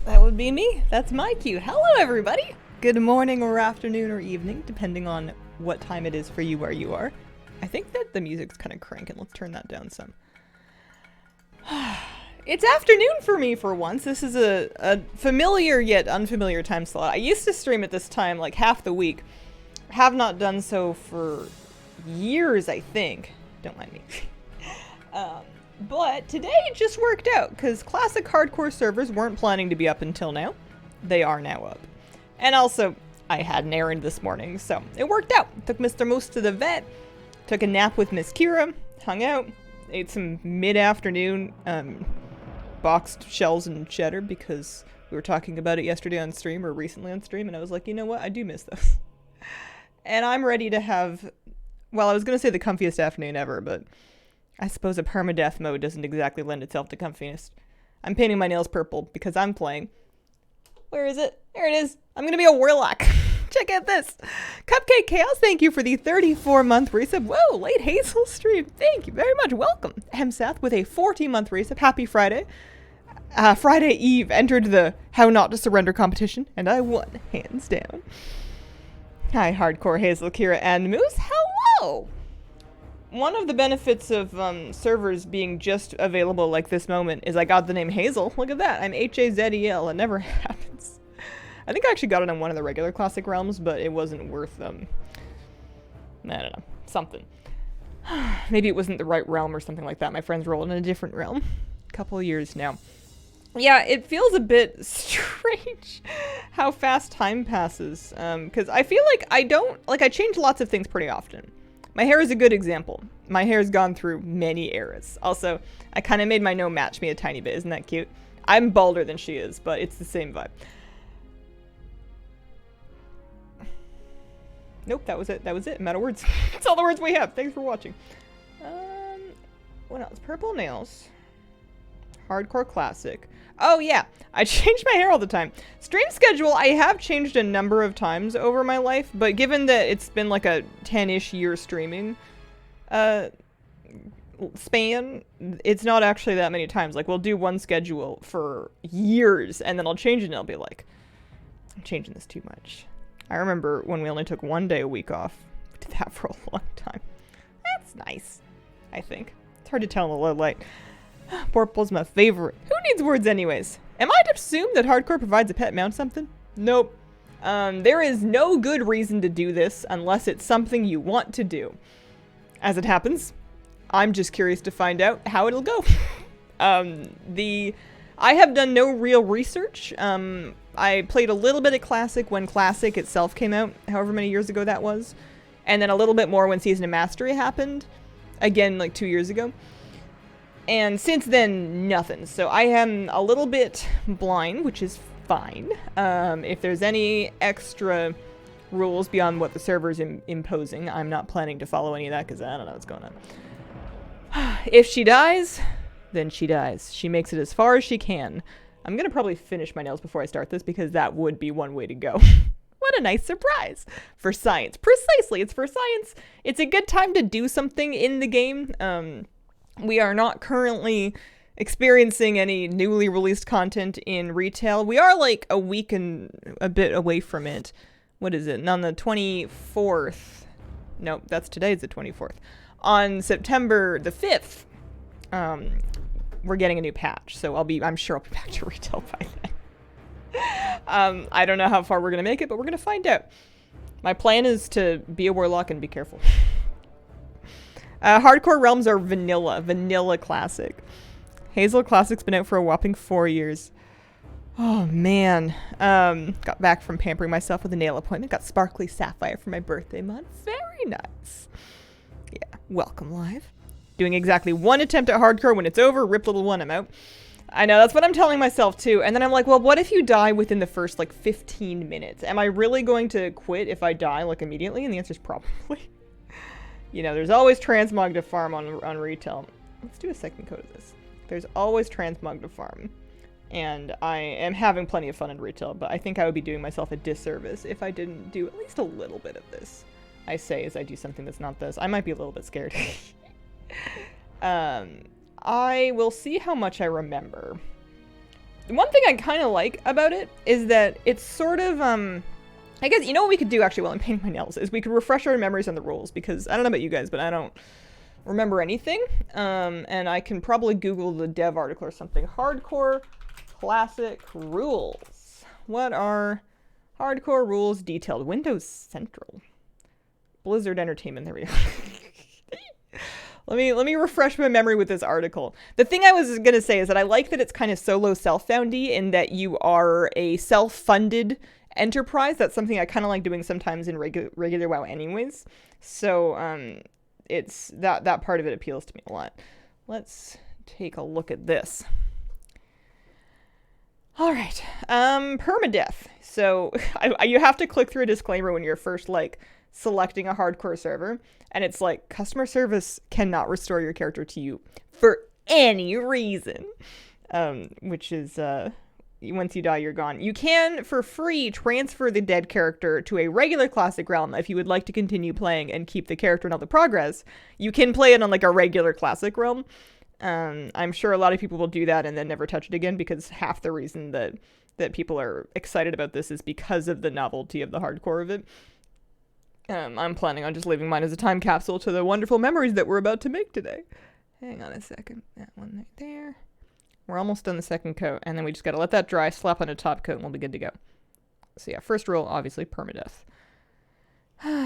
That would be me. That's my cue. Hello, everybody. Good morning or afternoon or evening, depending on what time it is for you where you are. I think that the music's kind of cranking. Let's turn that down some. It's afternoon for me for once. This is a familiar yet unfamiliar time slot. I used to stream at this time like half the week. Have not done so for years, I think. Don't mind me. But today it just worked out, because classic hardcore servers weren't planning to be up until now. They are now up. And also, I had an errand this morning, so it worked out. Took Mr. Moose to the vet, took a nap with Miss Kira, hung out, ate some mid-afternoon boxed shells and cheddar, because we were talking about it yesterday on stream, or recently on stream, and I was like, you know what, I do miss those. And I'm ready to have, well, I was going to say the comfiest afternoon ever, but I suppose a permadeath mode doesn't exactly lend itself to comfiness. I'm painting my nails purple because I'm playing. Where is it? There it is. I'm gonna be a warlock. Check out this. Cupcake Chaos, thank you for the 34-month resub. Whoa, late Hazel stream. Thank you very much. Welcome. Hemsath with a 40-month resub. Happy Friday. Friday Eve entered the How Not to Surrender competition, and I won, hands down. Hi, Hardcore Hazel, Kira, and Moose. Hello! One of the benefits of servers being just available like this moment is I got the name Hazel. Look at that. I'm Hazel. It never happens. I think I actually got it on one of the regular classic realms, but it wasn't worth I don't know. Something. Maybe it wasn't the right realm or something like that. My friends rolled in a different realm. A couple of years now. Yeah, it feels a bit strange how fast time passes. Because I feel like I change lots of things pretty often. My hair is a good example. My hair's gone through many eras. Also, I kind of made my gnome match me a tiny bit. Isn't that cute? I'm balder than she is, but it's the same vibe. Nope, that was it. That was it. I'm out of words. That's all the words we have. Thanks for watching. What else? Purple nails. Hardcore classic. Oh yeah, I change my hair all the time. Stream schedule, I have changed a number of times over my life, but given that it's been like a 10-ish year streaming span, it's not actually that many times. Like, we'll do one schedule for years, and then I'll change it and I'll be like, I'm changing this too much. I remember when we only took one day a week off. We did that for a long time. That's nice, I think. It's hard to tell in the low light. Purple's my favorite. Who needs words anyways? Am I to assume that hardcore provides a pet mount something? Nope. There is no good reason to do this unless it's something you want to do. As it happens, I'm just curious to find out how it'll go. I have done no real research. I played a little bit of Classic when Classic itself came out, however many years ago that was. And then a little bit more when Season of Mastery happened. Again, like 2 years ago. And since then, nothing. So I am a little bit blind, which is fine. If there's any extra rules beyond what the server's imposing, I'm not planning to follow any of that because I don't know what's going on. If she dies, then she dies. She makes it as far as she can. I'm going to probably finish my nails before I start this because that would be one way to go. What a nice surprise. For science. Precisely, it's for science. It's a good time to do something in the game. We are not currently experiencing any newly released content in retail. We are like a week and a bit away from it. What is it? And on the 24th. Nope, that's today's the 24th. On September the 5th, we're getting a new patch. So I'm sure I'll be back to retail by then. I don't know how far we're going to make it, but we're going to find out. My plan is to be a warlock and be careful. Hardcore realms are vanilla classic. Hazel Classic's been out for a whopping 4 years. Oh man. Got back from pampering myself with a nail appointment. Got sparkly sapphire for my birthday month. Very nice. Yeah, welcome live. Doing exactly one attempt at hardcore. When it's over, rip little one, I'm out. I know, that's what I'm telling myself too. And then I'm like, well, what if you die within the first like 15 minutes? Am I really going to quit if I die like immediately? And the answer is probably. You know, there's always transmog to farm on retail. Let's do a second code of this. There's always transmog to farm. And I am having plenty of fun in retail, but I think I would be doing myself a disservice if I didn't do at least a little bit of this. I say as I do something that's not this. I might be a little bit scared. I will see how much I remember. one thing I kind of like about it is that it's sort of, I guess, you know what we could do actually while I'm painting my nails is we could refresh our memories on the rules, because I don't know about you guys, but I don't remember anything. And I can probably Google the dev article or something. Hardcore classic rules. What are hardcore rules detailed? Windows Central. Blizzard Entertainment, there we go. Let me refresh my memory with this article. The thing I was going to say is that I like that it's kind of solo self-foundy in that you are a self-funded enterprise. That's something I kind of like doing sometimes in regular WoW anyways. So it's that part of it appeals to me a lot. Let's take a look at this. All right. Permadeath. So you have to click through a disclaimer when you're first like selecting a hardcore server, and it's like customer service cannot restore your character to you for any reason, which is once you die you're gone. You can for free transfer the dead character to a regular classic realm if you would like to continue playing and keep the character in all the progress. You can play it on like a regular classic realm. I'm sure a lot of people will do that and then never touch it again, because half the reason that people are excited about this is because of the novelty of the hardcore of it. I'm planning on just leaving mine as a time capsule to the wonderful memories that we're about to make today. Hang on a second. That one right there. We're almost done the second coat, and then we just gotta let that dry, slap on a top coat, and we'll be good to go. So yeah, first rule, obviously, permadeath.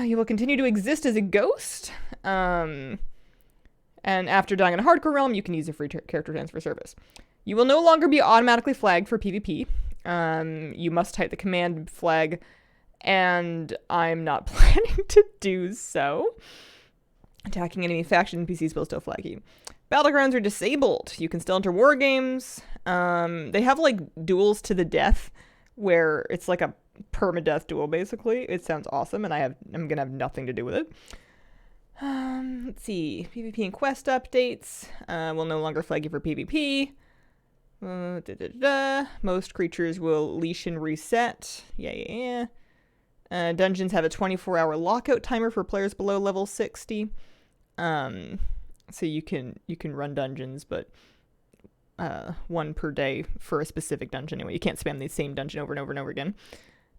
You will continue to exist as a ghost. And after dying in a hardcore realm, you can use a free character transfer service. You will no longer be automatically flagged for PvP. You must type the command flag, and I'm not planning to do so. Attacking enemy faction NPCs will still flag you. Battlegrounds are disabled. You can still enter war games. They have like duels to the death, where it's like a permadeath duel basically. It sounds awesome, and I'm gonna have nothing to do with it. Let's see. PvP and quest updates. Will no longer flag you for PvP. Most creatures will leash and reset. Yeah. Dungeons have a 24-hour lockout timer for players below level 60. So you can run dungeons, but one per day for a specific dungeon anyway. You can't spam the same dungeon over and over and over again.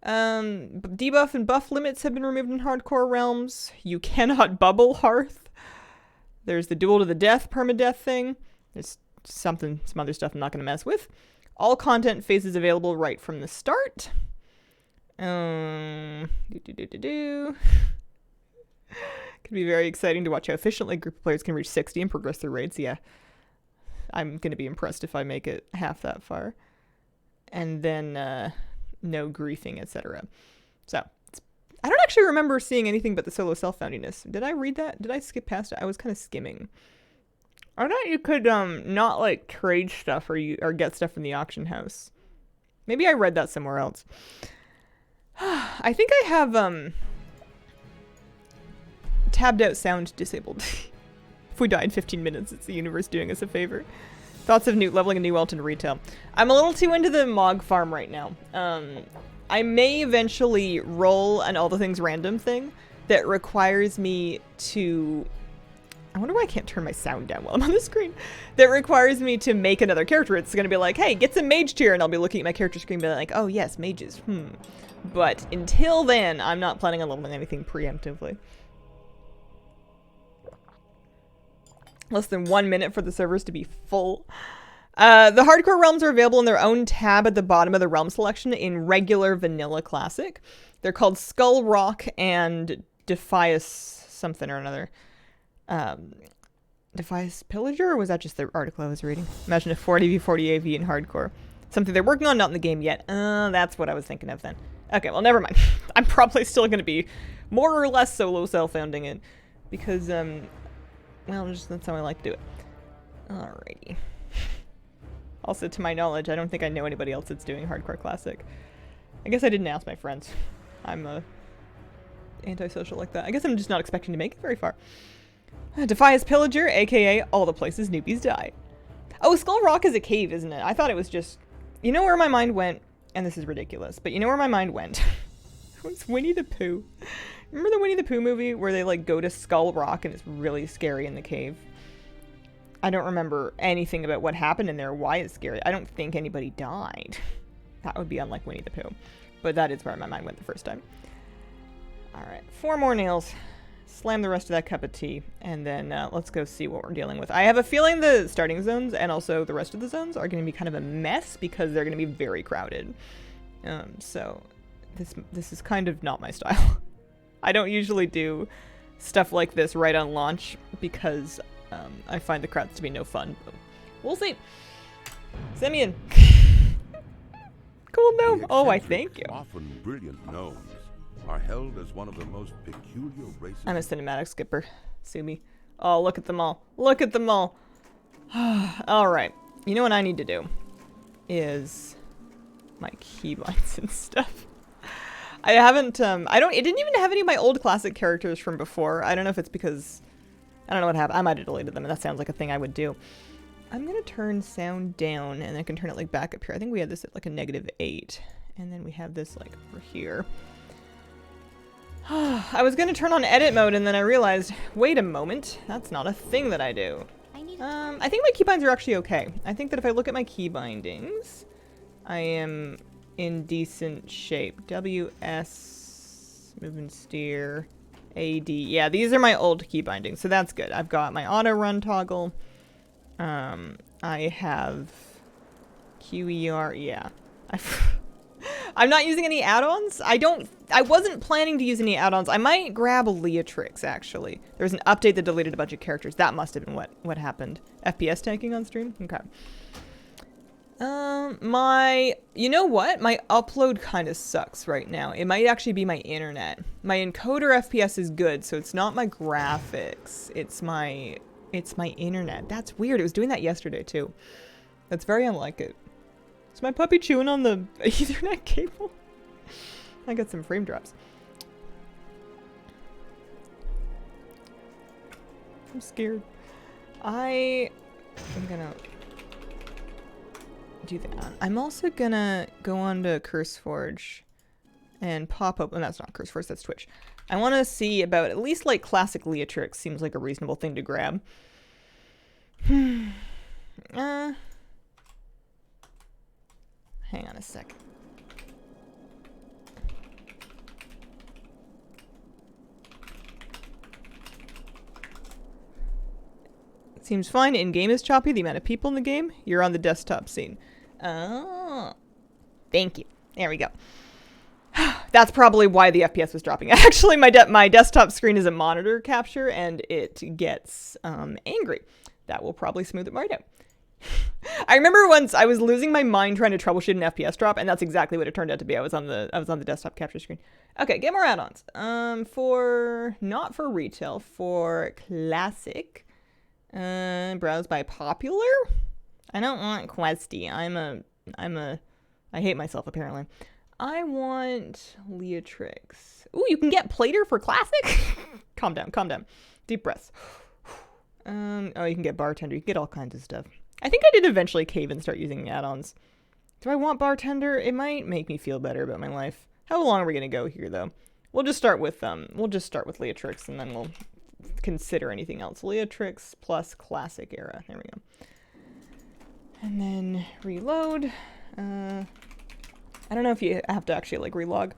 Debuff and buff limits have been removed in hardcore realms. You cannot bubble hearth. There's the duel to the death permadeath thing. There's some other stuff I'm not going to mess with. All content phases available right from the start. Could be very exciting to watch how efficiently a group of players can reach 60 and progress through raids. Yeah, I'm going to be impressed if I make it half that far. And then no griefing, etc. So I don't actually remember seeing anything but the solo self-foundiness. Did I read that? Did I skip past it? I was kind of skimming. I thought you could not like trade stuff or get stuff from the auction house. Maybe I read that somewhere else. I think I have tabbed out sound disabled. If we die in 15 minutes, it's the universe doing us a favor. Thoughts of Newt leveling a new Elton retail. I'm a little too into the Mog farm right now. I may eventually roll an all the things random thing that requires me to... I wonder why I can't turn my sound down while I'm on the screen. That requires me to make another character. It's going to be like, hey, get some mage tier, and I'll be looking at my character screen and be like, oh yes, mages. But until then, I'm not planning on leveling anything preemptively. Less than 1 minute for the servers to be full. The hardcore realms are available in their own tab at the bottom of the realm selection in regular vanilla classic. They're called Skull Rock and Defias something or another. Defias Pillager, or was that just the article I was reading? Imagine a 40v40 AV in hardcore. Something they're working on, not in the game yet. That's what I was thinking of then. Okay, well, never mind. I'm probably still going to be more or less solo self-founding it. Because, well, that's how I like to do it. Alrighty. Also, to my knowledge, I don't think I know anybody else that's doing hardcore classic. I guess I didn't ask my friends. I'm antisocial like that. I guess I'm just not expecting to make it very far. Defias Pillager, aka all the places newbies die. Oh, Skull Rock is a cave, isn't it? I thought it was just... You know where my mind went? And this is ridiculous, but you know where my mind went? It was Winnie the Pooh. Remember the Winnie the Pooh movie where they like go to Skull Rock and it's really scary in the cave? I don't remember anything about what happened in there, why it's scary. I don't think anybody died. That would be unlike Winnie the Pooh. But that is where my mind went the first time. Alright, 4 more nails. Slam the rest of that cup of tea. And then let's go see what we're dealing with. I have a feeling the starting zones and also the rest of the zones are going to be kind of a mess because they're going to be very crowded. So this is kind of not my style. I don't usually do stuff like this right on launch because I find the crowds to be no fun. But we'll see. Send me in. Cool gnome. Oh, I thank you. Often brilliant gnomes are held as one of the most peculiar races. I'm a cinematic skipper. Sue me. Oh, look at them all. Look at them all. All right. You know what I need to do is my keybinds and stuff. I haven't, it didn't even have any of my old classic characters from before. I don't know if it's because, I don't know what happened. I might have deleted them, and that sounds like a thing I would do. I'm gonna turn sound down, and I can turn it, like, back up here. I think we had this at, like, a -8. And then we have this, like, over here. I was gonna turn on edit mode, and then I realized, wait a moment, that's not a thing that I do. I think my keybinds are actually okay. I think that if I look at my key bindings, I am in decent shape. WS, move and steer, AD. Yeah, these are my old key bindings, so that's good. I've got my auto run toggle. I have QER. Yeah. I'm not using any add-ons. I wasn't planning to use any add-ons. I might grab Leatrix, actually. There was an update that deleted a bunch of characters. That must have been what happened. FPS tanking on stream? Okay. You know what? My upload kind of sucks right now. It might actually be my internet. My encoder FPS is good, so it's not my graphics. It's my internet. That's weird. It was doing that yesterday, too. That's very unlike it. Is my puppy chewing on the Ethernet cable? I got some frame drops. I'm scared. I am gonna do that. I'm also gonna go on to CurseForge and pop up. And that's not CurseForge, that's Twitch. I want to see about at least like classic Leatrix seems like a reasonable thing to grab. Hang on a sec. Seems fine. In-game is choppy. The amount of people in the game. You're on the desktop scene. Oh. Thank you. There we go. That's probably why the FPS was dropping. Actually, my desktop screen is a monitor capture, and it gets angry. That will probably smooth it right out. I remember once I was losing my mind trying to troubleshoot an FPS drop, and that's exactly what it turned out to be. I was on the desktop capture screen. Okay, get more add-ons. Not for retail, for classic. Browse by popular. I don't want Questy. I hate myself apparently. I want Leatrix. Ooh, you can get Plater for classic. Calm down, calm down. Deep breaths. Oh, you can get Bartender. You can get all kinds of stuff. I think I did eventually cave and start using add-ons. Do I want Bartender? It might make me feel better about my life. How long are we gonna go here, though? We'll just start with Leatrix, and then we'll consider anything else. Leatrix plus classic era. There we go. And then reload. I don't know if you have to actually like relog.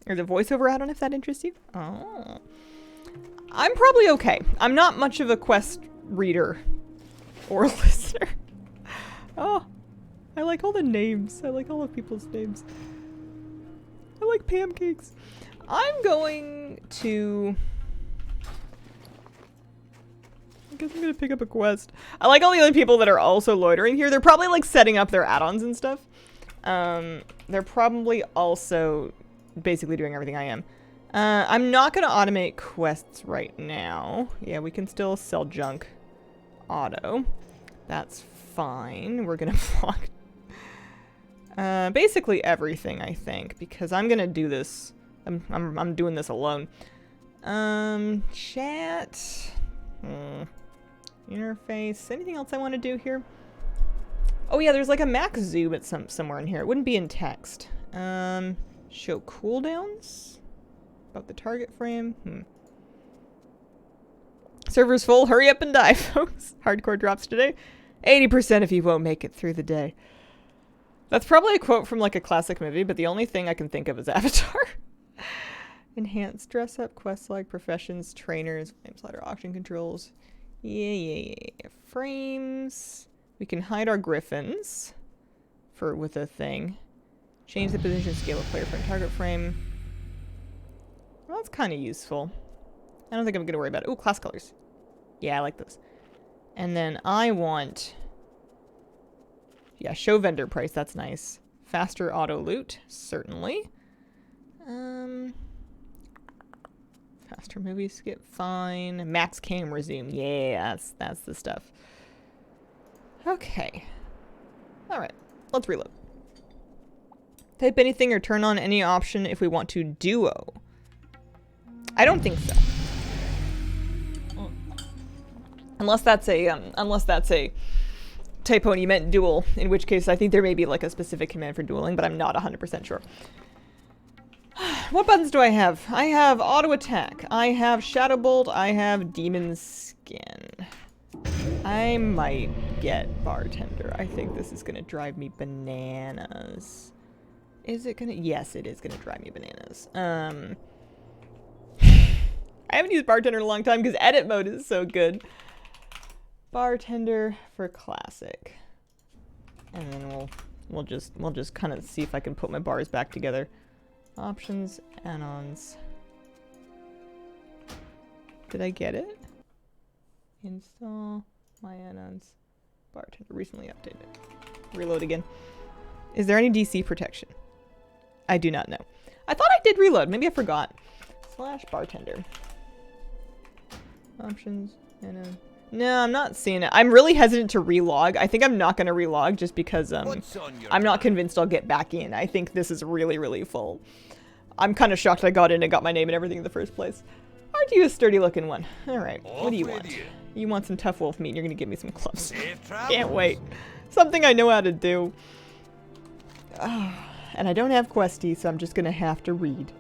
Or the voiceover add-on if that interests you. Oh. I'm probably okay. I'm not much of a quest reader or listener. Oh, I like all the names. I like all of people's names. I like pancakes. I'm going to... I guess I'm gonna pick up a quest. I like all the other people that are also loitering here. They're probably like setting up their add-ons and stuff. They're probably also basically doing everything I am. I'm not gonna automate quests right now. Yeah, we can still sell junk auto. That's fine. We're gonna block basically everything, I think, because I'm gonna do this. I'm doing this alone. Chat. Interface. Anything else I want to do here? Oh yeah, there's like a max zoom at somewhere in here. It wouldn't be in text. Show cooldowns. About the target frame. Server's full. Hurry up and die, folks. Hardcore drops today. 80% of you won't make it through the day. That's probably a quote from like a classic movie, but the only thing I can think of is Avatar. Enhanced dress up, quest like, professions, trainers, flame slider, auction controls. Yeah. Frames. We can hide our griffins with a thing. Change the position scale of player frame target frame. Well, that's kind of useful. I don't think I'm going to worry about it. Ooh, class colors. Yeah, I like those. And then I want... Yeah, show vendor price. That's nice. Faster auto loot. Certainly. Faster movie skip. Fine. Max camera zoom. Yeah, that's the stuff. Okay. Alright. Let's reload. Type anything or turn on any option if we want to duo. I don't think so. Unless that's a typo and you meant duel, in which case I think there may be like a specific command for dueling, but I'm not 100% sure. What buttons do I have? I have auto attack. I have shadow bolt. I have demon skin. I might get bartender. I think this is gonna drive me bananas. Is it gonna? Yes, it is gonna drive me bananas. I haven't used bartender in a long time because edit mode is so good. Bartender for classic, and then we'll just kind of see if I can put my bars back together. Options, add-ons. Did I get it? Install my add-ons. Bartender recently updated. Reload again. Is there any DC protection? I do not know. I thought I did reload. Maybe I forgot. / bartender. Options, add-on. No, I'm not seeing it. I'm really hesitant to relog. I think I'm not going to relog just because I'm not convinced I'll get back in. I think this is really, really full. I'm kind of shocked I got in and got my name and everything in the first place. Aren't you a sturdy looking one? Alright, what do you want? You want some tough wolf meat and you're going to give me some gloves. Can't wait. Something I know how to do. And I don't have questies, so I'm just going to have to read.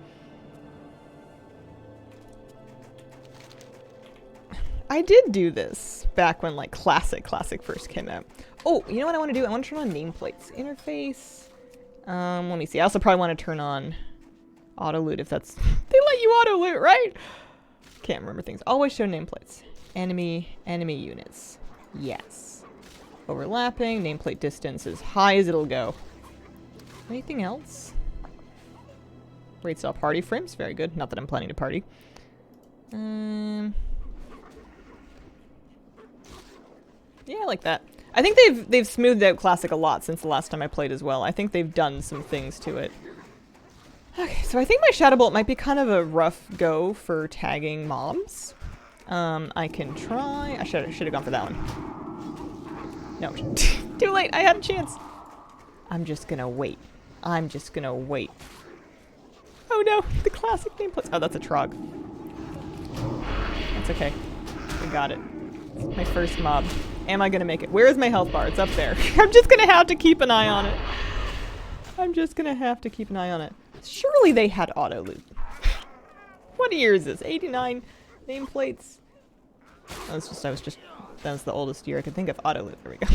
I did do this back when like Classic first came out. Oh, you know what I want to do? I want to turn on nameplates. Interface. Let me see. I also probably want to turn on auto loot if that's... They let you auto loot, right? Can't remember things. Always show nameplates. Enemy units. Yes. Overlapping. Nameplate distance as high as it'll go. Anything else? Rates all party frames. Very good. Not that I'm planning to party. Yeah, I like that. I think they've smoothed out Classic a lot since the last time I played as well. I think they've done some things to it. Okay, so I think my Shadow Bolt might be kind of a rough go for tagging mobs. I can try... I should have gone for that one. No, too late. I had a chance. I'm just gonna wait. I'm just gonna wait. Oh no, the Classic nameplates. Oh, that's a Trog. That's okay. We got it. It's my first mob. Am I gonna make it? Where is my health bar? It's up there. I'm just gonna have to keep an eye on it. I'm just gonna have to keep an eye on it. Surely they had auto loot. What year is this? 89 nameplates? That's the oldest year I could think of auto loot. There we go.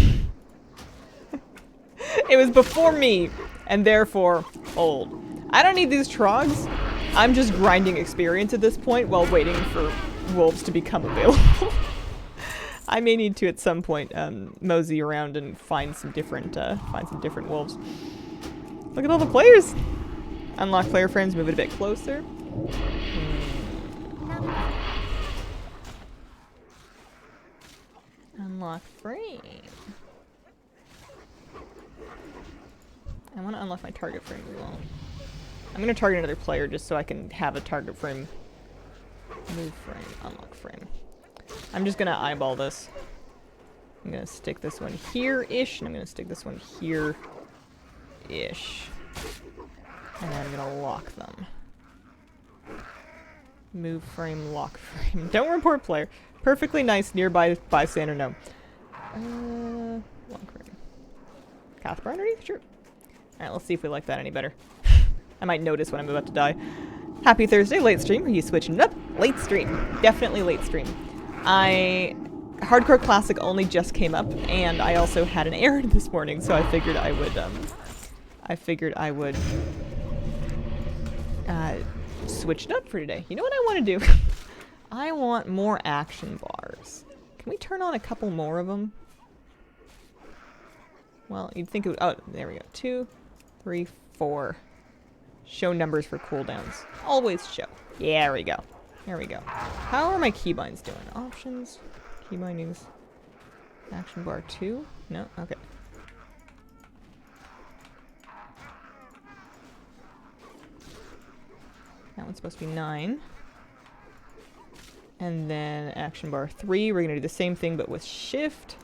It was before me, and therefore old. I don't need these trogs. I'm just grinding experience at this point while waiting for wolves to become available. I may need to at some point mosey around and find some different wolves. Look at all the players. Unlock player frames, move it a bit closer. Unlock frame. I want to unlock my target frame as well. I'm going to target another player just so I can have a target frame. Move frame, unlock frame. I'm just going to eyeball this. I'm going to stick this one here-ish, and I'm going to stick this one here-ish. And then I'm going to lock them. Move frame, lock frame. Don't report player. Perfectly nice nearby bystander, no. Lock frame. Cathbar underneath? Sure. Alright, let's see if we like that any better. I might notice when I'm about to die. Happy Thursday, late stream. Are you switching it up? Late stream. Definitely late stream. Hardcore Classic only just came up, and I also had an errand this morning, so I figured I would switch it up for today. You know what I want to do? I want more action bars. Can we turn on a couple more of them? Well, you'd think it would... Oh, there we go. 2, 3, 4. Show numbers for cooldowns. Always show. Yeah, there we go. There we go. How are my keybinds doing? Options. Keybindings. Action bar 2? No? Okay. That one's supposed to be 9. And then action bar 3, we're going to do the same thing but with shift.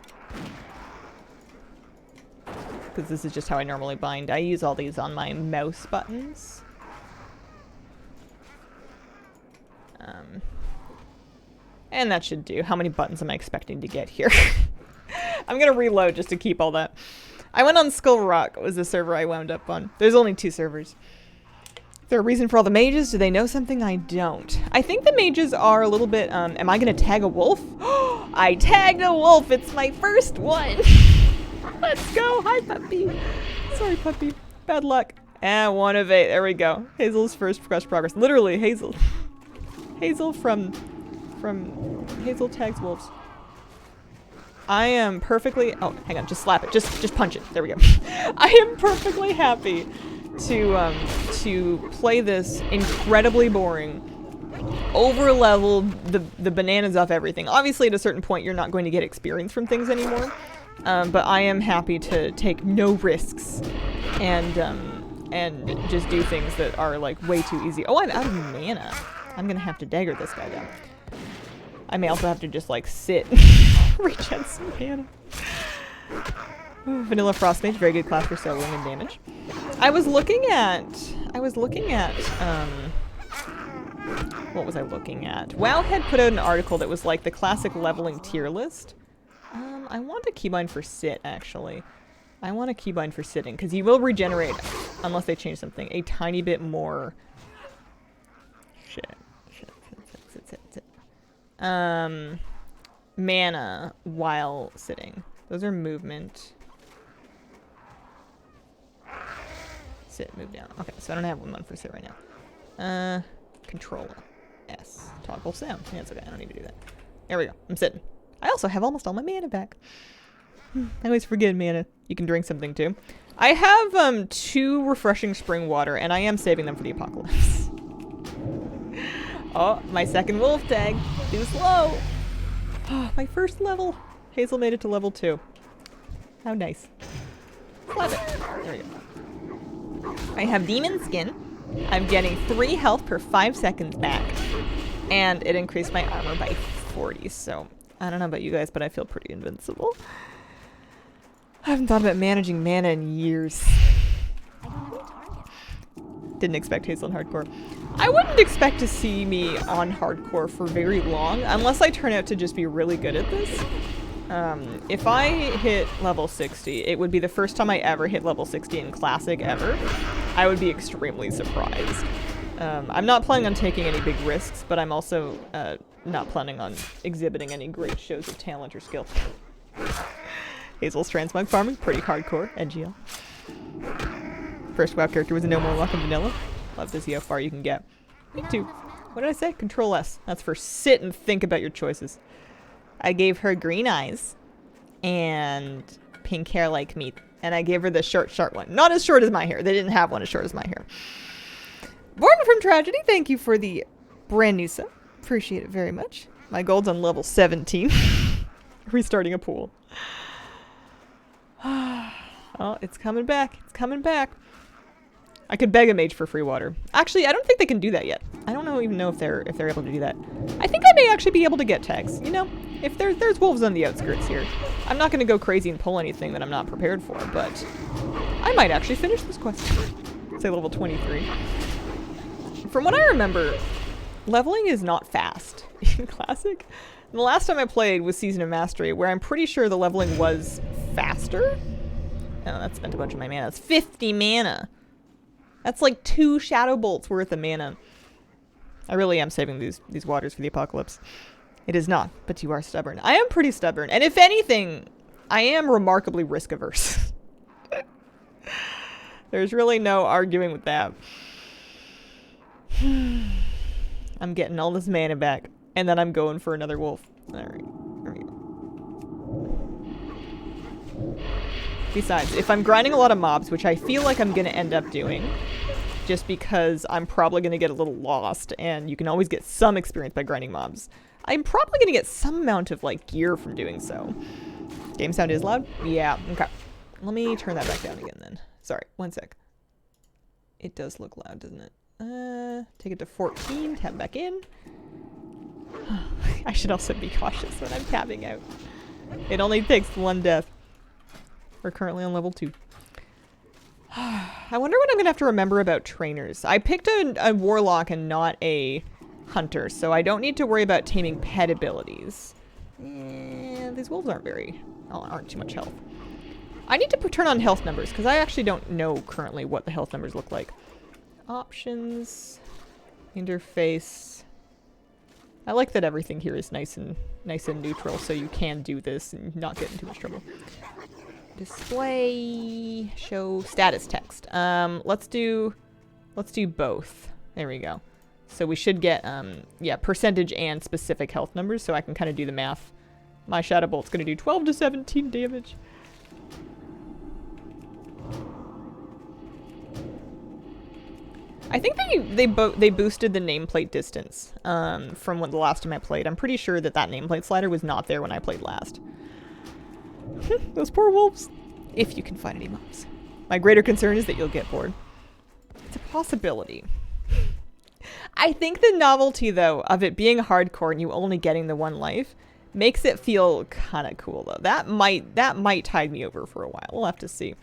Because this is just how I normally bind. I use all these on my mouse buttons. And that should do. How many buttons am I expecting to get here? I'm going to reload just to keep all that. I went on Skull Rock, was the server I wound up on. There's only 2 servers. Is there a reason for all the mages? Do they know something I don't? I think the mages are a little bit, am I going to tag a wolf? I tagged a wolf! It's my first one! Let's go! Hi, puppy! Sorry, puppy. Bad luck. And 1 of 8. There we go. Hazel's first progress. Literally, Hazel. Hazel from Hazel tags wolves. I am perfectly... Oh, hang on. Just slap it. Just punch it. There we go. I am perfectly happy to play this incredibly boring, over-level the bananas off everything. Obviously, at a certain point, you're not going to get experience from things anymore. But I am happy to take no risks and just do things that are like way too easy. Oh, I'm out of mana. I'm gonna have to dagger this guy down. I may also have to just like sit, regen some mana. Vanilla Frost Mage, very good class for soloing and damage. I was looking at, what was I looking at? WoW had put out an article that was like the classic leveling tier list. I want a keybind for sit, actually. I want a keybind for sitting, because he will regenerate, unless they change something, a tiny bit more... Sit. Mana while sitting. Those are movement. Sit, move down. Okay, so I don't have one for sit right now. Controller. S. Toggle sound. Yeah, it's okay, I don't need to do that. There we go, I'm sitting. I also have almost all my mana back. I always forget mana. You can drink something too. I have 2 refreshing spring water, and I am saving them for the apocalypse. Oh, my second wolf tag. Too slow. Oh, my first level. Hazel made it to level 2. How nice. Love it. There we go. I have demon skin. I'm getting 3 health per 5 seconds back. And it increased my armor by 40, so... I don't know about you guys, but I feel pretty invincible. I haven't thought about managing mana in years. Didn't expect Hazel on hardcore. I wouldn't expect to see me on hardcore for very long, unless I turn out to just be really good at this. If I hit level 60, it would be the first time I ever hit level 60 in Classic ever. I would be extremely surprised. I'm not planning on taking any big risks, but I'm also not planning on exhibiting any great shows of talent or skill. Hazel's transmog farming, pretty hardcore, NGL. First WoW character was a Gnome Warlock in vanilla. Love to see how far you can get. Me too. What did I say? Control S. That's for sit and think about your choices. I gave her green eyes and pink hair like me. And I gave her the short one. Not as short as my hair. They didn't have one as short as my hair. Born from Tragedy, thank you for the brand new sub. Appreciate it very much. My gold's on level 17. Restarting a pool. Oh, it's coming back. It's coming back. I could beg a mage for free water. Actually, I don't think they can do that yet. I don't even know if they're able to do that. I think I may actually be able to get tags. You know, if there's wolves on the outskirts here. I'm not going to go crazy and pull anything that I'm not prepared for, but I might actually finish this quest. Say level 23. From what I remember, leveling is not fast in Classic. And the last time I played was Season of Mastery, where I'm pretty sure the leveling was faster. Oh, that spent a bunch of my mana. That's 50 mana. That's like 2 Shadow Bolts worth of mana. I really am saving these waters for the apocalypse. It is not, but you are stubborn. I am pretty stubborn. And if anything, I am remarkably risk averse. There's really no arguing with that. I'm getting all this mana back. And then I'm going for another wolf. Alright. There we go. Besides, if I'm grinding a lot of mobs, which I feel like I'm going to end up doing, just because I'm probably going to get a little lost, and you can always get some experience by grinding mobs, I'm probably going to get some amount of, like, gear from doing so. Game sound is loud? Yeah, okay. Let me turn that back down again then. Sorry, one sec. It does look loud, doesn't it? Take it to 14, tab back in. I should also be cautious when I'm tabbing out. It only takes one death. We're currently on level 2. I wonder what I'm going to have to remember about trainers. I picked a warlock and not a hunter, so I don't need to worry about taming pet abilities. These wolves aren't too much health. I need to turn on health numbers, because I actually don't know currently what the health numbers look like. Options. Interface. I like that everything here is nice and neutral, so you can do this and not get in too much trouble. Display, show status text. Let's do both. There we go. So we should get yeah, percentage and specific health numbers, so I can kind of do the math. My Shadow Bolt's going to do 12 to 17 damage. I think they boosted the nameplate distance from when the last time I played. I'm pretty sure that nameplate slider was not there when I played last. Those poor wolves. If you can find any mobs. My greater concern is that you'll get bored. It's a possibility. I think the novelty, though, of it being hardcore and you only getting the one life makes it feel kind of cool, though. That might tide me over for a while. We'll have to see.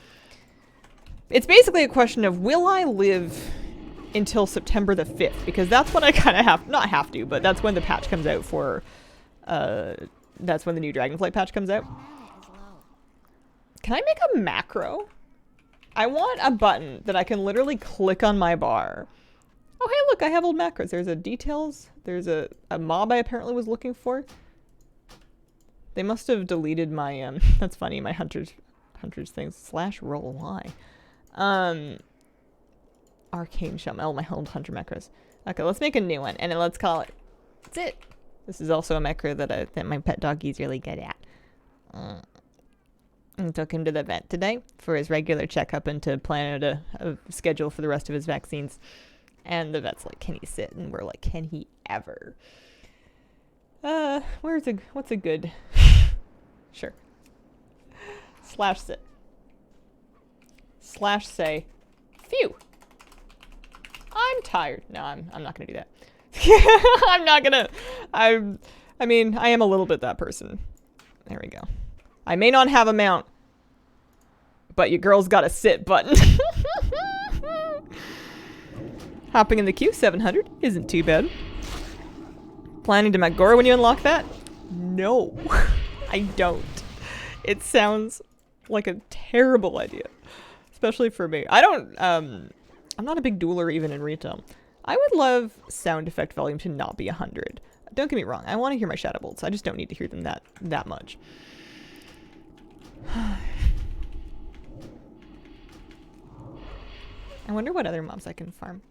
It's basically a question of, will I live until September the 5th? Because that's when I kind of not have to, but that's when the patch comes out for, that's when the new Dragonflight patch comes out. Can I make a macro? I want a button that I can literally click on my bar. Oh, hey, look, I have old macros. There's a details. There's a mob I apparently was looking for. They must have deleted my, that's funny, my hunters things. /roll Y. Arcane Shell. Oh, my old hunter macros. Okay, let's make a new one, and then let's call it. That's it. This is also a macro that my pet doggy's really good at. I took him to the vet today for his regular checkup and to plan out a schedule for the rest of his vaccines. And the vet's like, can he sit? And we're like, can he ever? What's a good? Sure. /sit. /say, phew. I'm tired. No, I'm not gonna do that. I'm not gonna. I mean, I am a little bit that person. There we go. I may not have a mount, but your girl's got a sit button. Hopping in the queue, 700. Isn't too bad. Planning to Magora when you unlock that? No, I don't. It sounds like a terrible idea. Especially for me. I don't, I'm not a big dueler even in retail. I would love sound effect volume to not be 100. Don't get me wrong. I want to hear my Shadow Bolts. I just don't need to hear them that much. I wonder what other mobs I can farm.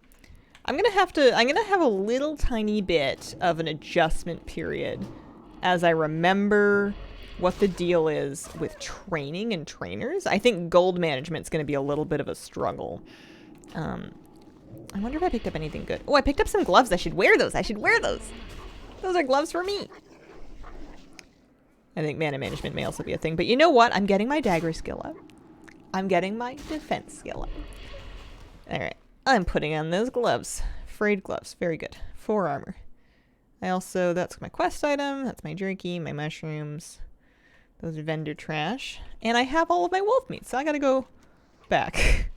I'm gonna have a little tiny bit of an adjustment period as I remember what the deal is with training and trainers. I think gold management's gonna be a little bit of a struggle. I wonder if I picked up anything good. Oh, I picked up some gloves. I should wear those. Those are gloves for me. I think mana management may also be a thing. But you know what? I'm getting my dagger skill up. I'm getting my defense skill up. Alright. I'm putting on those gloves. Frayed gloves. Very good. 4 armor. I also, that's my quest item. That's my jerky, my mushrooms. Those are vendor trash. And I have all of my wolf meat, so I gotta go back.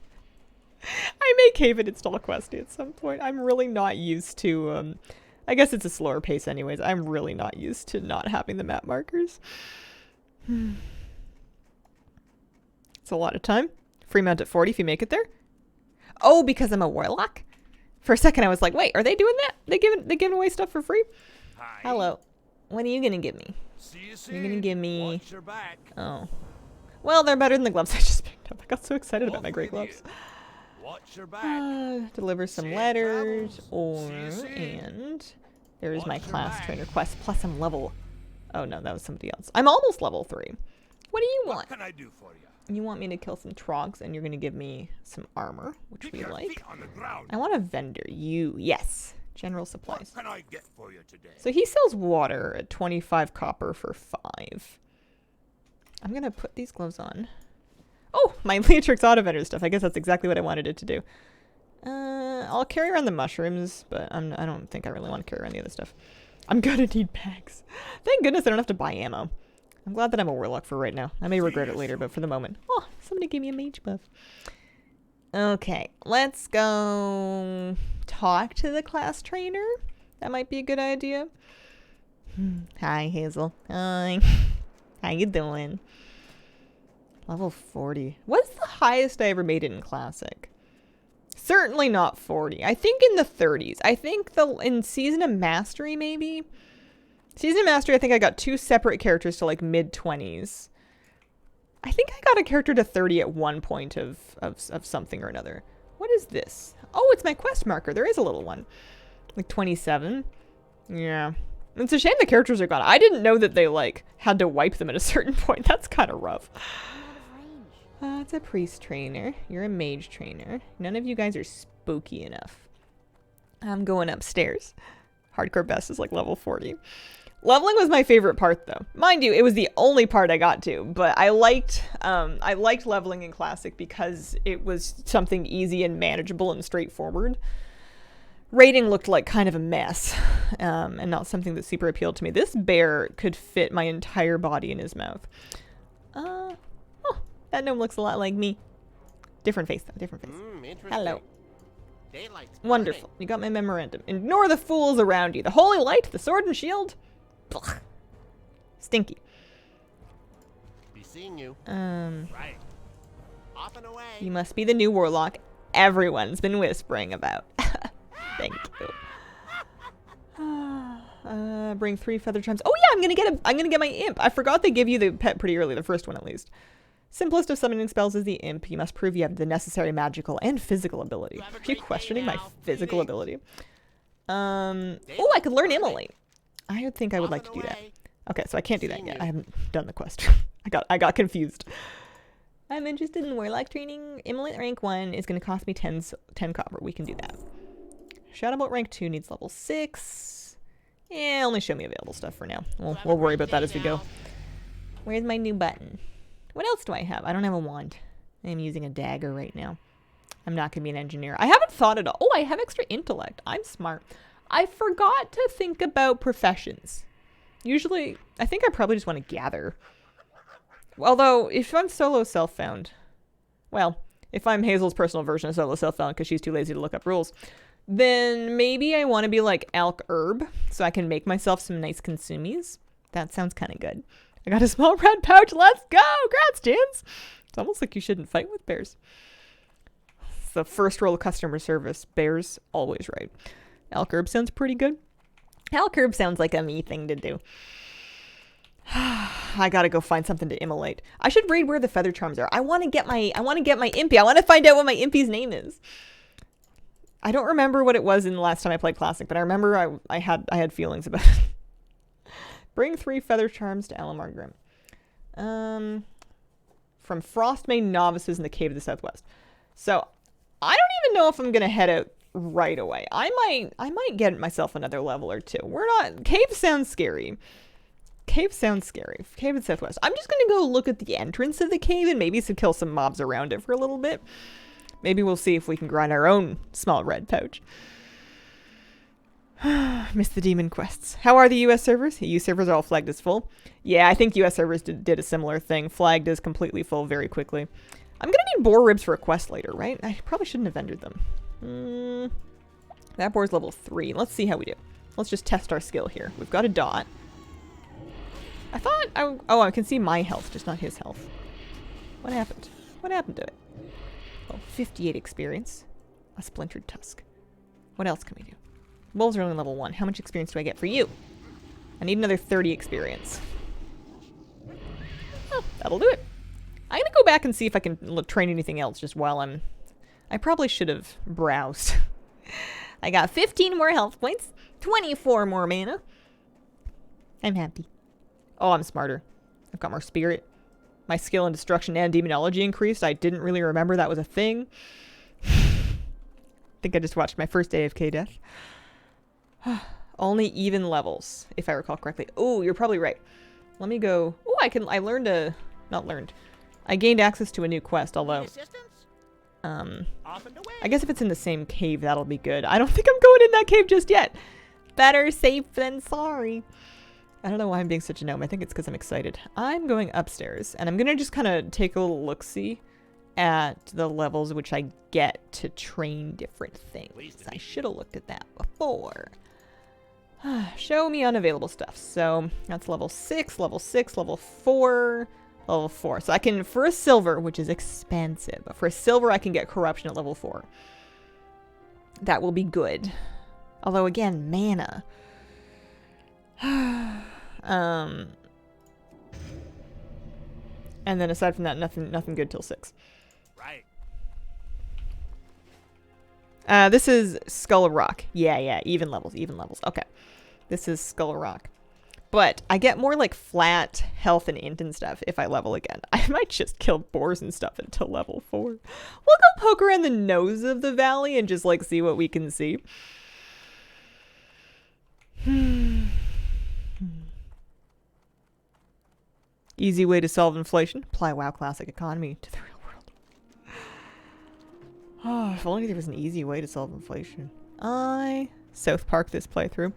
I may cave and install a questy at some point. I'm really not used to, I guess it's a slower pace anyways. I'm really not used to not having the map markers. It's a lot of time. Free mount at 40 if you make it there. Oh, because I'm a warlock? For a second I was like, wait, are they doing that? They giving away stuff for free? Hi. Hello. What are you gonna give me? See you You're soon. gonna give me... Watch your back. Oh. Well, they're better than the gloves I just picked up. I got so excited about my great gloves. Watch your back. Deliver some Safe letters, travels. or... See you soon. And... There's my Watch your class back. trainer quest, plus I'm level... Oh no, that was somebody else. I'm almost level 3. What do you What want? can I do for you? You want me to kill some trogs, and you're gonna give me some armor, which Keep we your like. feet on the ground. I want a vendor. You, yes. General supplies. What can I get for you today? So he sells water at 25 copper for 5. I'm gonna put these gloves on. Oh, my Leatrix auto vendor stuff. I guess that's exactly what I wanted it to do. I'll carry around the mushrooms, but I don't think I really want to carry around the other stuff. I'm gonna need bags. Thank goodness I don't have to buy ammo. I'm glad that I'm a warlock for right now. I may regret it later, but for the moment. Oh, somebody gave me a mage buff. Okay, let's go talk to the class trainer. That might be a good idea. Hi, Hazel. Hi. How you doing? Level 40. What's the highest I ever made it in Classic? Certainly not 40. I think in the 30s. I think in Season of Mastery, maybe? Season of Mastery, I think I got 2 separate characters to like mid-20s. I think I got a character to 30 at one point of something or another. What is this? Oh, it's my quest marker. There is a little one. Like 27. Yeah. It's a shame the characters are gone. I didn't know that they like had to wipe them at a certain point. That's kind of rough. It's a priest trainer. You're a mage trainer. None of you guys are spooky enough. I'm going upstairs. Hardcore best is like level 40. Leveling was my favorite part though. Mind you, it was the only part I got to, but I liked leveling in Classic because it was something easy and manageable and straightforward. Raiding looked like kind of a mess, and not something that super appealed to me. This bear could fit my entire body in his mouth. Oh, that gnome looks a lot like me. Different face though, different face. Hello. Daylight's Wonderful. You got my memorandum. Ignore the fools around you. The holy light, the sword and shield. Blah. Stinky. Be seeing you. Right. Off and away. You must be the new warlock everyone's been whispering about. Thank you. Bring 3 feather charms. Oh yeah, I'm gonna get my imp. I forgot they give you the pet pretty early, the first one at least. Simplest of summoning spells is the imp. You must prove you have the necessary magical and physical ability. Are you questioning my physical ability? Oh, I could learn immolate. I would think I would like to do that. Okay, so I can't do that yet. I haven't done the quest. I got confused. I'm interested in warlock training. Immolate rank 1 is going to cost me 10 copper. We can do that. Shadowbolt rank 2 needs level 6. Yeah, only show me available stuff for now. We'll worry about that as we go. Where's my new button? What else do I have? I don't have a wand. I'm using a dagger right now. I'm not going to be an engineer. I haven't thought at all. Oh, I have extra intellect. I'm smart. I forgot to think about professions. Usually, I think I probably just want to gather. Although, if I'm solo self-found, well, if I'm Hazel's personal version of solo self-found because she's too lazy to look up rules, then maybe I want to be like Alk Herb so I can make myself some nice consumies. That sounds kind of good. I got a small red pouch. Let's go! Grats, Jins! It's almost like you shouldn't fight with bears. It's the first rule of customer service. Bears, always right. Alk Herb sounds pretty good. Alk Herb sounds like a me thing to do. I gotta go find something to immolate. I should read where the feather charms are. I want to get my impy. I want to find out what my impy's name is. I don't remember what it was in the last time I played Classic, but I remember I had feelings about it. Bring 3 feather charms to Alamar Grim. From Frostmane novices in the Cave of the Southwest. So I don't even know if I'm gonna head out right away. I might get myself another level or 2. Cave sounds scary. Cave sounds scary. Cave of the Southwest. I'm just gonna go look at the entrance of the cave and maybe kill some mobs around it for a little bit. Maybe we'll see if we can grind our own small red pouch. Miss the demon quests. How are the US servers? The US servers are all flagged as full. Yeah, I think US servers did a similar thing. Flagged as completely full very quickly. I'm gonna need boar ribs for a quest later, right? I probably shouldn't have vendored them. That boar's level 3. Let's see how we do. Let's just test our skill here. We've got a dot. I thought I can see my health, just not his health. What happened? What happened to it? Oh, 58 experience. A splintered tusk. What else can we do? Wolves are only level 1. How much experience do I get for you? I need another 30 experience. Oh, that'll do it. I'm gonna go back and see if I can train anything else just while I'm... I probably should have browsed. I got 15 more health points, 24 more mana. I'm happy. Oh, I'm smarter. I've got more spirit. My skill in destruction and demonology increased. I didn't really remember that was a thing. I think I just watched my first AFK death. Only even levels, if I recall correctly. Oh, you're probably right. Let me go. Oh, I learned a... Not learned. I gained access to a new quest, although... Assistance? Off and away. I guess if it's in the same cave, that'll be good. I don't think I'm going in that cave just yet. Better safe than sorry. I don't know why I'm being such a gnome. I think it's because I'm excited. I'm going upstairs, and I'm going to just kind of take a little look-see at the levels which I get to train different things. I should have looked at that before. Show me unavailable stuff. So that's level 6, level 6, level 4, level 4. So I can, for a silver, which is expensive, but for a silver I can get corruption at level 4. That will be good. Although again, mana. And then aside from that, nothing good till 6. Right. This is Skull Rock. Yeah, even levels. Okay. This is Skull Rock. But I get more like flat health and int and stuff if I level again. I might just kill boars and stuff until level 4. We'll go poke around the nose of the valley and just like see what we can see. Easy way to solve inflation. Apply WoW Classic economy to the real world. Oh, if only there was an easy way to solve inflation. South Park this playthrough.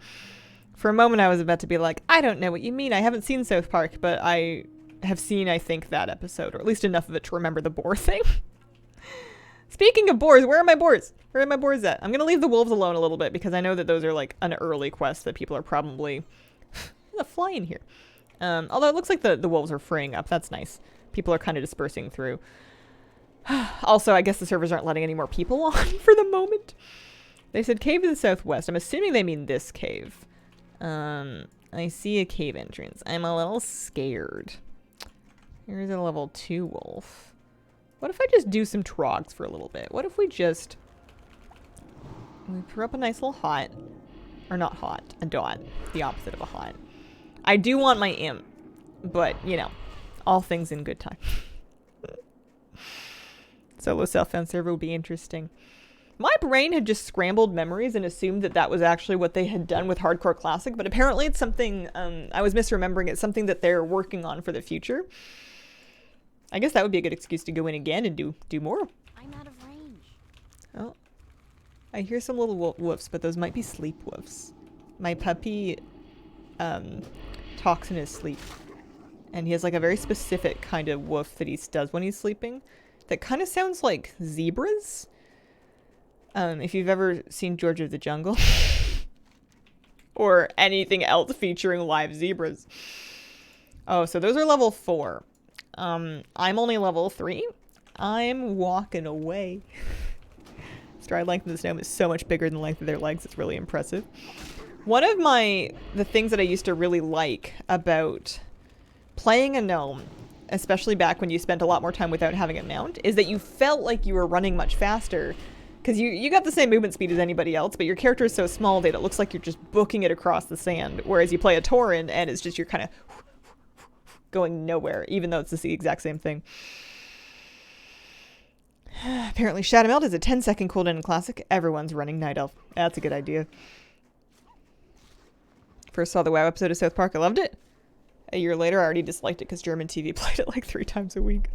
For a moment I was about to be like, I don't know what you mean. I haven't seen South Park, but I have seen, I think, that episode. Or at least enough of it to remember the boar thing. Speaking of boars, where are my boars? Where are my boars at? I'm going to leave the wolves alone a little bit because I know that those are like an early quest that people are probably... There's a fly in here. Although it looks like the wolves are freeing up. That's nice. People are kind of dispersing through. Also, I guess the servers aren't letting any more people on for the moment. They said cave to the southwest. I'm assuming they mean this cave. I see a cave entrance. I'm a little scared. Here's a level 2 wolf. What if I just do some trogs for a little bit? What if we just... We throw up a nice little hut. Or not hot. A dot. The opposite of a hut. I do want my imp. But, you know. All things in good time. Solo self-found server will be interesting. My brain had just scrambled memories and assumed that that was actually what they had done with Hardcore Classic, but apparently it's something, I was misremembering. It's something that they're working on for the future. I guess that would be a good excuse to go in again and do more. I'm out of range. Oh. I hear some little woofs, but those might be sleep woofs. My puppy, talks in his sleep. And he has like a very specific kind of woof that he does when he's sleeping. That kind of sounds like zebras. If you've ever seen George of the Jungle or anything else featuring live zebras. Oh, so those are level 4. I'm only level 3. I'm walking away. Stride length of this gnome is so much bigger than the length of their legs. It's really impressive. One of the things that I used to really like about playing a gnome, especially back when you spent a lot more time without having a mount, is that you felt like you were running much faster. Because you got the same movement speed as anybody else, but your character is so small that it looks like you're just booking it across the sand. Whereas you play a Tauren and it's just you're kind of going nowhere, even though it's the exact same thing. Apparently Shadow Meld is a 10-second cooldown in Classic. Everyone's running Night Elf. That's a good idea. First saw the WoW episode of South Park. I loved it. A year later, I already disliked it because German TV played it like 3 times a week.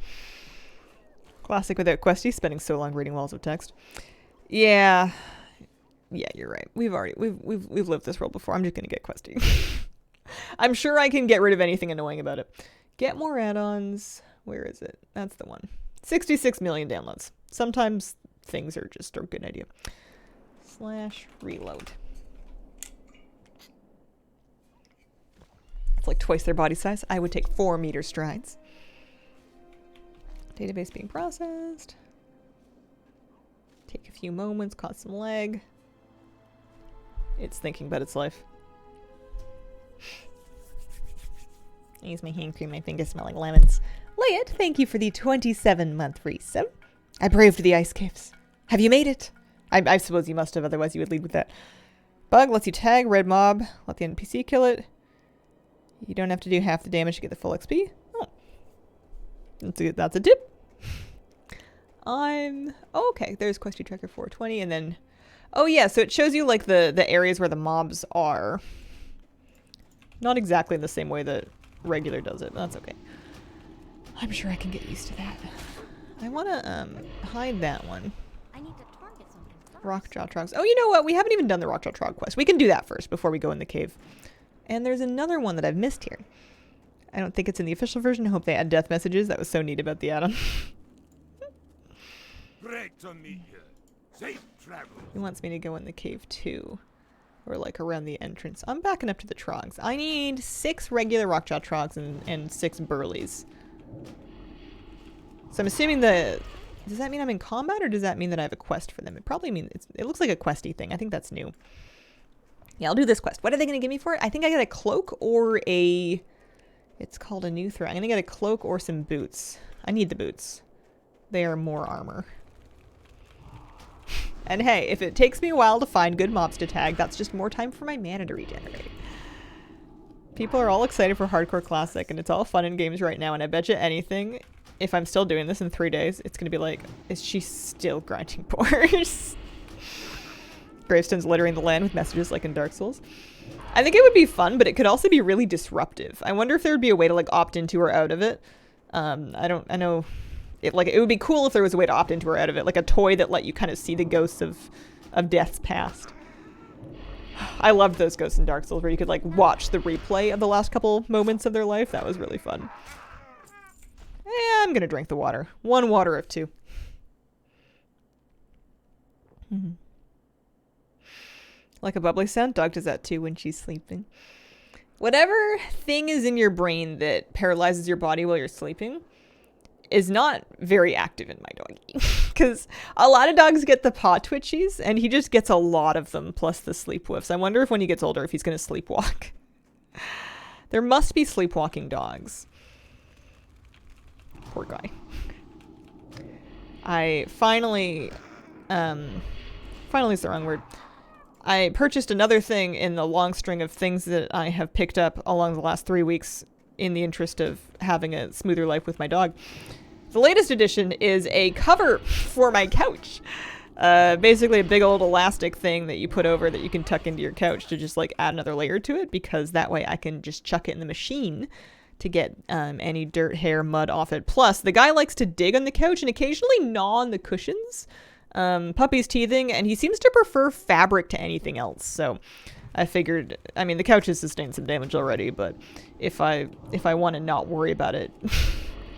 Classic without Questy, spending so long reading walls of text. Yeah, you're right. We've lived this world before. I'm just gonna get Questy. I'm sure I can get rid of anything annoying about it. Get more add-ons. Where is it? That's the one. 66 million downloads. Sometimes things are just a good idea. /reload. It's like twice their body size. I would take 4-meter strides. Database being processed. Take a few moments, caught some lag. It's thinking about its life. I use my hand cream. My fingers smell like lemons. Layet, thank you for the 27-month resub. I braved the ice caves. Have you made it? I suppose you must have, otherwise you would lead with that. Bug lets you tag red mob. Let the NPC kill it. You don't have to do half the damage to get the full XP. Oh. That's a tip. Okay, there's Questy Tracker 420, and then... Oh yeah, so it shows you like the areas where the mobs are. Not exactly in the same way that regular does it, but that's okay. I'm sure I can get used to that. I want to hide that one. I need to target something first. Rockjaw Trogs. Oh, you know what? We haven't even done the Rockjaw Trog quest. We can do that first before we go in the cave. And there's another one that I've missed here. I don't think it's in the official version. I hope they add death messages. That was so neat about the add-on. Great to meet you. Safe travel. He wants me to go in the cave too. Or like around the entrance. I'm backing up to the Trogs. I need 6 regular Rockjaw Trogs and 6 Burleys. So I'm assuming does that mean I'm in combat or does that mean that I have a quest for them? It probably means it looks like a questy thing. I think that's new. Yeah, I'll do this quest. What are they going to give me for it? I think I get a cloak or it's called a new threat. I'm going to get a cloak or some boots. I need the boots. They are more armor. And hey, if it takes me a while to find good mobs to tag, that's just more time for my mana to regenerate. People are all excited for Hardcore Classic, and it's all fun in games right now, and I bet you anything, if I'm still doing this in 3 days, it's going to be like, is she still grinding pores? Gravestones littering the land with messages like in Dark Souls. I think it would be fun, but it could also be really disruptive. I wonder if there would be a way to like opt into or out of it. I know... It would be cool if there was a way to opt into or out of it, like a toy that let you kind of see the ghosts of deaths past. I loved those ghosts in Dark Souls where you could like watch the replay of the last couple moments of their life. That was really fun. I'm gonna drink the water. 1 water of 2. Like a bubbly sound? Dog does that too when she's sleeping. Whatever thing is in your brain that paralyzes your body while you're sleeping is not very active in my doggy. Because a lot of dogs get the paw twitchies, and he just gets a lot of them, plus the sleep whiffs. I wonder if when he gets older, if he's going to sleepwalk. There must be sleepwalking dogs. Poor guy. I finally is the wrong word. I purchased another thing in the long string of things that I have picked up along the last 3 weeks in the interest of having a smoother life with my dog. The latest addition is a cover for my couch. Basically a big old elastic thing that you put over that you can tuck into your couch to just like add another layer to it, because that way I can just chuck it in the machine to get any dirt, hair, mud off it. Plus, the guy likes to dig on the couch and occasionally gnaw on the cushions. Puppy's teething, and he seems to prefer fabric to anything else, so I figured, I mean, the couch has sustained some damage already, but if I want to not worry about it,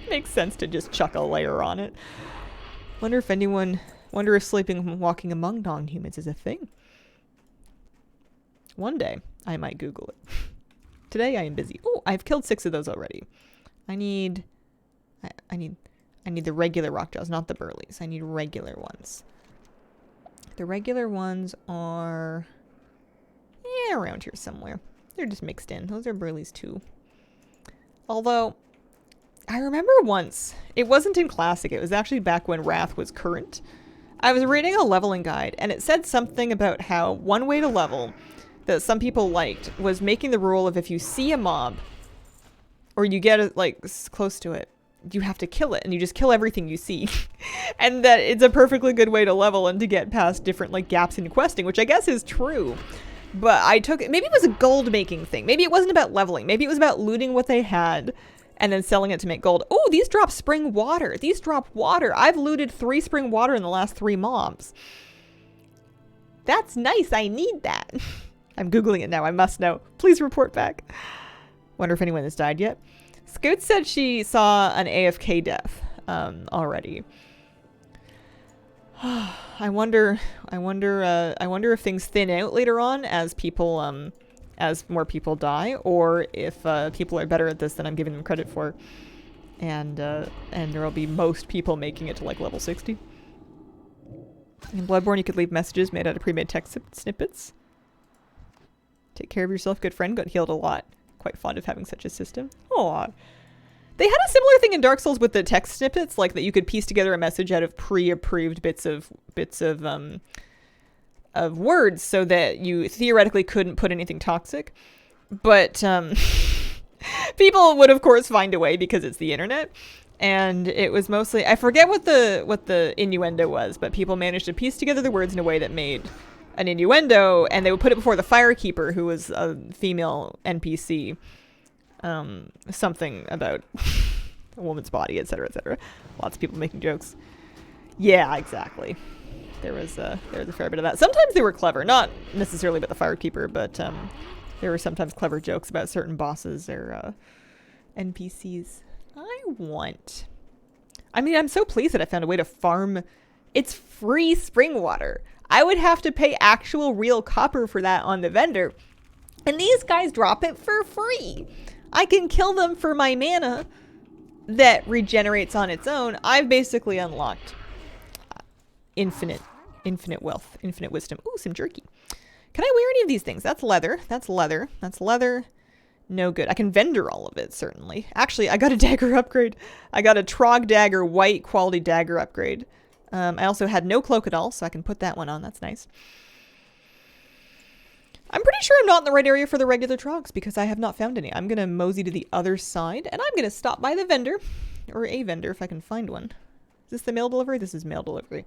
makes sense to just chuck a layer on it. Wonder if sleeping and walking among non-humans is a thing. One day, I might Google it. Today, I am busy. Oh, I've killed 6 of those already. I need the regular rockjaws, not the burleys. I need regular ones. The regular ones are... yeah, around here somewhere. They're just mixed in. Those are burleys too. Although, I remember once, it wasn't in Classic, it was actually back when Wrath was current. I was reading a leveling guide, and it said something about how one way to level that some people liked was making the rule of if you see a mob, or you get like close to it, you have to kill it, and you just kill everything you see. And that it's a perfectly good way to level and to get past different like gaps in questing, which I guess is true. But I took it, maybe it was a gold making thing. Maybe it wasn't about leveling. Maybe it was about looting what they had and then selling it to make gold. Oh, these drop spring water. These drop water. I've looted 3 spring water in the last 3 mobs. That's nice. I need that. I'm Googling it now. I must know. Please report back. Wonder if anyone has died yet. Scoot said she saw an AFK death already. I wonder if things thin out later on as people, as more people die, or if people are better at this than I'm giving them credit for, and there'll be most people making it to like level 60. In Bloodborne, you could leave messages made out of pre-made text snippets. Take care of yourself, good friend. Got healed a lot. quite fond of having such a system. Aw. They had a similar thing in Dark Souls with the text snippets, like that you could piece together a message out of pre-approved bits of words, so that you theoretically couldn't put anything toxic. But people would, of course, find a way because it's the internet. And it was mostly, I forget what the innuendo was, but people managed to piece together the words in a way that made an innuendo, and they would put it before the Firekeeper, who was a female NPC. Something about a woman's body, etc., etc. Lots of people making jokes. Yeah, exactly. There was a fair bit of that. Sometimes they were clever, not necessarily about the Firekeeper, but there were sometimes clever jokes about certain bosses or NPCs. I'm so pleased that I found a way to farm. It's free spring water. I would have to pay actual real copper for that on the vendor, and these guys drop it for free. I can kill them for my mana that regenerates on its own. I've basically unlocked infinite wealth, infinite wisdom. Ooh, some jerky. Can I wear any of these things? That's leather. That's leather. That's leather. No good. I can vendor all of it, certainly. Actually, I got a dagger upgrade. I got a Trog dagger, white quality dagger upgrade. I also had no cloak at all, so I can put that one on. That's nice. I'm pretty sure I'm not in the right area for the regular trogs because I have not found any. I'm going to mosey to the other side, and I'm going to stop by the vendor, or a vendor if I can find one. Is this the mail delivery? This is mail delivery.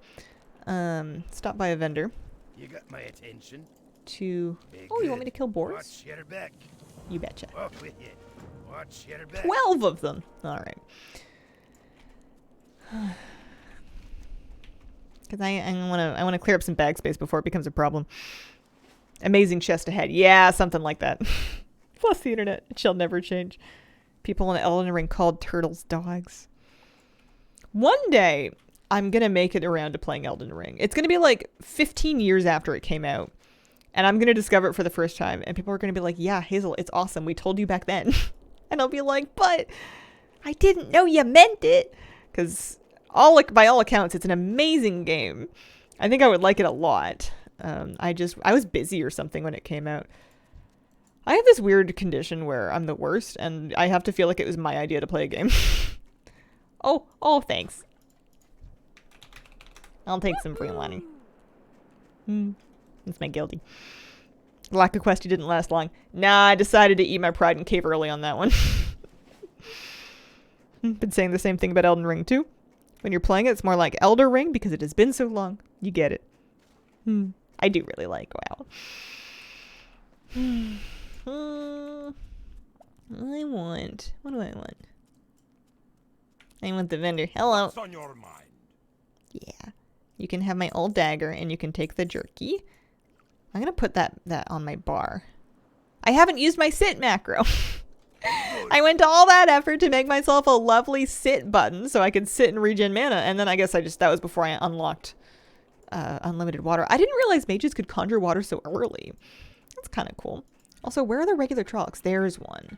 Stop by a vendor. You got my attention. Oh, you want me to kill boars? Watch your back. You betcha. Off with you. Watch your back. 12 of them. All right. Because I want to clear up some bag space before it becomes a problem. Amazing chest ahead. Yeah, something like that. Plus the internet. It shall never change. People in Elden Ring called turtles dogs. One day, I'm going to make it around to playing Elden Ring. It's going to be like 15 years after it came out. And I'm going to discover it for the first time. And people are going to be like, yeah, Hazel, it's awesome. We told you back then. And I'll be like, but I didn't know you meant it. Because by all accounts, it's an amazing game. I think I would like it a lot. I was busy or something when it came out. I have this weird condition where I'm the worst, and I have to feel like it was my idea to play a game. Oh, thanks. I'll take some free money. That's my guilty. Lack of Questy didn't last long. Nah, I decided to eat my pride and cave early on that one. Been saying the same thing about Elden Ring too. When you're playing it, it's more like Elder Ring because it has been so long. You get it. I do really like WoW. What do I want? I want the vendor. Hello. What's on your mind? Yeah. You can have my old dagger and you can take the jerky. I'm going to put that on my bar. I haven't used my sit macro. I went to all that effort to make myself a lovely sit button so I could sit and regen mana. And then I guess that was before I unlocked unlimited water. I didn't realize mages could conjure water so early. That's kind of cool. Also, where are the regular Trollocs? There's one.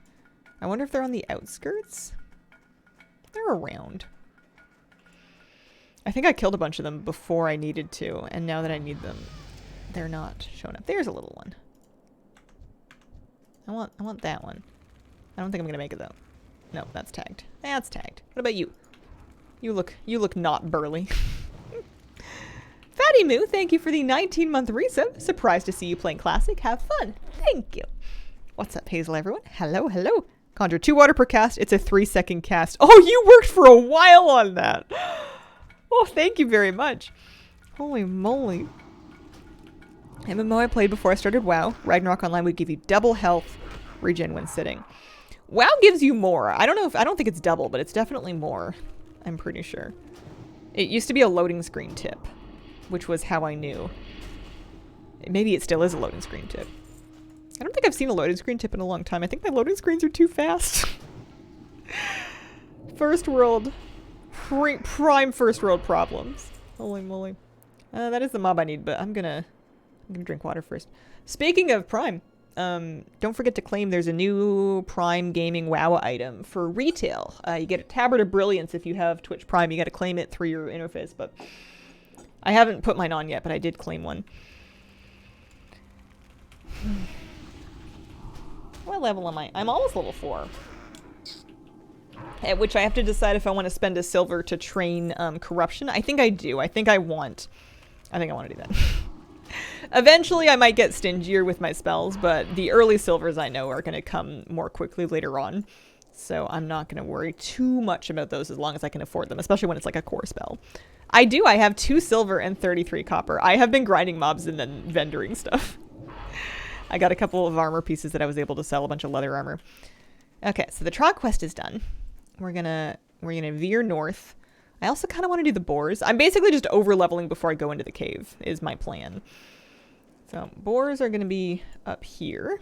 I wonder if they're on the outskirts? They're around. I think I killed a bunch of them before I needed to, and now that I need them, they're not showing up. There's a little one. I want that one. I don't think I'm gonna make it though. No, that's tagged. That's tagged. What about you? You look not burly. Fatty Moo, thank you for the 19-month resub. Surprised to see you playing Classic. Have fun. Thank you. What's up, Hazel, everyone? Hello, hello. Conjure 2 water per cast. It's a 3-second cast. Oh, you worked for a while on that. Oh, thank you very much. Holy moly. MMO I played before I started WoW. Ragnarok Online would give you double health regen when sitting. WoW gives you more. I don't think it's double, but it's definitely more. I'm pretty sure. It used to be a loading screen tip, which was how I knew. Maybe it still is a loading screen tip. I don't think I've seen a loading screen tip in a long time. I think my loading screens are too fast. First world. Prime first world problems. Holy moly. That is the mob I need, but I'm gonna drink water first. Speaking of Prime, don't forget to claim there's a new Prime Gaming WoW item for retail. You get a Tabard of Brilliance if you have Twitch Prime. You gotta claim it through your interface, but I haven't put mine on yet, but I did claim one. What level am I? I'm almost level 4. At which I have to decide if I want to spend a silver to train corruption. I think I do. I think I want to do that. Eventually I might get stingier with my spells, but the early silvers I know are going to come more quickly later on. So I'm not going to worry too much about those as long as I can afford them, especially when it's like a core spell. I have 2 silver and 33 copper. I have been grinding mobs and then vendoring stuff. I got a couple of armor pieces that I was able to sell, a bunch of leather armor. Okay, so the Trog quest is done. We're gonna veer north. I also kind of want to do the boars. I'm basically just over leveling before I go into the cave is my plan. So boars are gonna be up here.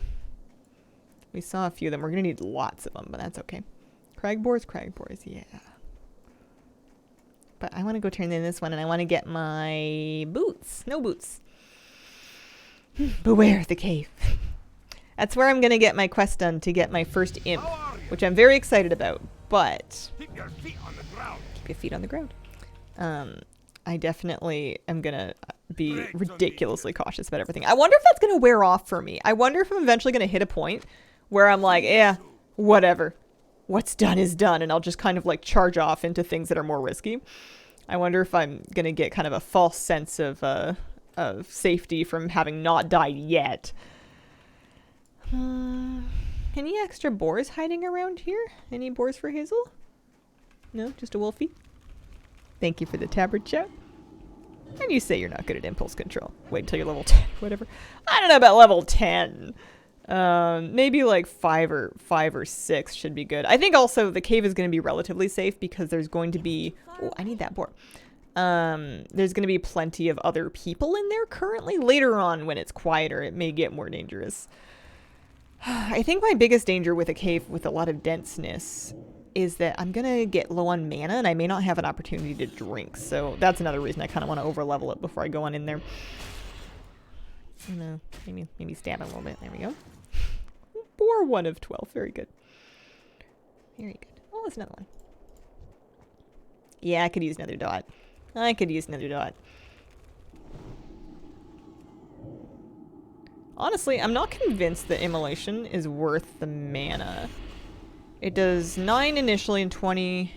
We saw a few of them. We're gonna need lots of them, but that's okay. Crag boars, yeah. But I want to go turn in this one, and I want to get my boots. Snow boots. Beware the cave. That's where I'm gonna get my quest done to get my first imp, which I'm very excited about. But Keep your feet on the ground. keep your feet on the ground. I definitely am gonna be ridiculously cautious about everything. I wonder if that's gonna wear off for me. I wonder if I'm eventually gonna hit a point where I'm like, yeah, whatever. What's done is done, and I'll just kind of like charge off into things that are more risky. I wonder if I'm gonna get kind of a false sense of safety from having not died yet. Any extra boars hiding around here? Any boars for Hazel? No, just a wolfie? Thank you for the tabard chat. And you say you're not good at impulse control. Wait until you're level 10, whatever. I don't know about level 10. Maybe like 5 or 6 should be good. I think also the cave is going to be relatively safe because there's going to be... Oh, I need that boar. There's going to be plenty of other people in there currently. Later on, when it's quieter, it may get more dangerous. I think my biggest danger with a cave with a lot of denseness is that I'm going to get low on mana and I may not have an opportunity to drink. So that's another reason I kind of want to over-level it before I go on in there. You know, maybe stab it a little bit. There we go. Boar 1 of 12. Very good. Very good. Oh, there's another one. Yeah, I could use another dot. I could use another dot. Honestly, I'm not convinced that Immolation is worth the mana. It does 9 initially and 20...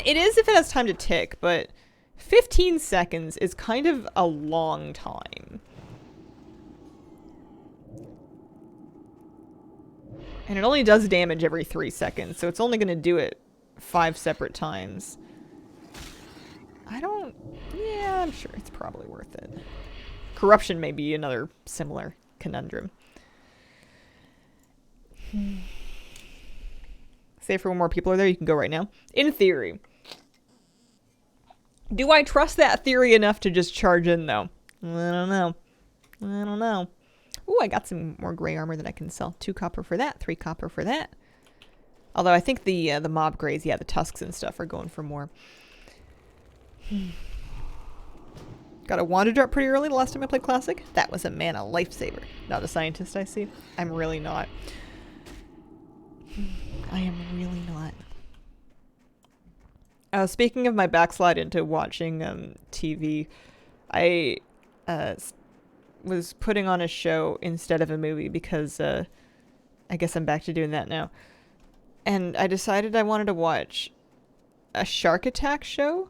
it is if it has time to tick, but 15 seconds is kind of a long time. And it only does damage every 3 seconds, so it's only going to do it 5 separate times. Yeah, I'm sure it's probably worth it. Corruption may be another similar conundrum. Say if 1 more people are there, you can go right now. In theory. Do I trust that theory enough to just charge in, though? I don't know. Ooh, I got some more gray armor that I can sell. 2 copper for that, 3 copper for that. Although I think the mob grays, yeah, the tusks and stuff are going for more. Got a wander drop pretty early the last time I played Classic. That was a mana lifesaver. Not a scientist, I see. I'm really not. I am really not. Speaking of my backslide into watching TV, I was putting on a show instead of a movie because I guess I'm back to doing that now. And I decided I wanted to watch a shark attack show.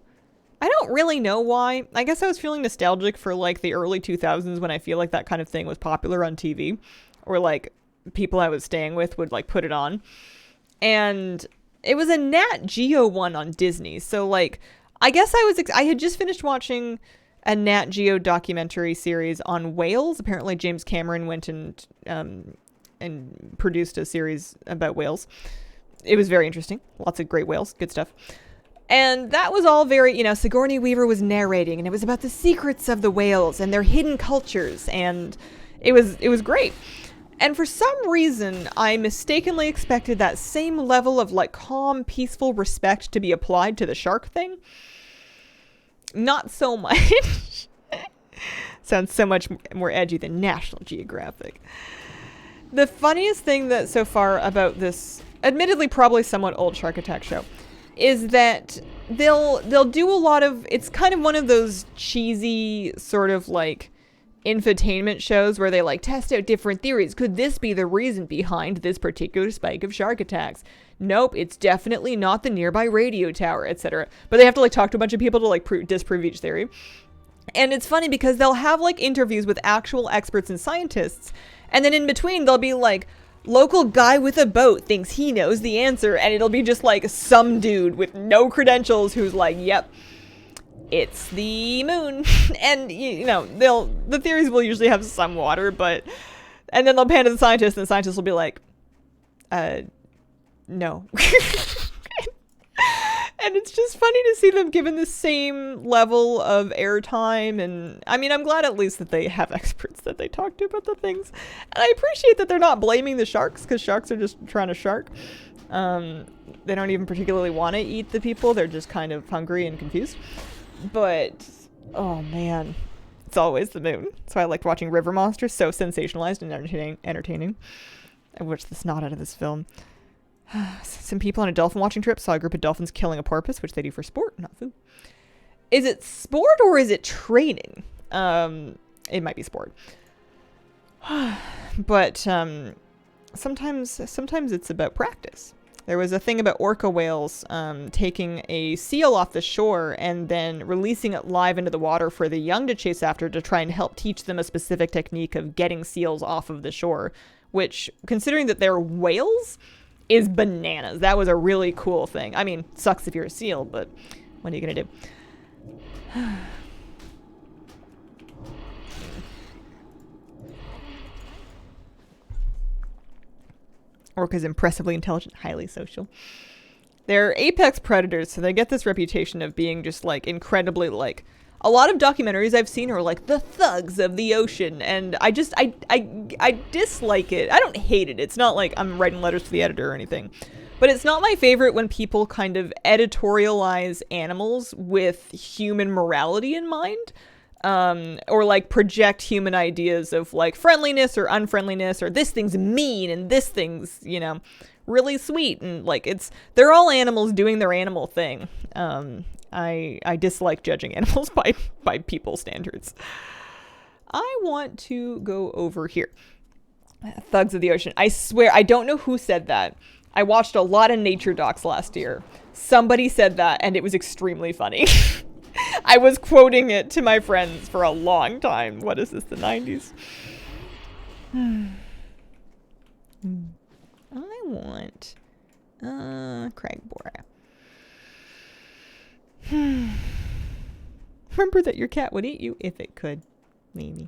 I don't really know why. I guess I was feeling nostalgic for like the early 2000s when I feel like that kind of thing was popular on TV, or like people I was staying with would like put it on. And it was a Nat Geo one on Disney. So like, I guess I had just finished watching a Nat Geo documentary series on whales. Apparently James Cameron went and produced a series about whales. It was very interesting. Lots of great whales. Good stuff. And that was all very, you know, Sigourney Weaver was narrating, and it was about the secrets of the whales and their hidden cultures, and it was great. And for some reason, I mistakenly expected that same level of like calm, peaceful respect to be applied to the shark thing. Not so much. Sounds so much more edgy than National Geographic. The funniest thing that so far about this, admittedly probably somewhat old shark attack show, is that they'll do a lot of, it's kind of one of those cheesy sort of like infotainment shows where they like test out different theories. Could this be the reason behind this particular spike of shark attacks? Nope, it's definitely not the nearby radio tower, etc. But they have to like talk to a bunch of people to like disprove each theory. And it's funny because they'll have like interviews with actual experts and scientists, and then in between they'll be like, local guy with a boat thinks he knows the answer, and it'll be just like some dude with no credentials who's like, yep, it's the moon. And you know, the theories will usually have some water, but and then they'll pan to the scientist, and the scientist will be like, no. And it's just funny to see them given the same level of airtime. And I mean, I'm glad at least that they have experts that they talk to about the things. And I appreciate that they're not blaming the sharks, because sharks are just trying to shark. They don't even particularly want to eat the people. They're just kind of hungry and confused. But, oh man, it's always the moon. So I liked watching River Monsters, so sensationalized and entertaining. I wish the snot out of this film. Some people on a dolphin watching trip saw a group of dolphins killing a porpoise, which they do for sport, not food. Is it sport or is it training? It might be sport. But sometimes it's about practice. There was a thing about orca whales taking a seal off the shore and then releasing it live into the water for the young to chase after to try and help teach them a specific technique of getting seals off of the shore, which, considering that they're whales, is bananas. That was a really cool thing. I mean, sucks if you're a seal, but what are you gonna do? Orca's impressively intelligent, highly social. They're apex predators, so they get this reputation of being just like incredibly like. A lot of documentaries I've seen are like the thugs of the ocean, and I dislike it. I don't hate it. It's not like I'm writing letters to the editor or anything. But it's not my favorite when people kind of editorialize animals with human morality in mind. Or like project human ideas of like friendliness or unfriendliness, or this thing's mean and this thing's, you know, really sweet. And like they're all animals doing their animal thing. I dislike judging animals by people standards. I want to go over here. Thugs of the ocean. I swear, I don't know who said that. I watched a lot of nature docs last year. Somebody said that, and it was extremely funny. I was quoting it to my friends for a long time. What is this, the 90s? I want Cragboar. Remember that your cat would eat you if it could. Maybe.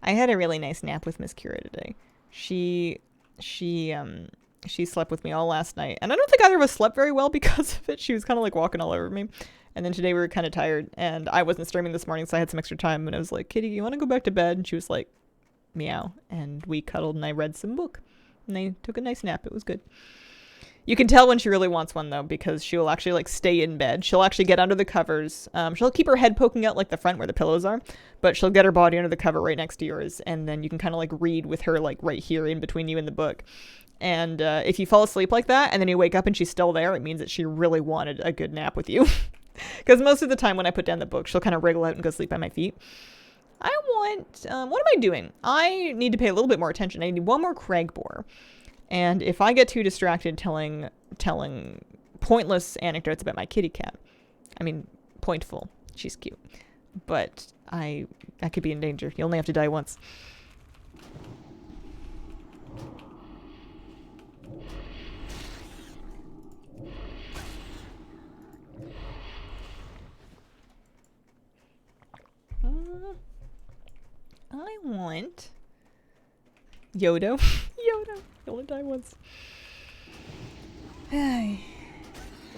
I had a really nice nap with Miss Kira today. She slept with me all last night, and I don't think either of us slept very well because of it. She was kind of like walking all over me. And then today we were kind of tired, and I wasn't streaming this morning, so I had some extra time, and I was like, Kitty, you want to go back to bed? And she was like, meow. And we cuddled, and I read some book. And I took a nice nap. It was good. You can tell when she really wants one, though, because she'll actually, like, stay in bed. She'll actually get under the covers. She'll keep her head poking out, like, the front where the pillows are, but she'll get her body under the cover right next to yours, and then you can kind of, like, read with her, like, right here in between you and the book. And if you fall asleep like that, and then you wake up and she's still there, it means that she really wanted a good nap with you. Because most of the time when I put down the book, she'll kind of wriggle out and go sleep at my feet. I want... what am I doing? I need to pay a little bit more attention. I need one more Cragboar. And if I get too distracted telling pointless anecdotes about my kitty cat... I mean, pointful. She's cute. But I could be in danger. You only have to die once. I want Yodo. Yodo. You only die once.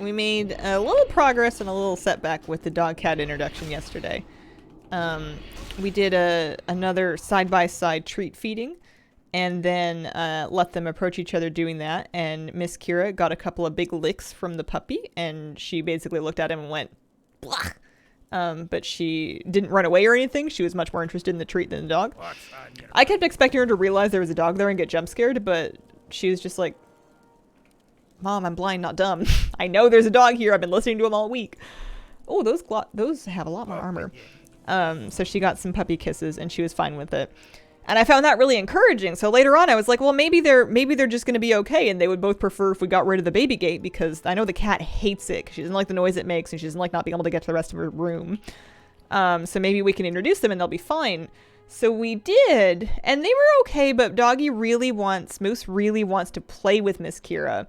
We made a little progress and a little setback with the dog cat introduction yesterday. We did another side-by-side treat feeding, and then let them approach each other doing that, and Miss Kira got a couple of big licks from the puppy, and she basically looked at him and went, blah! But she didn't run away or anything. She was much more interested in the treat than the dog. I kept expecting her to realize there was a dog there and get jump scared, but she was just like, Mom, I'm blind, not dumb. I know there's a dog here. I've been listening to him all week. Oh, those have a lot more armor. So she got some puppy kisses and she was fine with it. And I found that really encouraging. So later on I was like, well, maybe they're just going to be okay, and they would both prefer if we got rid of the baby gate, because I know the cat hates it 'cause she doesn't like the noise it makes and she doesn't like not being able to get to the rest of her room. So maybe we can introduce them and they'll be fine. So we did, and they were okay, but Moose really wants to play with Miss Kira,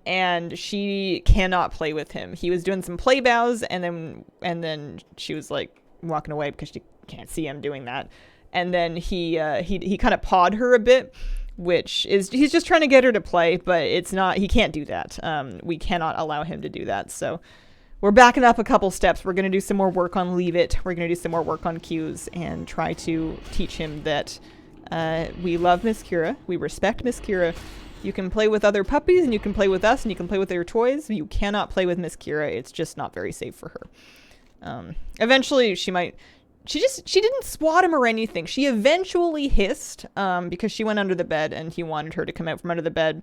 and she cannot play with him. He was doing some play bows, and then she was like walking away because she can't see him doing that. And then he kind of pawed her a bit, which is, he's just trying to get her to play, but it's not, he can't do that. We cannot allow him to do that. So we're backing up a couple steps. We're going to do some more work on Leave It. We're going to do some more work on cues and try to teach him that we love Miss Kira. We respect Miss Kira. You can play with other puppies and you can play with us and you can play with your toys. You cannot play with Miss Kira. It's just not very safe for her. Eventually she didn't swat him or anything. She eventually hissed because she went under the bed and he wanted her to come out from under the bed.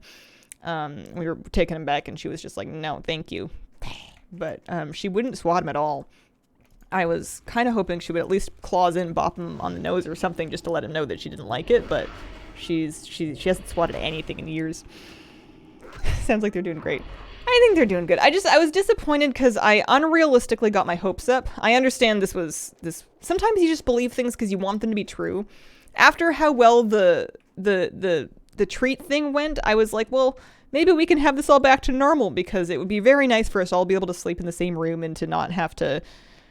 We were taking him back and she was just like, no, thank you. But she wouldn't swat him at all. I was kind of hoping she would at least claws in, bop him on the nose or something just to let him know that she didn't like it, but she hasn't swatted anything in years. Sounds like they're doing great. I think they're doing good. I was disappointed because I unrealistically got my hopes up. I understand this. Sometimes you just believe things because you want them to be true. After how well the treat thing went, I was like, well, maybe we can have this all back to normal, because it would be very nice for us all to be able to sleep in the same room and to not have to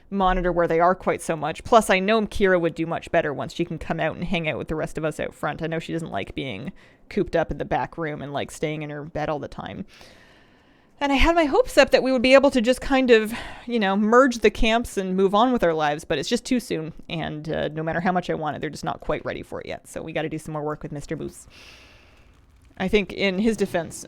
monitor where they are quite so much. Plus, I know Kira would do much better once she can come out and hang out with the rest of us out front. I know she doesn't like being cooped up in the back room and like staying in her bed all the time. And I had my hopes up that we would be able to just kind of, merge the camps and move on with our lives, but it's just too soon. And no matter how much I want it, they're just not quite ready for it yet. So we got to do some more work with Mr. Moose. I think in his defense,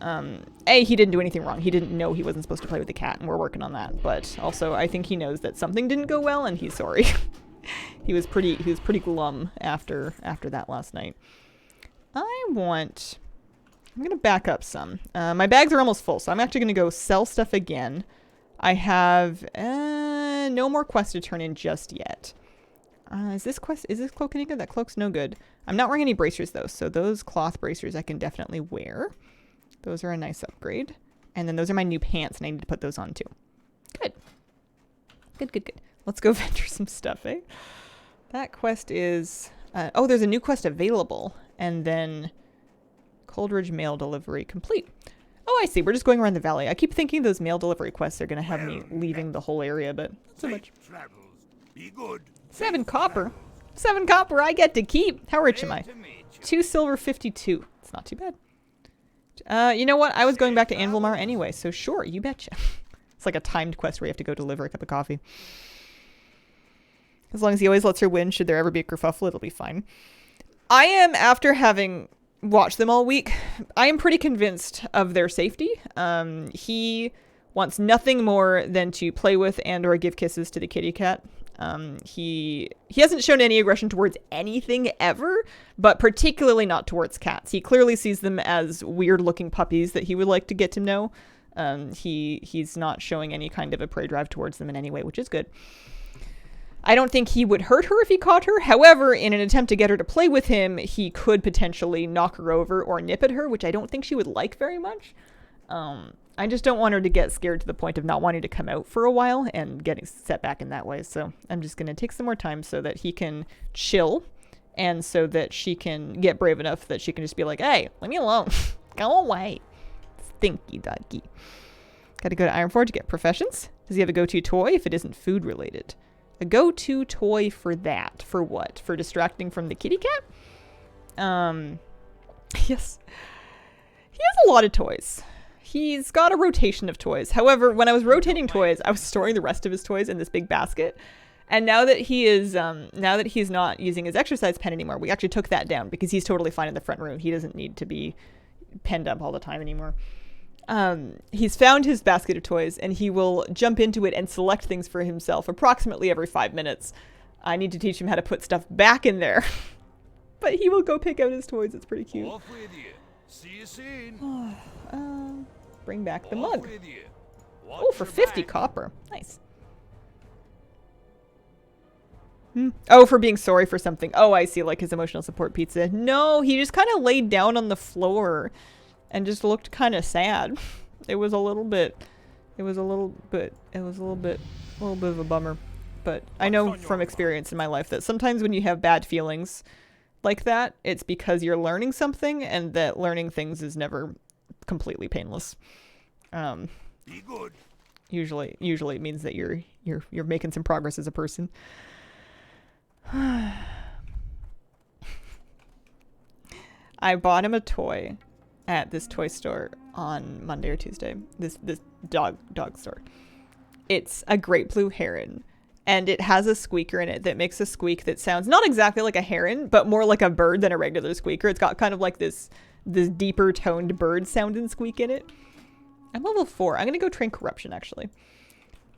he didn't do anything wrong. He didn't know he wasn't supposed to play with the cat, and we're working on that. But also, I think he knows that something didn't go well, and he's sorry. He was pretty glum after that last night. I'm going to back up some. My bags are almost full, so I'm actually going to go sell stuff again. I have no more quests to turn in just yet. Is this cloak any good? That cloak's no good. I'm not wearing any bracers, though, so those cloth bracers I can definitely wear. Those are a nice upgrade. And then those are my new pants, and I need to put those on, too. Good. Good. Let's go venture some stuff, eh? That quest is... there's a new quest available. And then... Coldridge mail delivery complete. Oh, I see. We're just going around the valley. I keep thinking those mail delivery quests are going to have me leaving the whole area, but not so much. Be good. 7 copper. 7 copper I get to keep. How rich am I? 2 silver 52. It's not too bad. You know what? I was going back to Anvilmar anyway, so sure, you betcha. It's like a timed quest where you have to go deliver a cup of coffee. As long as he always lets her win, should there ever be a kerfuffle, it'll be fine. I am, after having watched them all week, I am pretty convinced of their safety. He wants nothing more than to play with and or give kisses to the kitty cat. He hasn't shown any aggression towards anything ever, but particularly not towards cats. He clearly sees them as weird looking puppies that he would like to get to know. He's not showing any kind of a prey drive towards them in any way, which is good. I don't think he would hurt her if he caught her. However, in an attempt to get her to play with him, he could potentially knock her over or nip at her, which I don't think she would like very much. I just don't want her to get scared to the point of not wanting to come out for a while and getting set back in that way. So I'm just going to take some more time so that he can chill and so that she can get brave enough that she can just be like, hey, leave me alone. Go away. Stinky doggy. Got to go to Ironforge to get professions. Does he have a go-to toy if it isn't food related? A go-to toy for that. For what? For distracting from the kitty cat? Yes. He has a lot of toys. He's got a rotation of toys. However, when I was rotating toys, I was storing the rest of his toys in this big basket. And now that he is, now that he's not using his exercise pen anymore, we actually took that down because he's totally fine in the front room. He doesn't need to be penned up all the time anymore. He's found his basket of toys and he will jump into it and select things for himself approximately every 5 minutes. I need to teach him how to put stuff back in there. But he will go pick out his toys. It's pretty cute. Off with you. See you soon. Bring back the mug. With you. Oh, for Watch your 50 back. copper. Nice. Oh, for being sorry for something. Oh, I see, like his emotional support pizza. No, he just kind of laid down on the floor and just looked kind of sad. It was a little bit of a bummer. But I know from experience in my life that sometimes when you have bad feelings like that, it's because you're learning something, and that learning things is never completely painless. Be good. Usually it means that you're making some progress as a person. I bought him a toy at this toy store on Monday or Tuesday. This dog store. It's a great blue heron, and it has a squeaker in it that makes a squeak that sounds not exactly like a heron, but more like a bird than a regular squeaker. It's got kind of like this deeper toned bird sound and squeak in it. I'm level 4. I'm gonna go train corruption actually.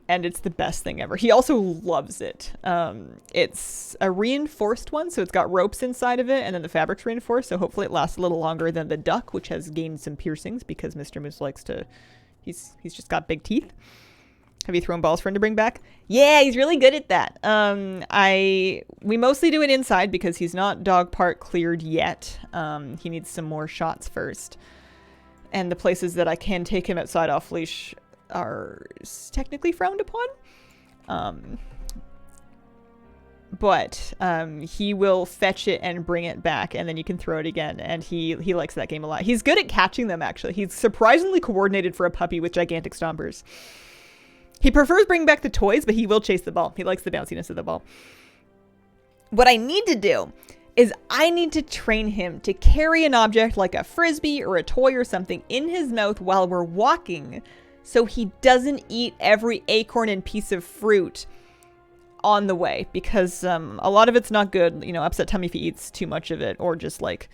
And it's the best thing ever. He also loves it. It's a reinforced one, so it's got ropes inside of it, and then the fabric's reinforced, so hopefully it lasts a little longer than the duck, which has gained some piercings because Mr. Moose likes to... He's just got big teeth. Have you thrown balls for him to bring back? Yeah, he's really good at that. We mostly do it inside because he's not dog park cleared yet. He needs some more shots first. And the places that I can take him outside off leash are technically frowned upon. But he will fetch it and bring it back, and then you can throw it again, and he likes that game a lot. He's good at catching them, actually. He's surprisingly coordinated for a puppy with gigantic stompers. He prefers bringing back the toys, but he will chase the ball. He likes the bounciness of the ball. What I need to do is I need to train him to carry an object like a frisbee or a toy or something in his mouth while we're walking, so he doesn't eat every acorn and piece of fruit on the way, because a lot of it's not good, you know, upset tummy if he eats too much of it, or just like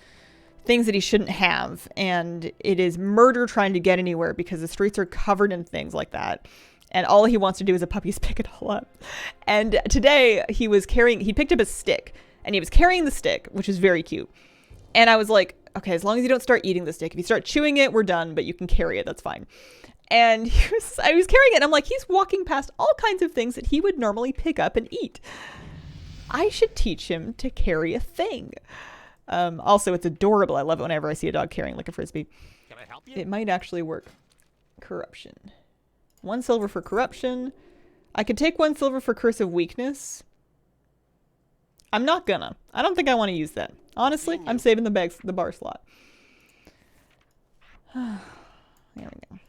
things that he shouldn't have, and it is murder trying to get anywhere because the streets are covered in things like that, and all he wants to do as a puppy is pick it all up. And today he picked up a stick, and he was carrying the stick, which is very cute, and I was like, okay, as long as you don't start eating the stick, if you start chewing it, we're done, but you can carry it, that's fine. And I was carrying it, and I'm like, he's walking past all kinds of things that he would normally pick up and eat. I should teach him to carry a thing. Also, it's adorable. I love it whenever I see a dog carrying like a frisbee. Can I help you? It might actually work. Corruption. 1 silver for corruption. I could take 1 silver for curse of weakness. I'm not gonna. I don't think I want to use that. Honestly, I'm saving the bar slot. There we go.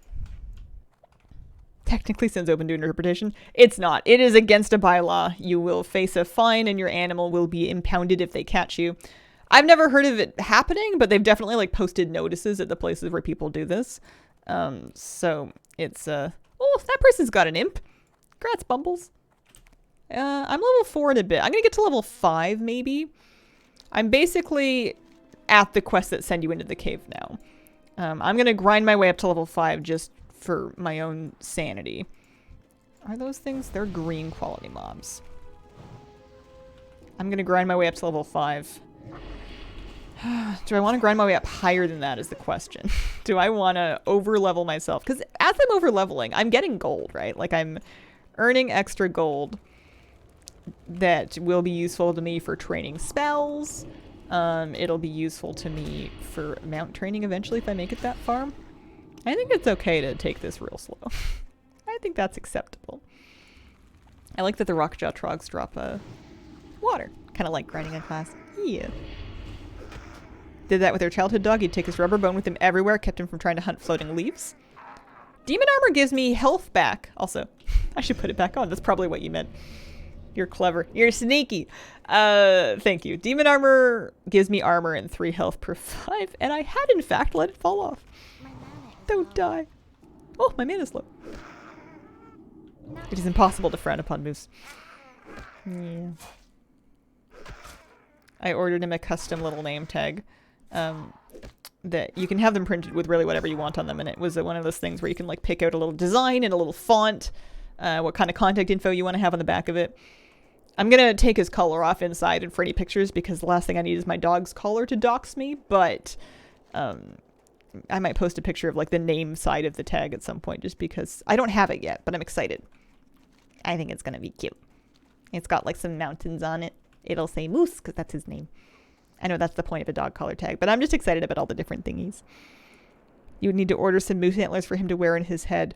Technically sin's open to interpretation. It's not. It is against a bylaw. You will face a fine and your animal will be impounded if they catch you. I've never heard of it happening, but they've definitely like posted notices at the places where people do this. So it's oh, that person's got an imp. Congrats, Bumbles. I'm level 4 in a bit. I'm gonna get to level 5 maybe. I'm basically at the quests that send you into the cave now. I'm gonna grind my way up to level 5 just for my own sanity. Are those things? They're green quality mobs. I'm gonna grind my way up to level 5. Do I want to grind my way up higher than that is the question. Do I want to over-level myself? Because as I'm over-leveling, I'm getting gold, right? Like I'm earning extra gold that will be useful to me for training spells. It'll be useful to me for mount training eventually if I make it that far. I think it's okay to take this real slow. I think that's acceptable. I like that the Rockjaw Trogs drop water. Kind of like grinding in class. Yeah. Did that with their childhood dog. He'd take his rubber bone with him everywhere, kept him from trying to hunt floating leaves. Demon armor gives me health back. Also, I should put it back on. That's probably what you meant. You're clever. You're sneaky. Thank you. Demon armor gives me armor and 3 health per 5, and I had in fact let it fall off. My mana is Don't low. die. Oh, my mana's low. It is impossible to frown upon Moose. Yeah. I ordered him a custom little name tag. That you can have them printed with really whatever you want on them, and it was one of those things where you can like pick out a little design and a little font, what kind of contact info you want to have on the back of it. I'm gonna take his collar off inside and for any pictures because the last thing I need is my dog's collar to dox me, but I might post a picture of like the name side of the tag at some point just because I don't have it yet, but I'm excited. I think it's gonna be cute. It's got like some mountains on it. It'll say Moose because that's his name. I know that's the point of a dog collar tag, but I'm just excited about all the different thingies. You would need to order some moose antlers for him to wear on his head.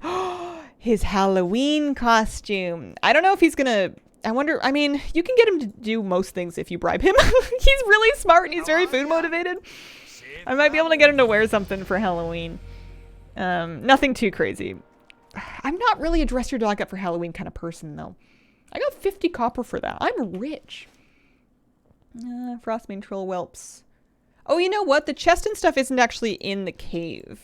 His Halloween costume. I don't know if he's gonna... I wonder... I mean, you can get him to do most things if you bribe him. He's really smart and he's very food motivated. I might be able to get him to wear something for Halloween. Nothing too crazy. I'm not really a dress your dog up for Halloween kind of person, though. I got 50 copper for that. I'm rich. Frostmane troll whelps. Oh, you know what? The chest and stuff isn't actually in the cave.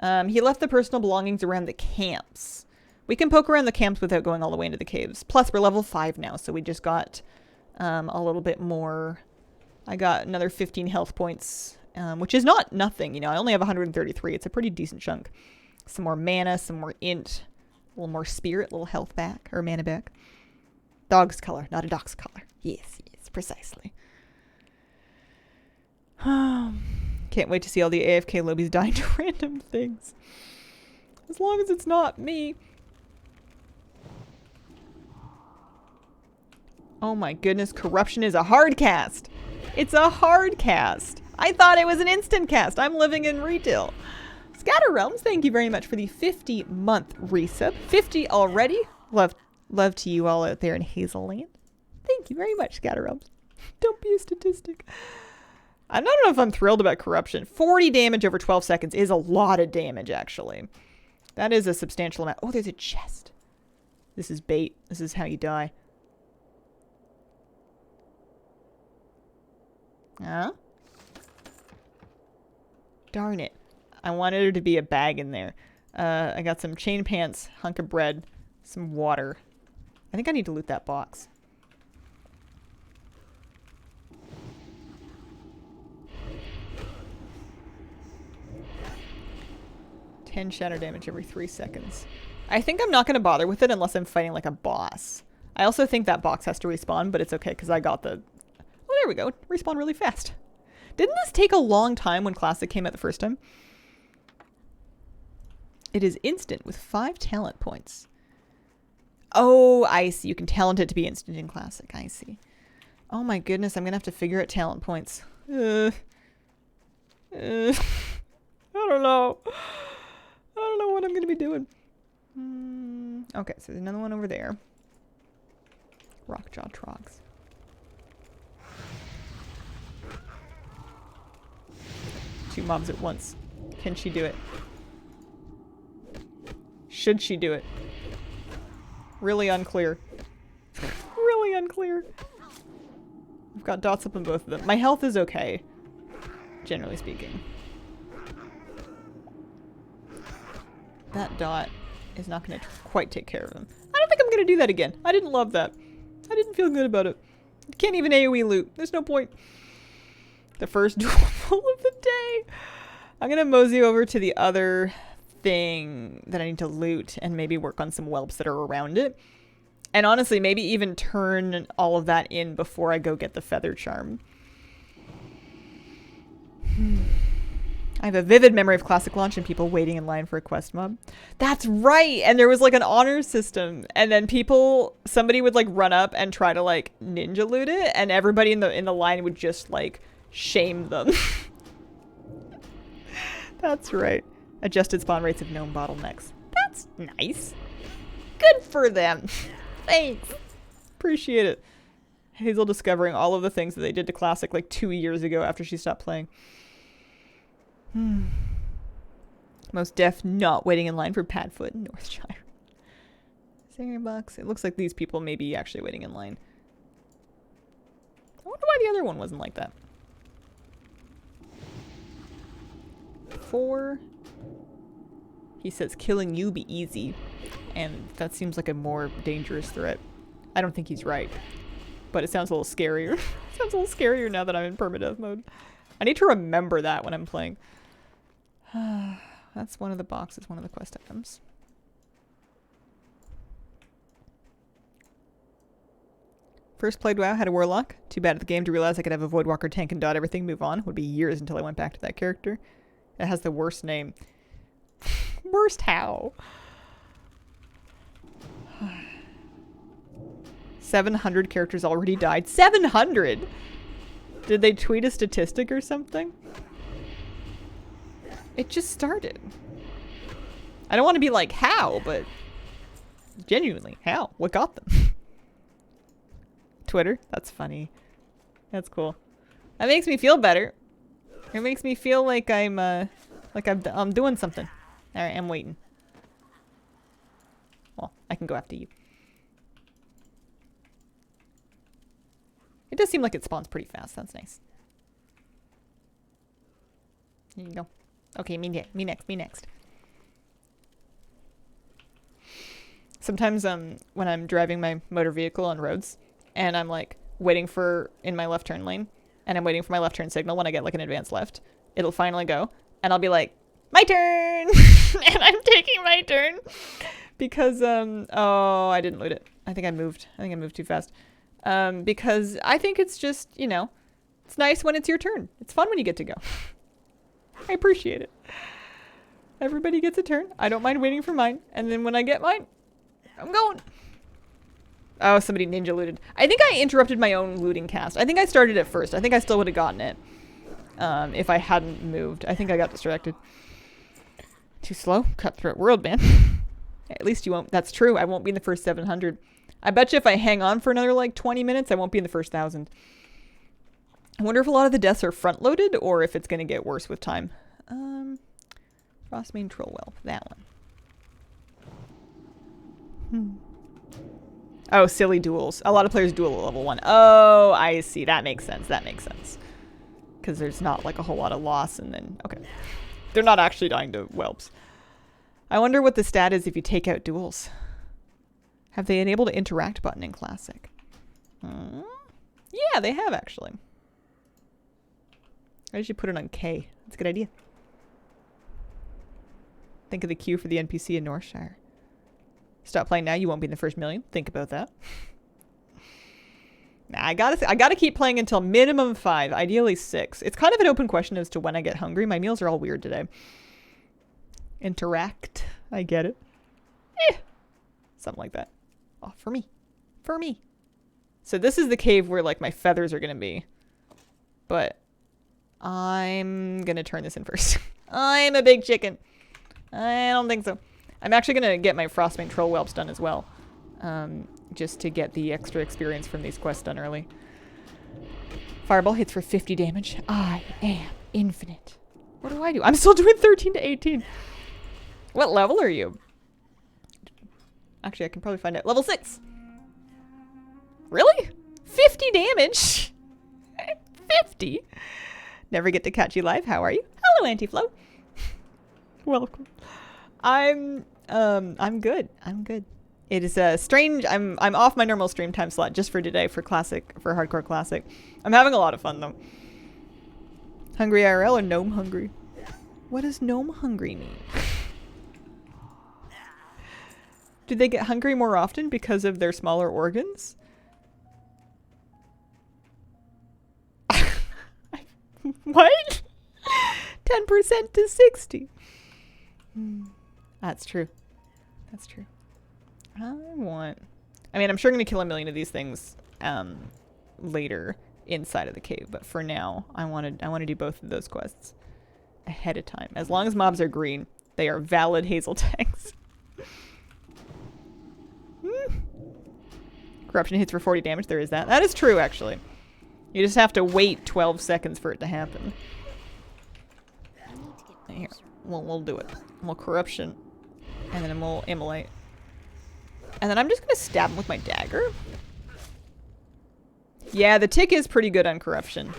He left the personal belongings around the camps. We can poke around the camps without going all the way into the caves. Plus, we're level 5 now, so we just got a little bit more. I got another 15 health points, which is not nothing. You know, I only have 133. It's a pretty decent chunk. Some more mana, some more int, a little more spirit, a little health back, or mana back. Dog's color, not a dog's color. Yes, yes, precisely. Can't wait to see all the AFK lobbies dying to random things. As long as it's not me. Oh my goodness, corruption is a hard cast. It's a hard cast. I thought it was an instant cast. I'm living in retail. Scatter Realms, thank you very much for the 50-month resub. 50 already. Love to you all out there in Hazelland. Thank you very much, Scatter Realms. Don't be a statistic. I don't know if I'm thrilled about corruption. 40 damage over 12 seconds is a lot of damage, actually. That is a substantial amount. Oh, there's a chest. This is bait. This is how you die. Huh? Darn it. I wanted there to be a bag in there. I got some chain pants, hunk of bread, some water. I think I need to loot that box. Ten shatter damage every 3 seconds. I think I'm not going to bother with it unless I'm fighting like a boss. I also think that box has to respawn, but it's okay because I got the... Oh, there we go. Respawn really fast. Didn't this take a long time when Classic came out the first time? It is instant with 5 talent points. Oh, I see. You can talent it to be instant in Classic. I see. Oh my goodness, I'm going to have to figure out talent points. I don't know. I don't know what I'm going to be doing. Okay, so there's another one over there. Rockjaw Trogs. Two mobs at once. Can she do it? Should she do it? Really unclear. Really unclear. I've got dots up on both of them. My health is okay, generally speaking. That dot is not going to quite take care of them. I don't think I'm going to do that again. I didn't love that. I didn't feel good about it. Can't even AoE loot. There's no point. The first duel of the day. I'm going to mosey over to the other thing that I need to loot and maybe work on some whelps that are around it. And honestly, maybe even turn all of that in before I go get the feather charm. I have a vivid memory of Classic launch and people waiting in line for a quest mob. That's right! And there was like an honor system. And then somebody would like run up and try to like ninja loot it. And everybody in the line would just like shame them. That's right. Adjusted spawn rates of gnome bottlenecks. That's nice. Good for them. Thanks. Appreciate it. Hazel discovering all of the things that they did to Classic like 2 years ago after she stopped playing. Most def not waiting in line for Padfoot in Northshire. Singer box. It looks like these people may be actually waiting in line. I wonder why the other one wasn't like that. 4. He says killing you be easy. And that seems like a more dangerous threat. I don't think he's right. But it sounds a little scarier. It sounds a little scarier now that I'm in permadeath mode. I need to remember that when I'm playing. That's one of the boxes, one of the quest items. First played WoW, had a Warlock. Too bad at the game to realize I could have a Voidwalker tank and dot everything, move on. Would be years until I went back to that character. It has the worst name. Worst how? 700 characters already died. 700? Did they tweet a statistic or something? It just started. I don't want to be like, how, but genuinely, how? What got them? Twitter? That's funny. That's cool. That makes me feel better. It makes me feel like I'm doing something. Alright, I'm waiting. Well, I can go after you. It does seem like it spawns pretty fast. That's nice. Here you go. Okay, me next. Sometimes when I'm driving my motor vehicle on roads and I'm like waiting in my left turn lane and I'm waiting for my left turn signal when I get like an advanced left, it'll finally go and I'll be like, my turn! And I'm taking my turn because oh, I didn't loot it. I think I moved too fast. Because I think it's just, you know, it's nice when it's your turn. It's fun when you get to go. I appreciate it. Everybody gets a turn. I don't mind waiting for mine. And then when I get mine, I'm going. Oh, somebody ninja looted. I think I interrupted my own looting cast. I think I started it first. I think I still would have gotten it. If I hadn't moved. I think I got distracted. Too slow? Cutthroat world, man. At least you won't. That's true. I won't be in the first 700. I bet you if I hang on for another like 20 minutes, I won't be in the first 1,000. I wonder if a lot of the deaths are front-loaded or if it's going to get worse with time. Frostmane Troll Whelp. That one. Oh, silly duels. A lot of players duel at level 1. Oh, I see. That makes sense. Because there's not like a whole lot of loss and then... Okay. They're not actually dying to whelps. I wonder what the stat is if you take out duels. Have they enabled the interact button in Classic? Yeah, they have actually. I should put it on K. That's a good idea. Think of the queue for the NPC in Northshire. Stop playing now, you won't be in the first million. Think about that. Nah, I gotta keep playing until minimum 5, ideally 6. It's kind of an open question as to when I get hungry. My meals are all weird today. Interact. I get it. Something like that. Oh, for me. For me. So this is the cave where like my feathers are gonna be. But I'm gonna turn this in first. I'm a big chicken. I don't think so. I'm actually gonna get my Frostmane Troll Whelps done as well. Just to get the extra experience from these quests done early. Fireball hits for 50 damage. I am infinite. What do? I'm still doing 13 to 18. What level are you? Actually, I can probably find out. Level 6. Really? 50 damage? 50? Never get to catch you live. How are you? Hello, Anti-Flow. Welcome. I'm good. I'm good. It is a strange. I'm off my normal stream time slot just for today for Hardcore Classic. I'm having a lot of fun though. Hungry IRL or gnome hungry? What does gnome hungry mean? Do they get hungry more often because of their smaller organs? What? 10% to 60. That's true. That's true. I mean, I'm sure I'm going to kill a million of these things later inside of the cave, but for now, I want to do both of those quests ahead of time. As long as mobs are green, they are valid Hazel tags. Corruption hits for 40 damage. There is that. That is true, actually. You just have to wait 12 seconds for it to happen. Here, we'll do it. We'll corruption, and then we'll immolate. And then I'm just going to stab him with my dagger. Yeah, the tick is pretty good on corruption.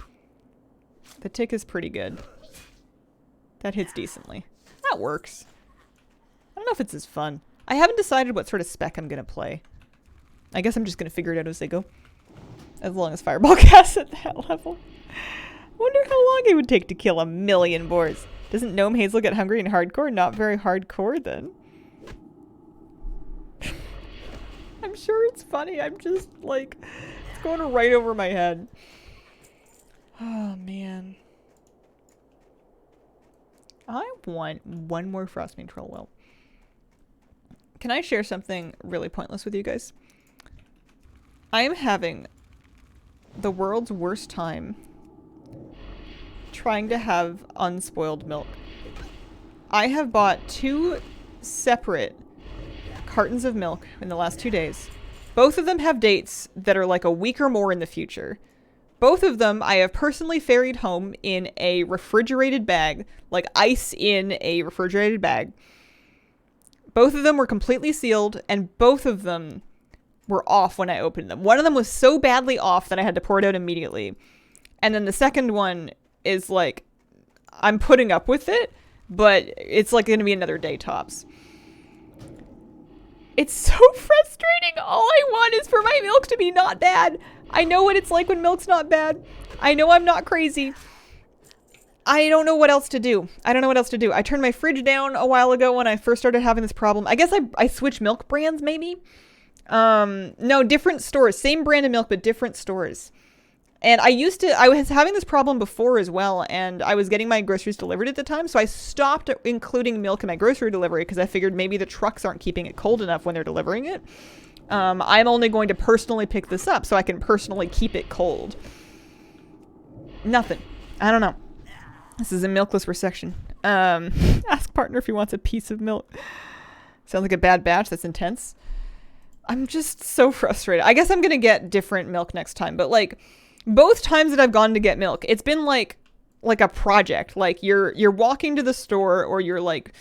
The tick is pretty good. That hits decently. That works. I don't know if it's as fun. I haven't decided what sort of spec I'm going to play. I guess I'm just going to figure it out as they go. As long as Fireball casts at that level. Wonder how long it would take to kill a million boars. Doesn't Gnome Hazel get hungry in hardcore? Not very hardcore then. I'm sure it's funny. I'm just like, it's going right over my head. Oh man. I want one more Frostmane Troll Whelp. Can I share something really pointless with you guys? I'm having the world's worst time trying to have unspoiled milk. I have bought 2 separate cartons of milk in the last 2 days. Both of them have dates that are like a week or more in the future. Both of them I have personally ferried home in a refrigerated bag, like ice in a refrigerated bag. Both of them were completely sealed, and both of them were off when I opened them. One of them was so badly off that I had to pour it out immediately. And then the second one is like, I'm putting up with it, but it's like going to be another day tops. It's so frustrating. All I want is for my milk to be not bad. I know what it's like when milk's not bad. I know I'm not crazy. I don't know what else to do. I don't know what else to do. I turned my fridge down a while ago when I first started having this problem. I guess I switched milk brands maybe. No, different stores. Same brand of milk, but different stores. And I was having this problem before as well, and I was getting my groceries delivered at the time, so I stopped including milk in my grocery delivery because I figured maybe the trucks aren't keeping it cold enough when they're delivering it. I'm only going to personally pick this up so I can personally keep it cold. Nothing. I don't know. This is a milkless resection. Ask partner if he wants a piece of milk. Sounds like a bad batch. That's intense. I'm just so frustrated. I guess I'm going to get different milk next time, but like both times that I've gone to get milk, it's been like a project. Like you're walking to the store or you're like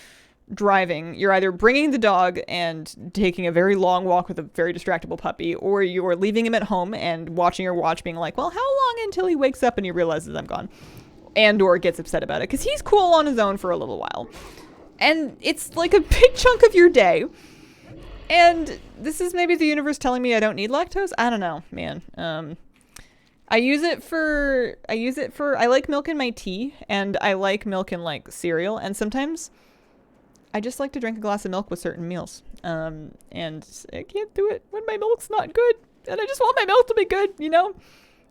driving. You're either bringing the dog and taking a very long walk with a very distractible puppy, or you're leaving him at home and watching your watch being like, well, how long until he wakes up and he realizes I'm gone? And or gets upset about it because he's cool on his own for a little while. And it's like a big chunk of your day. And this is maybe the universe telling me I don't need lactose. I don't know, man. I like milk in my tea, and I like milk in like cereal, and sometimes I just like to drink a glass of milk with certain meals. And I can't do it when my milk's not good, and I just want my milk to be good, you know?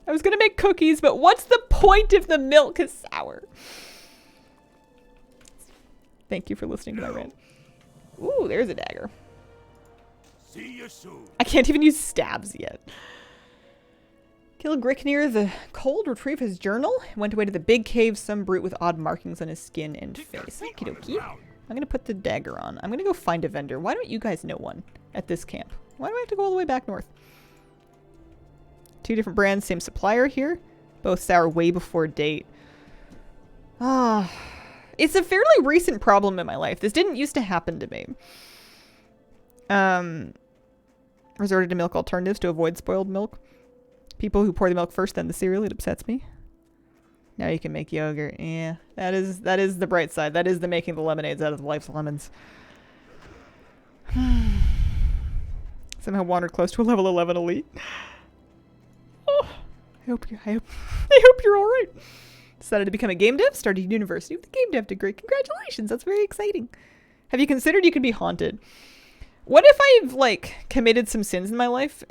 I was gonna make cookies, but what's the point if the milk is sour? Thank you for listening to my rant. Ooh, there's a dagger. See you soon. I can't even use stabs yet. Kill Gricknir the Cold, retrieve his journal, went away to the big cave, some brute with odd markings on his skin and face. Okie dokie. I'm gonna put the dagger on. I'm gonna go find a vendor. Why don't you guys know one at this camp? Why do I have to go all the way back north? 2 different brands, same supplier here. Both sour way before date. It's a fairly recent problem in my life. This didn't used to happen to me. Resorted to milk alternatives to avoid spoiled milk. People who pour the milk first, then the cereal. It upsets me. Now you can make yogurt. Yeah, that is the bright side. That is the making the lemonades out of life's lemons. Somehow wandered close to a level 11 elite. Oh, I hope you're all right. Decided to become a game dev. Started university with a game dev degree. Congratulations. That's very exciting. Have you considered you could be haunted? What if I've like committed some sins in my life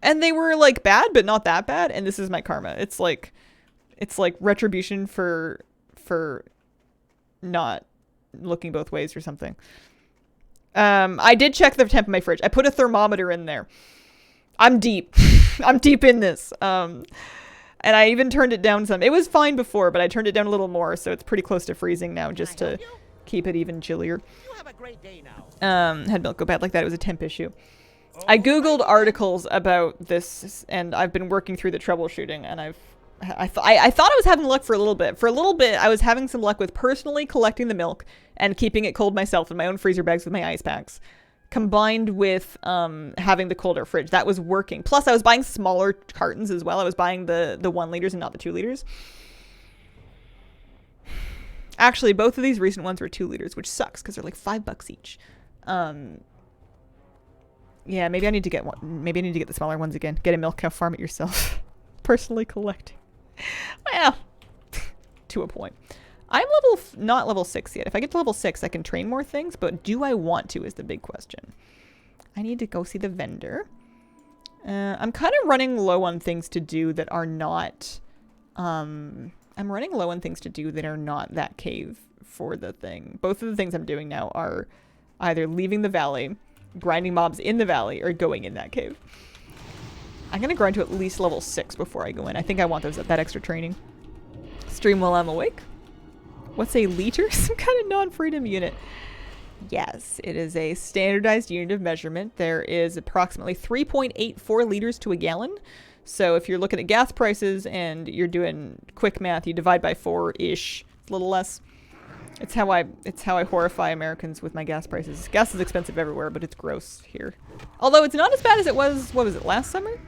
and they were like bad but not that bad, and this is my karma? It's like retribution for not looking both ways or something. I did check the temp of my fridge. I put a thermometer in there. I'm deep. I'm deep in this. And I even turned it down some. It was fine before, but I turned it down a little more, so it's pretty close to freezing now, just to keep it even chillier. You have a great day now. Had milk go bad like that. It was a temp issue. I googled articles about this, and I've been working through the troubleshooting, and I thought I was having luck for a little bit. For a little bit, I was having some luck with personally collecting the milk and keeping it cold myself in my own freezer bags with my ice packs, combined with having the colder fridge. That was working. Plus, I was buying smaller cartons as well. I was buying the 1 liters and not the 2 liters. Actually, both of these recent ones were 2 liters, which sucks because they're like $5 each. Yeah, maybe I need to get one. Maybe I need to get the smaller ones again. Get a milk cow, farm it yourself. Personally collecting. Well, to a point. I'm not level 6 yet. If I get to level 6, I can train more things, but do I want to is the big question. I need to go see the vendor. I'm kind of running low on things to do that are not... I'm running low on things to do that are not that cave for the thing. Both of the things I'm doing now are either leaving the valley, grinding mobs in the valley, or going in that cave. I'm gonna grind to at least level 6 before I go in. I think I want that extra training. Stream while I'm awake. What's a liter? Some kind of non-freedom unit. Yes, it is a standardized unit of measurement. There is approximately 3.84 liters to a gallon. So if you're looking at gas prices and you're doing quick math, you divide by 4-ish, a little less. It's how I horrify Americans with my gas prices. Gas is expensive everywhere, but it's gross here. Although it's not as bad as it was, what was it, last summer?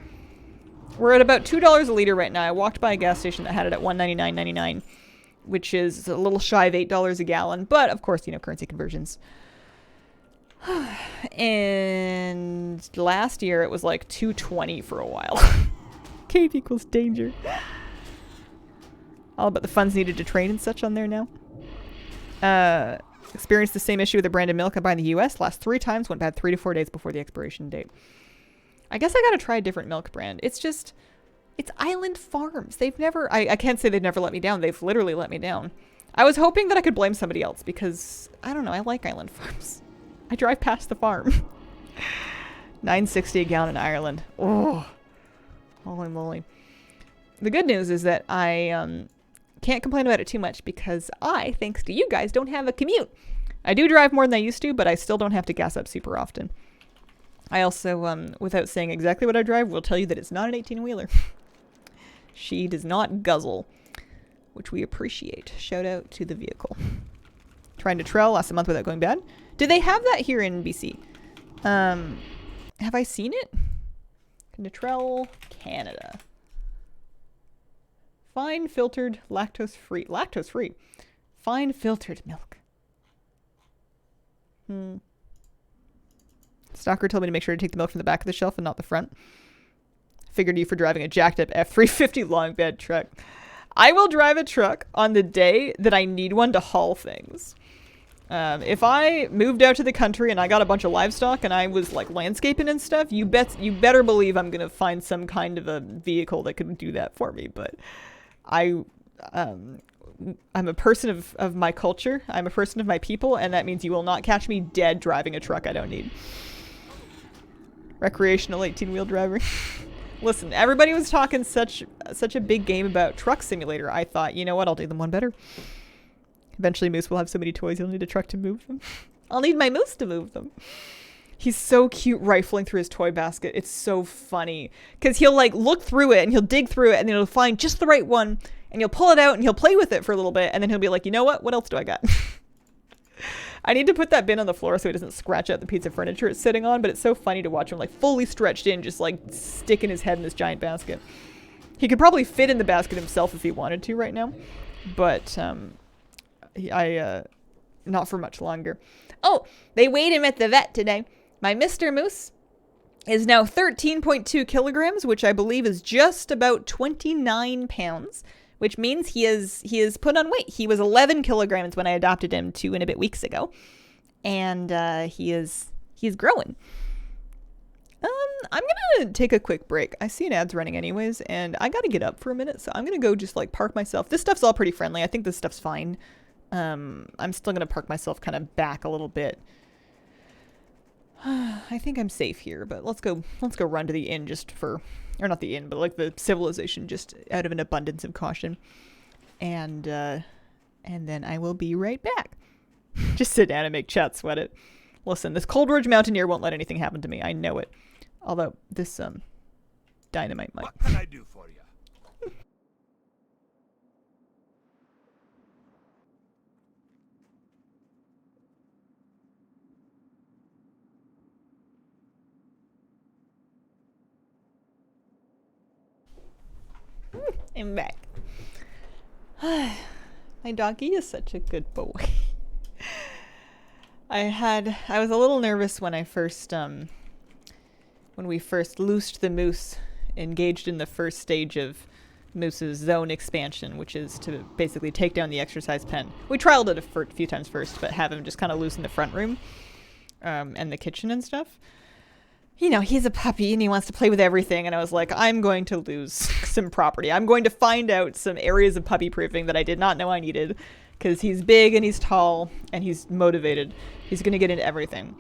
We're at about $2 a liter right now. I walked by a gas station that had it at $1.99.99, which is a little shy of $8 a gallon. But of course, you know, currency conversions. And last year it was like $2.20 for a while. Cave equals danger. All about the funds needed to train and such on there now. Experienced the same issue with a brand of milk I buy in the US. Last 3 times, went bad 3 to 4 days before the expiration date. I guess I gotta try a different milk brand. It's just, it's Island Farms. They've never, I can't say they've never let me down. They've literally let me down. I was hoping that I could blame somebody else because, I don't know, I like Island Farms. I drive past the farm. $9.60 a gallon in Ireland. Oh, holy moly. The good news is that I can't complain about it too much because I, thanks to you guys, don't have a commute. I do drive more than I used to, but I still don't have to gas up super often. I also, without saying exactly what I drive, will tell you that it's not an 18-wheeler. She does not guzzle, which we appreciate. Shout out to the vehicle. Trying to trail last a month without going bad. Do they have that here in BC? Have I seen it? Natrel, Canada. Fine filtered, lactose-free. Lactose-free. Fine filtered milk. Stalker told me to make sure to take the milk from the back of the shelf and not the front. Figured you for driving a jacked up F-350 long bed truck. I will drive a truck on the day that I need one to haul things. If I moved out to the country and I got a bunch of livestock and I was like landscaping and stuff, you better believe I'm gonna find some kind of a vehicle that could do that for me. But I'm a person of my culture. I'm a person of my people, and that means you will not catch me dead driving a truck I don't need. Recreational 18-wheel driver. Listen, everybody was talking such a big game about Truck Simulator. I thought, you know what, I'll do them one better. Eventually Moose will have so many toys he'll need a truck to move them. I'll need my Moose to move them. He's so cute rifling through his toy basket. It's so funny. Because he'll like look through it and he'll dig through it and then he'll find just the right one and he'll pull it out and he'll play with it for a little bit and then he'll be like, you know what else do I got? I need to put that bin on the floor so he doesn't scratch out the piece of furniture it's sitting on, but it's so funny to watch him like fully stretched in, just like sticking his head in this giant basket. He could probably fit in the basket himself if he wanted to right now, but not for much longer. Oh, they weighed him at the vet today. My Mr. Moose is now 13.2 kilograms, which I believe is just about 29 pounds. Which means he is put on weight. He was 11 kilograms when I adopted him 2 and a bit weeks ago. And he's growing. I'm going to take a quick break. I see an ad's running anyways, and I got to get up for a minute. So I'm going to go just like park myself. This stuff's all pretty friendly. I think this stuff's fine. I'm still going to park myself kind of back a little bit. I think I'm safe here, but let's go run to the inn just for, or not the inn, but like the civilization just out of an abundance of caution. And then I will be right back. Just sit down and make chat sweat it. Listen, this Cold Ridge Mountaineer won't let anything happen to me. I know it. Although this dynamite might. What can I do for you? I'm back. My doggy is such a good boy. I was a little nervous when I first, when we first loosed the Moose, engaged in the first stage of Moose's zone expansion, which is to basically take down the exercise pen. We trialed it a few times first, but have him just kind of loose in the front room, and the kitchen and stuff. You know, he's a puppy and he wants to play with everything. And I was like, I'm going to lose some property. I'm going to find out some areas of puppy proofing that I did not know I needed. Because he's big and he's tall and he's motivated. He's going to get into everything.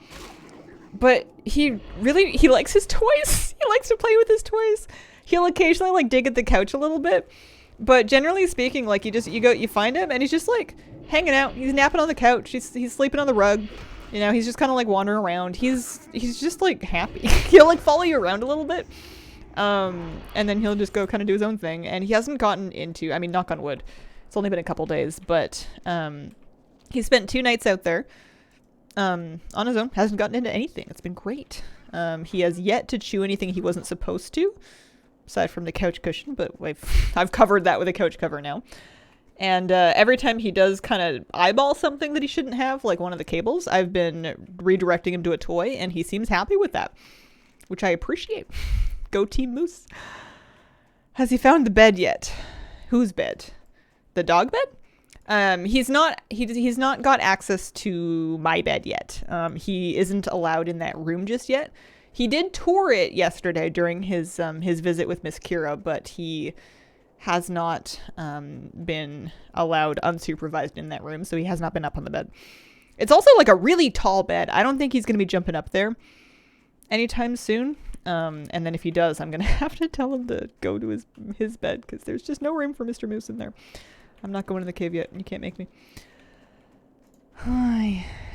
But he likes his toys. He likes to play with his toys. He'll occasionally like dig at the couch a little bit. But generally speaking, like you find him and he's just like hanging out. He's napping on the couch. He's sleeping on the rug. You know, he's just kind of like wandering around. He's just like happy. He'll like follow you around a little bit. And then he'll just go kind of do his own thing. And he hasn't gotten into, I mean, knock on wood, it's only been a couple days, but he spent 2 nights out there on his own. Hasn't gotten into anything. It's been great. He has yet to chew anything he wasn't supposed to, aside from the couch cushion, but I've covered that with a couch cover now. And every time he does kind of eyeball something that he shouldn't have, like one of the cables, I've been redirecting him to a toy, and he seems happy with that, which I appreciate. Go Team Moose. Has he found the bed yet? Whose bed? The dog bed? He's not got access to my bed yet. He isn't allowed in that room just yet. He did tour it yesterday during his visit with Miss Kira, but he has not been allowed unsupervised in that room, so he has not been up on the bed. It's also like a really tall bed. I don't think he's going to be jumping up there anytime soon. And then if he does, I'm going to have to tell him to go to his bed, because there's just no room for Mr. Moose in there. I'm not going to the cave yet. You can't make me.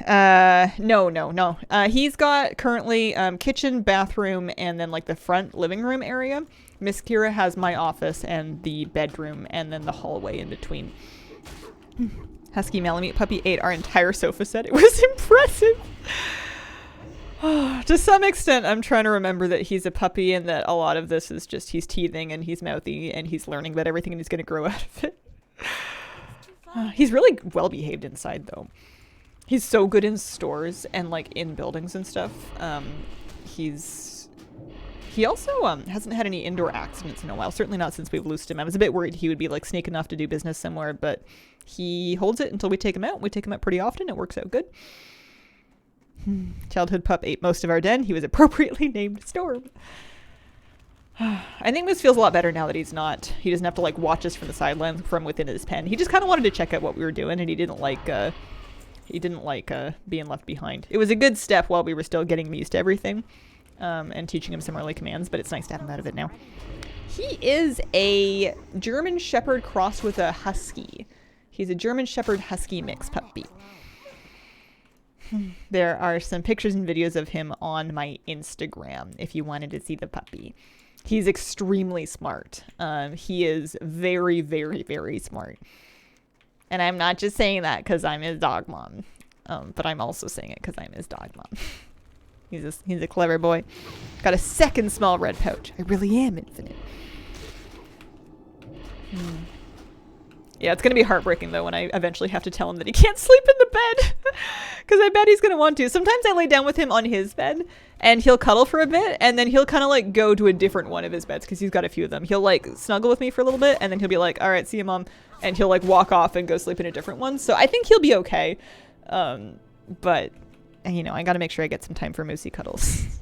No. He's got currently kitchen, bathroom, and then like the front living room area. Miss Kira has my office and the bedroom, and then the hallway in between. Husky Malamute Puppy ate our entire sofa set. It was impressive. To some extent, I'm trying to remember that he's a puppy and that a lot of this is just he's teething and he's mouthy and he's learning about everything and he's going to grow out of it. He's really well behaved inside, though. He's so good in stores and like in buildings and stuff. He also hasn't had any indoor accidents in a while. Certainly not since we've loosed him. I was a bit worried he would be like sneaking off to do business somewhere, but he holds it until we take him out. We take him out pretty often. It works out good. Childhood pup ate most of our den. He was appropriately named Storm. I think this feels a lot better now that he doesn't have to like watch us from the sidelines from within his pen. He just kind of wanted to check out what we were doing, and he didn't like being left behind. It was a good step while we were still getting used to everything, and teaching him some early commands, but it's nice to have him out of it now. He is a German Shepherd crossed with a Husky. He's a German Shepherd Husky mix puppy. There are some pictures and videos of him on my Instagram if you wanted to see the puppy. He's extremely smart. He is very, very, very smart. And I'm not just saying that because I'm his dog mom. But I'm also saying it because I'm his dog mom. He's a clever boy. Got a second small red pouch. I really am infinite. Yeah, it's going to be heartbreaking, though, when I eventually have to tell him that he can't sleep in the bed. Because I bet he's going to want to. Sometimes I lay down with him on his bed, and he'll cuddle for a bit, and then he'll kind of, like, go to a different one of his beds, because he's got a few of them. He'll, like, snuggle with me for a little bit, and then he'll be like, all right, see you, Mom. And he'll, like, walk off and go sleep in a different one. So I think he'll be okay. But, you know, I got to make sure I get some time for Moosey cuddles.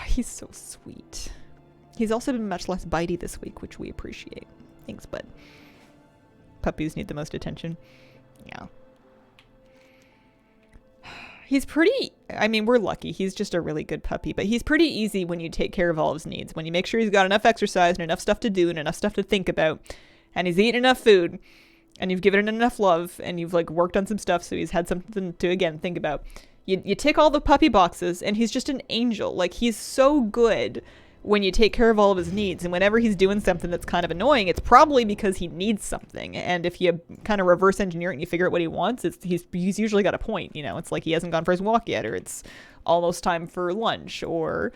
He's so sweet. He's also been much less bitey this week, which we appreciate. Thanks, bud. Puppies need the most attention. Yeah. He's pretty, I mean, we're lucky. He's just a really good puppy, but he's pretty easy when you take care of all of his needs. When you make sure he's got enough exercise and enough stuff to do and enough stuff to think about, and he's eating enough food, and you've given him enough love, and you've, like, worked on some stuff so he's had something to, again, think about. You tick all the puppy boxes, and he's just an angel. Like, he's so good when you take care of all of his needs, and whenever he's doing something that's kind of annoying, it's probably because he needs something. And if you kind of reverse engineer it and you figure out what he wants, he's usually got a point. You know, it's like he hasn't gone for his walk yet, or it's almost time for lunch, or,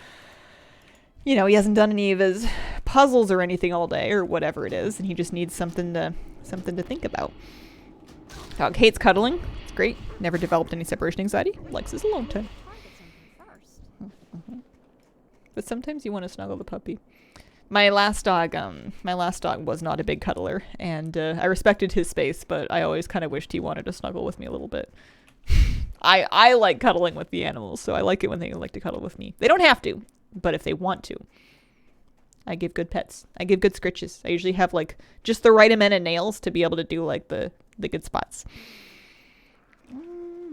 you know, he hasn't done any of his puzzles or anything all day, or whatever it is, and he just needs something to think about. Dog hates cuddling. It's great. Never developed any separation anxiety. Likes his alone time. But sometimes you want to snuggle the puppy. My last dog was not a big cuddler, and I respected his space, but I always kind of wished he wanted to snuggle with me a little bit. I like cuddling with the animals, so I like it when they like to cuddle with me. They don't have to, but if they want to. I give good pets. I give good scritches. I usually have, like, just the right amount of nails to be able to do, like, the good spots.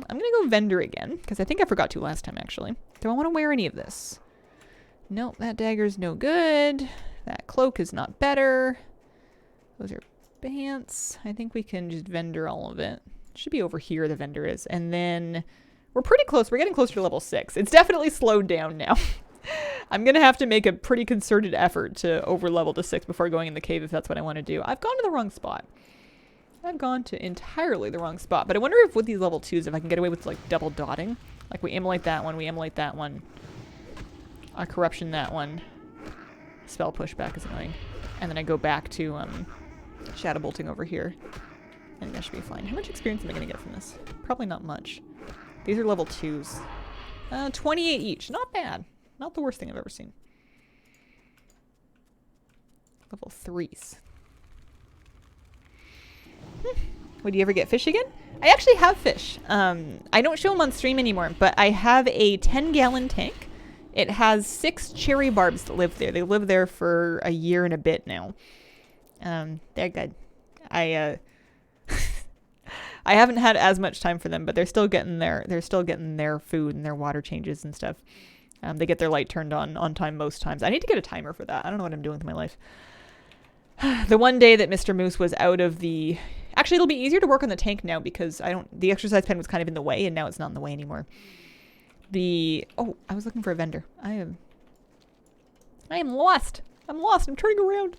I'm gonna go vendor again, because I think I forgot to last time, actually. Do I want to wear any of this? Nope, that dagger's no good. That cloak is not better. Those are pants. I think we can just vendor all of it. Should be over here, the vendor is. And then we're pretty close. We're getting closer to level 6. It's definitely slowed down now. I'm going to have to make a pretty concerted effort to over level to 6 before going in the cave if that's what I want to do. I've gone to the wrong spot. I've gone to entirely the wrong spot. But I wonder if with these level 2s, if I can get away with like double dotting. Like we immolate that one, we immolate that one. I corruption that one. Spell pushback is annoying. And then I go back to shadow bolting over here. And that should be fine. How much experience am I going to get from this? Probably not much. These are level 2s. 28 each. Not bad. Not the worst thing I've ever seen. Level 3s. Would you ever get fish again? I actually have fish. I don't show them on stream anymore, but I have a 10-gallon tank. It has 6 cherry barbs that live there. They live there for a year and a bit now. They're good. I haven't had as much time for them, but they're still getting their food and their water changes and stuff. They get their light turned on time most times. I need to get a timer for that. I don't know what I'm doing with my life. The one day that Mr. Moose was out of the... Actually, it'll be easier to work on the tank now because the exercise pen was kind of in the way, and now it's not in the way anymore. Oh, I was looking for a vendor. I am lost. I'm lost. I'm turning around.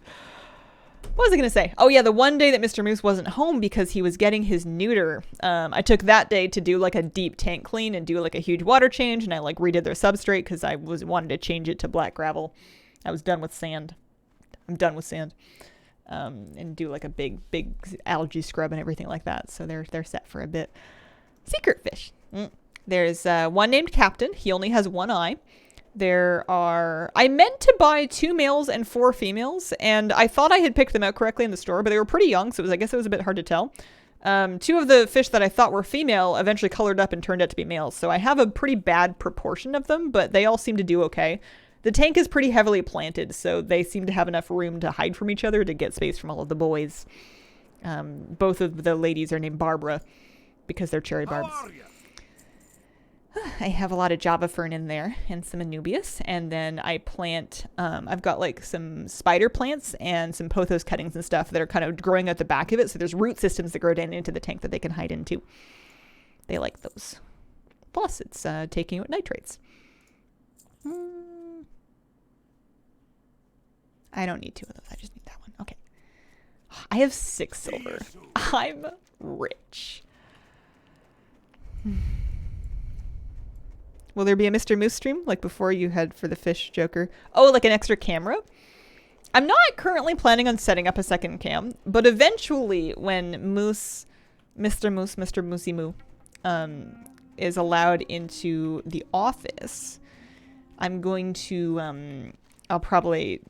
What was I going to say? Oh, yeah, the one day that Mr. Moose wasn't home because he was getting his neuter. I took that day to do like a deep tank clean and do like a huge water change, and I like redid their substrate because I wanted to change it to black gravel. I was done with sand. I'm done with sand. And do like a big algae scrub and everything like that. So they're set for a bit. Secret fish. There's one named Captain. He only has one eye. I meant to buy 2 males and 4 females, and I thought I had picked them out correctly in the store, but they were pretty young, so I guess it was a bit hard to tell. 2 of the fish that I thought were female eventually colored up and turned out to be males, so I have a pretty bad proportion of them, but they all seem to do okay. The tank is pretty heavily planted, so they seem to have enough room to hide from each other to get space from all of the boys. Both of the ladies are named Barbara because they're cherry barbs. I have a lot of Java fern in there and some Anubias, and then I plant, I've got like some spider plants and some pothos cuttings and stuff that are kind of growing out the back of it, so there's root systems that grow down into the tank that they can hide into. They like those. Plus, it's taking out nitrates. I don't need 2 of those. I just need that one. Okay. I have 6 silver. I'm rich. Will there be a Mr. Moose stream like before you had for the fish joker? Oh, like an extra camera? I'm not currently planning on setting up a second cam, but eventually when Mr. Moosey Moo is allowed into the office, I'm going to I'll probably,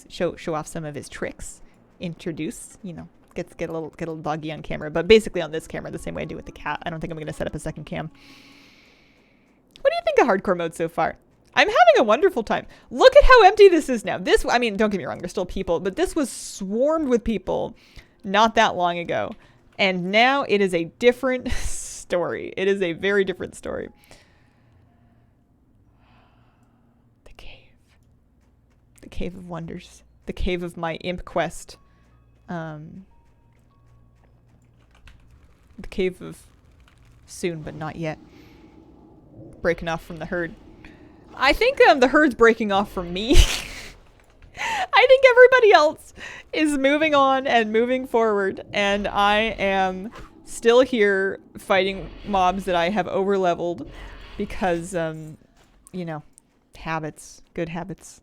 show off some of his tricks, introduce, get a little doggy on camera, but basically on this camera the same way I do with the cat. I don't think I'm going to set up a second cam. What do you think of hardcore mode so far? I'm having a wonderful time. Look at how empty this is now. I mean, don't get me wrong, there's still people, but this was swarmed with people not that long ago. And now it is a different story. It is a very different story. The cave. The Cave of Wonders. The cave of my imp quest. The cave of soon, but not yet. Breaking off from the herd. I think the herd's breaking off from me. I think everybody else is moving on and moving forward, and I am still here fighting mobs that I have over-leveled because, habits. Good habits.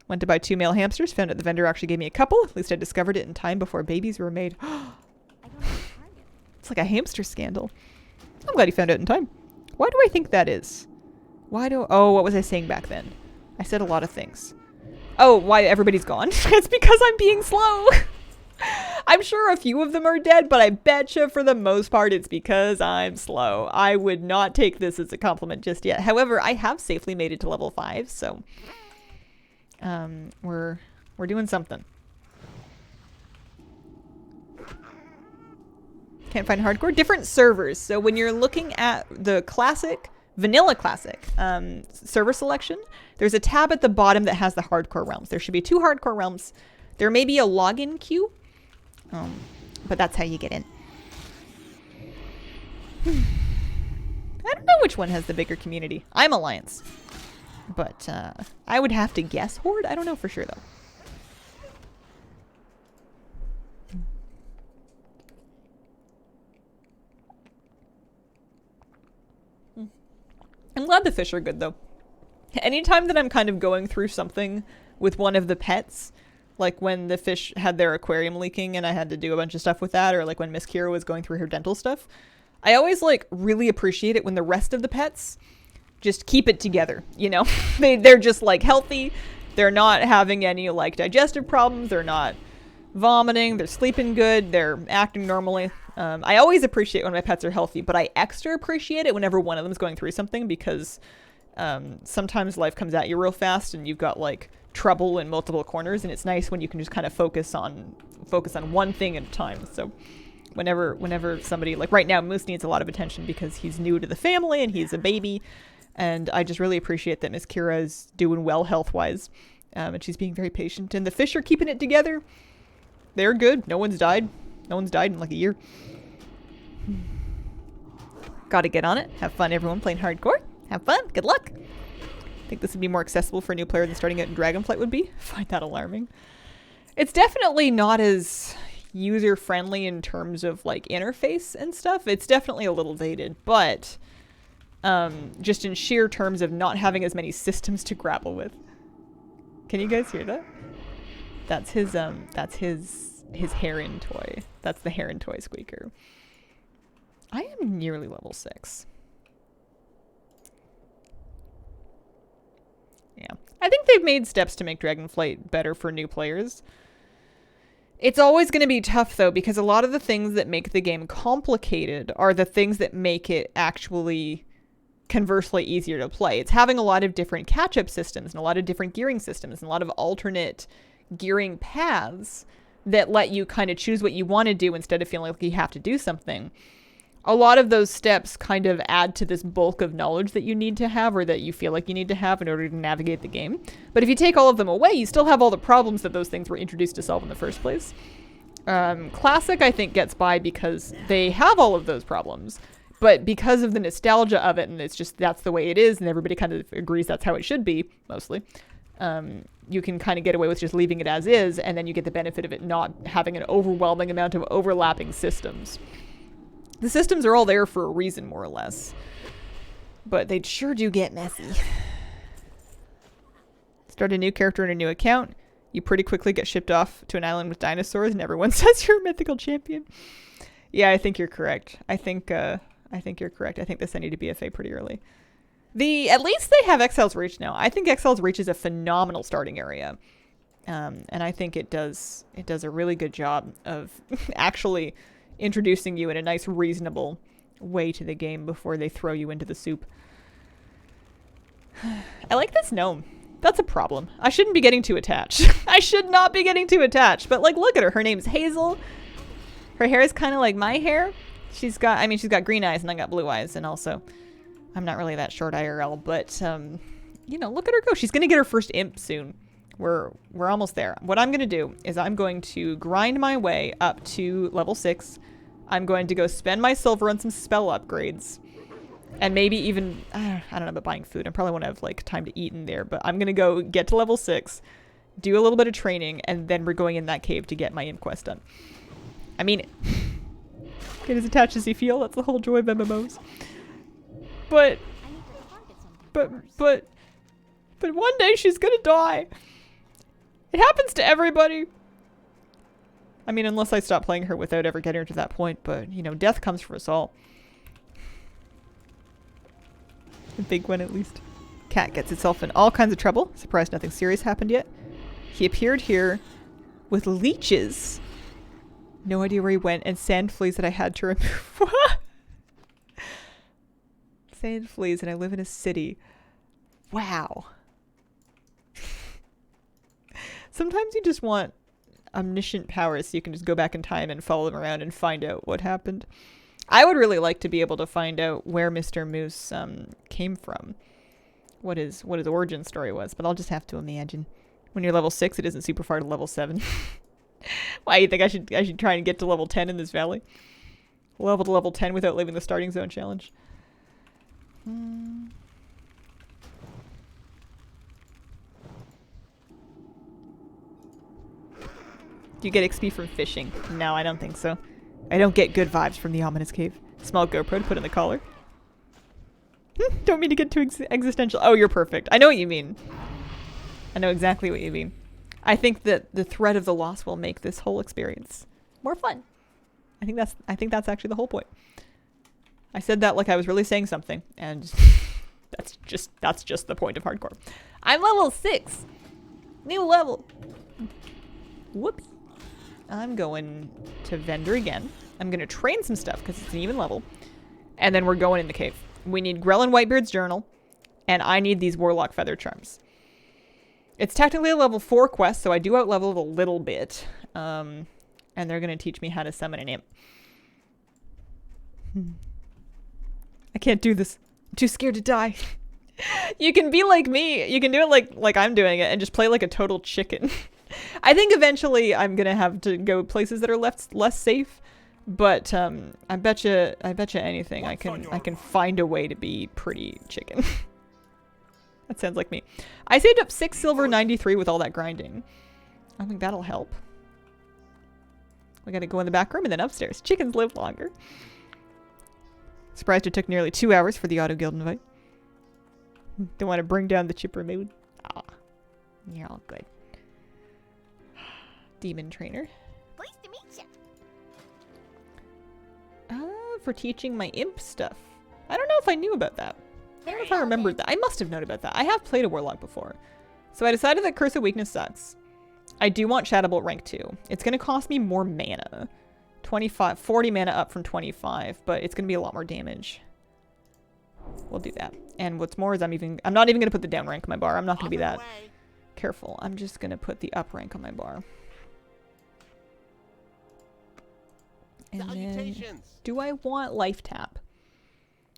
Went to buy 2 male hamsters, found out the vendor actually gave me a couple. At least I discovered it in time before babies were made. It's like a hamster scandal. I'm glad you found out in time. Why do I think that is? Oh, what was I saying back then? I said a lot of things. Oh, why everybody's gone? It's because I'm being slow. I'm sure a few of them are dead, but I betcha for the most part it's because I'm slow. I would not take this as a compliment just yet. However, I have safely made it to level 5, so we're doing something. Can't find hardcore. Different servers. So when you're looking at the classic, vanilla classic server selection, there's a tab at the bottom that has the hardcore realms. There should be 2 hardcore realms. There may be a login queue, but that's how you get in. I don't know which one has the bigger community. I'm Alliance. But I would have to guess Horde. I don't know for sure, though. I'm glad the fish are good, though. Anytime that I'm kind of going through something with one of the pets, like when the fish had their aquarium leaking and I had to do a bunch of stuff with that, or like when Miss Kira was going through her dental stuff, I always like really appreciate it when the rest of the pets just keep it together, you know? They're just like healthy. They're not having any like digestive problems. They're not vomiting. They're sleeping good. They're acting normally. I always appreciate when my pets are healthy, but I extra appreciate it whenever one of them is going through something because sometimes life comes at you real fast and you've got like trouble in multiple corners, and it's nice when you can just kind of focus on one thing at a time. So whenever somebody, like right now, Moose needs a lot of attention because he's new to the family and he's a baby, and I just really appreciate that Miss Kira is doing well health-wise, and she's being very patient, and the fish are keeping it together. They're good. No one's died in like a year. Gotta get on it. Have fun, everyone, playing hardcore. Have fun. Good luck. I think this would be more accessible for a new player than starting out in Dragonflight would be. I find that alarming. It's definitely not as user-friendly in terms of like interface and stuff. It's definitely a little dated, but just in sheer terms of not having as many systems to grapple with. Can you guys hear that? That's his heron toy. That's the heron toy squeaker. I am nearly level 6. Yeah. I think they've made steps to make Dragonflight better for new players. It's always going to be tough, though, because a lot of the things that make the game complicated are the things that make it actually conversely easier to play. It's having a lot of different catch-up systems and a lot of different gearing systems and a lot of alternate gearing paths that let you kind of choose what you want to do instead of feeling like you have to do something. A lot of those steps kind of add to this bulk of knowledge that you need to have, or that you feel like you need to have in order to navigate the game. But if you take all of them away, you still have all the problems that those things were introduced to solve in the first place. Classic, I think, gets by because they have all of those problems. But because of the nostalgia of it, and it's just that's the way it is, and everybody kind of agrees that's how it should be, mostly, you can kind of get away with just leaving it as is, and then you get the benefit of it not having an overwhelming amount of overlapping systems. The systems are all there for a reason, more or less. But they sure do get messy. Start a new character in a new account. You pretty quickly get shipped off to an island with dinosaurs and everyone says you're a mythical champion. Yeah, I think you're correct. I think you're correct. I think they send you to BFA pretty early. At least they have Exile's Reach now. I think Exile's Reach is a phenomenal starting area. And I think it does a really good job of actually introducing you in a nice, reasonable way to the game before they throw you into the soup. I like this gnome. That's a problem. I shouldn't be getting too attached. I should not be getting too attached. But, like, look at her. Her name's Hazel. Her hair is kind of like my hair. She's got green eyes and I got blue eyes. And also, I'm not really that short IRL. But, you know, look at her go. She's going to get her first imp soon. We're almost there. What I'm going to do is I'm going to grind my way up to level 6. I'm going to go spend my silver on some spell upgrades. And maybe even, I don't know about buying food. I probably won't have like time to eat in there. But I'm going to go get to level 6, do a little bit of training, and then we're going in that cave to get my imp quest done. I mean it. Get as attached as you feel. That's the whole joy of MMOs. But one day she's going to die. It happens to everybody. I mean, unless I stop playing her without ever getting her to that point. But, you know, death comes for us all. The big one, at least. Cat gets itself in all kinds of trouble. Surprised nothing serious happened yet. He appeared here with leeches. No idea where he went. And sand fleas that I had to remove. Sand fleas, and I live in a city. Wow. Sometimes you just want... omniscient powers so you can just go back in time and follow them around and find out what happened. I would really like to be able to find out where Mr. Moose came from. What his origin story was, but I'll just have to imagine. When you're level 6, it isn't super far to level 7. Why, you think I should try and get to level 10 in this valley? Level to level 10 without leaving the starting zone challenge. Do you get XP from fishing? No, I don't think so. I don't get good vibes from the ominous cave. Small GoPro to put in the collar. Don't mean to get too existential. Oh, you're perfect. I know what you mean. I know exactly what you mean. I think that the threat of the loss will make this whole experience more fun. I think that's actually the whole point. I said that like I was really saying something, and that's just the point of hardcore. I'm level 6. New level. Whoops. I'm going to vendor again. I'm going to train some stuff because it's an even level. And then we're going in the cave. We need Grellin Whitebeard's journal, and I need these Warlock feather charms. It's technically a level 4 quest, so I do out-level it a little bit. And they're going to teach me how to summon an imp. I can't do this. I'm too scared to die. You can be like me. You can do it like I'm doing it and just play like a total chicken. I think eventually I'm going to have to go places that are less safe. But I betcha anything I can find a way to be pretty chicken. That sounds like me. I saved up 6 silver 93 with all that grinding. I think that'll help. We gotta go in the back room and then upstairs. Chickens live longer. Surprised it took nearly 2 hours for the auto guild invite. Don't want to bring down the chipper mood. Ah, you're all good. Demon trainer. Pleased to meet you. For teaching my imp stuff. I don't know if I knew about that. I don't know if I remembered that. I must have known about that. I have played a Warlock before. So I decided that Curse of Weakness sucks. I do want Shadowbolt rank 2. It's going to cost me more mana. 40 mana up from 25, but it's going to be a lot more damage. We'll do that. And what's more is I'm not even going to put the down rank on my bar. I'm not going to be that careful. I'm just going to put the up rank on my bar. And then, do I want life tap?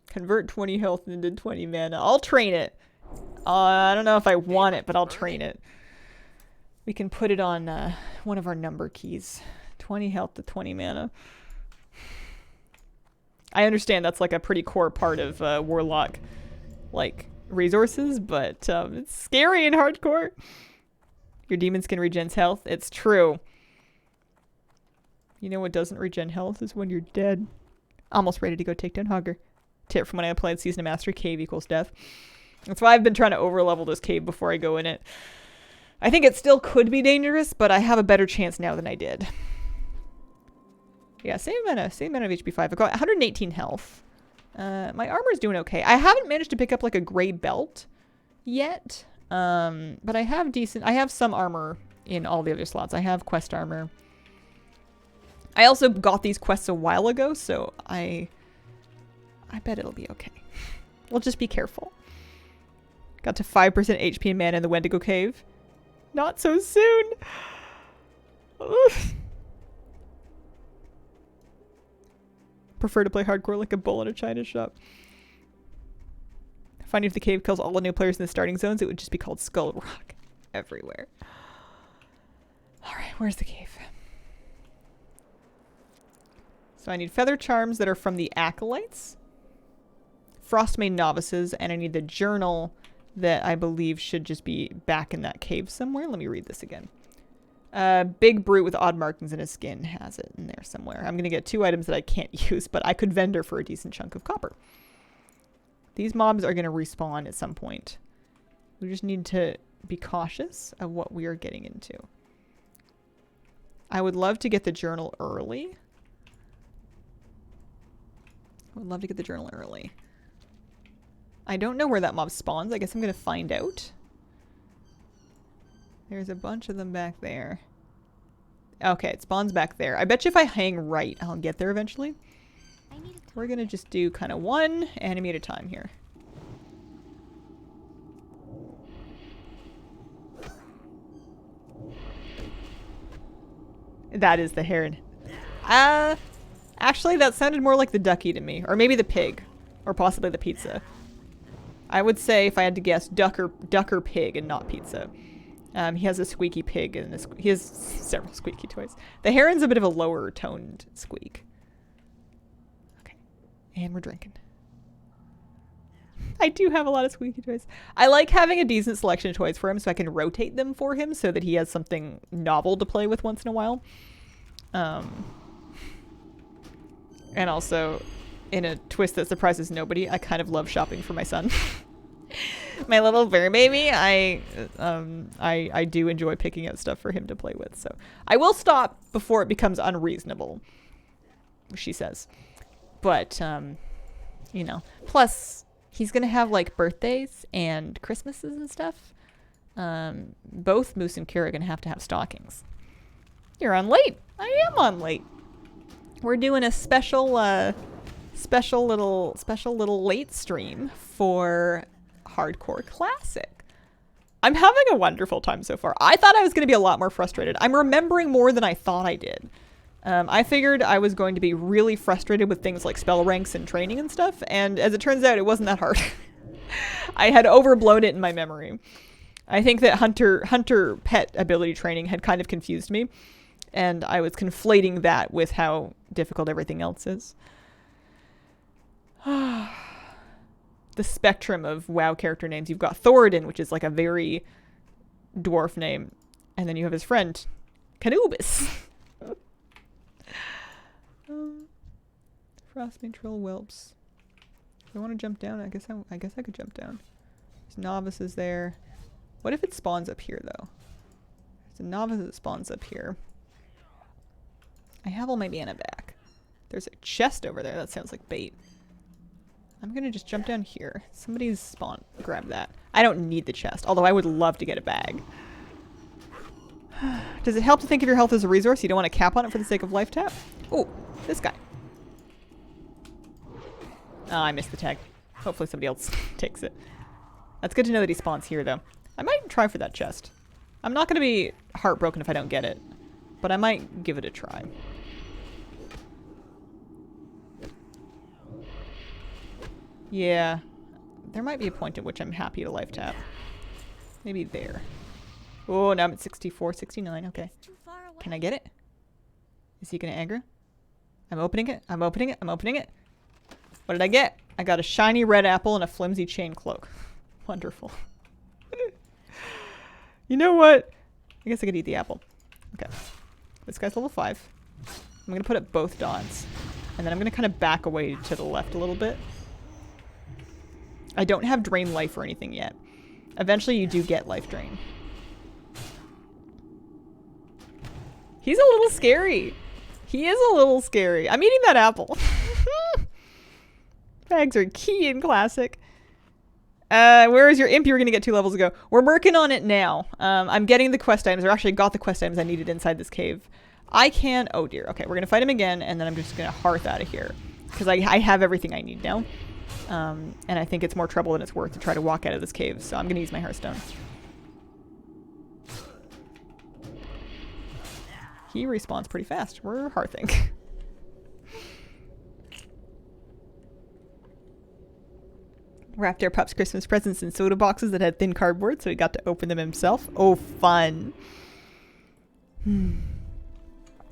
Convert 20 health into 20 mana. I'll train it. I don't know if I want it, but I'll train it. We can put it on one of our number keys. 20 health to 20 mana. I understand that's like a pretty core part of Warlock, like, resources, but it's scary and hardcore. Your demon skin regens health. It's true. You know what doesn't regen health is when you're dead. Almost ready to go take down Hogger. Tip from when I applied Season of Mastery, cave equals death. That's why I've been trying to overlevel this cave before I go in it. I think it still could be dangerous, but I have a better chance now than I did. Yeah, same amount of HP 5. I've got 118 health. My armor's doing okay. I haven't managed to pick up like a gray belt yet. But I have some armor in all the other slots. I have quest armor. I also got these quests a while ago, so I bet it'll be okay. We'll just be careful. Got to 5% HP and mana in the Wendigo Cave. Not so soon! Prefer to play hardcore like a bull in a china shop. Finding if the cave kills all the new players in the starting zones, it would just be called Skull Rock everywhere. Alright, where's the cave? So I need feather charms that are from the Acolytes. Frostmaid novices, and I need the journal that I believe should just be back in that cave somewhere. Let me read this again. Big brute with odd markings in his skin has it in there somewhere. I'm going to get 2 items that I can't use, but I could vendor for a decent chunk of copper. These mobs are going to respawn at some point. We just need to be cautious of what we are getting into. I would love to get the journal early. I don't know where that mob spawns. I guess I'm going to find out. There's a bunch of them back there. Okay, it spawns back there. I bet you if I hang right, I'll get there eventually. We're going to just do kind of one enemy at a time here. That is the heron. Actually, that sounded more like the ducky to me. Or maybe the pig. Or possibly the pizza. I would say, if I had to guess, duck or pig and not pizza. He has a squeaky pig and he has several squeaky toys. The heron's a bit of a lower toned squeak. Okay. And we're drinking. I do have a lot of squeaky toys. I like having a decent selection of toys for him so I can rotate them for him so that he has something novel to play with once in a while. And also, in a twist that surprises nobody, I kind of love shopping for my son. My little bear baby, I do enjoy picking out stuff for him to play with. So I will stop before it becomes unreasonable, she says. But, you know, plus he's going to have like birthdays and Christmases and stuff. Both Moose and Kira are going to have stockings. You're on late. I am on late. We're doing a special little late stream for Hardcore Classic. I'm having a wonderful time so far. I thought I was going to be a lot more frustrated. I'm remembering more than I thought I did. I figured I was going to be really frustrated with things like spell ranks and training and stuff, and as it turns out, it wasn't that hard. I had overblown it in my memory. I think that hunter pet ability training had kind of confused me, and I was conflating that with how difficult everything else is. The spectrum of WoW character names. You've got Thoradin, which is like a very dwarf name, and then you have his friend, Canubis. Frostmane Troll Whelps. If I want to jump down, I guess I could jump down. There's novices there. What if it spawns up here, though? There's a novice that spawns up here. I have all my mana back. There's a chest over there. That sounds like bait. I'm gonna just jump down here. Somebody's spawned. Grab that. I don't need the chest, although I would love to get a bag. Does it help to think of your health as a resource? You don't want to cap on it for the sake of life tap? Oh, this guy. Oh, I missed the tag. Hopefully somebody else takes it. That's good to know that he spawns here, though. I might try for that chest. I'm not going to be heartbroken if I don't get it, but I might give it a try. Yeah, there might be a point at which I'm happy to life tap. Maybe there. Oh, now I'm at 64, 69. Okay. Can I get it? Is he going to aggro? I'm opening it. I'm opening it. I'm opening it. What did I get? I got a shiny red apple and a flimsy chain cloak. Wonderful. You know what? I guess I could eat the apple. Okay. This guy's level 5. I'm going to put up both dots. And then I'm going to kind of back away to the left a little bit. I don't have drain life or anything yet. Eventually you do get life drain. He's a little scary. He is a little scary. I'm eating that apple. Bags are key in Classic. Where is your imp you were going to get 2 levels ago? We're working on it now. I'm getting the quest items. Or actually got the quest items I needed inside this cave. I can... Oh dear. Okay, we're going to fight him again. And then I'm just going to hearth out of here. Because I have everything I need now. And I think it's more trouble than it's worth to try to walk out of this cave. So I'm going to use my Hearthstone. He respawns pretty fast. We're hearthing. Wrapped our pup's Christmas presents in soda boxes that had thin cardboard, so he got to open them himself. Oh, fun.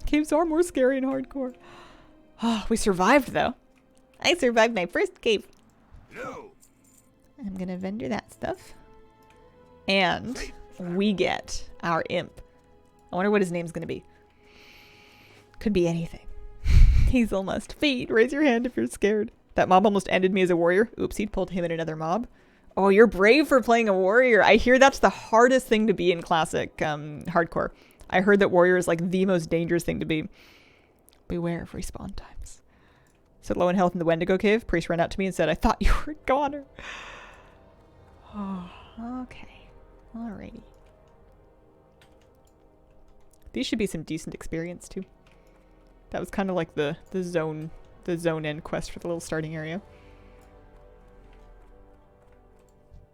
Caves are more scary and hardcore. Oh, we survived, though. I survived my first cave. No. I'm going to vendor that stuff. And we get our imp. I wonder what his name's going to be. Could be anything. Hazel must feed. Raise your hand if you're scared. That mob almost ended me as a warrior. Oops, he'd pulled him in another mob. Oh, you're brave for playing a warrior. I hear that's the hardest thing to be in Classic hardcore. I heard that warrior is like the most dangerous thing to be. Beware of respawn times. So low in health in the Wendigo cave. Priest ran out to me and said, I thought you were a goner. Oh, okay. Alrighty. These should be some decent experience too. That was kind of like the zone end quest for the little starting area.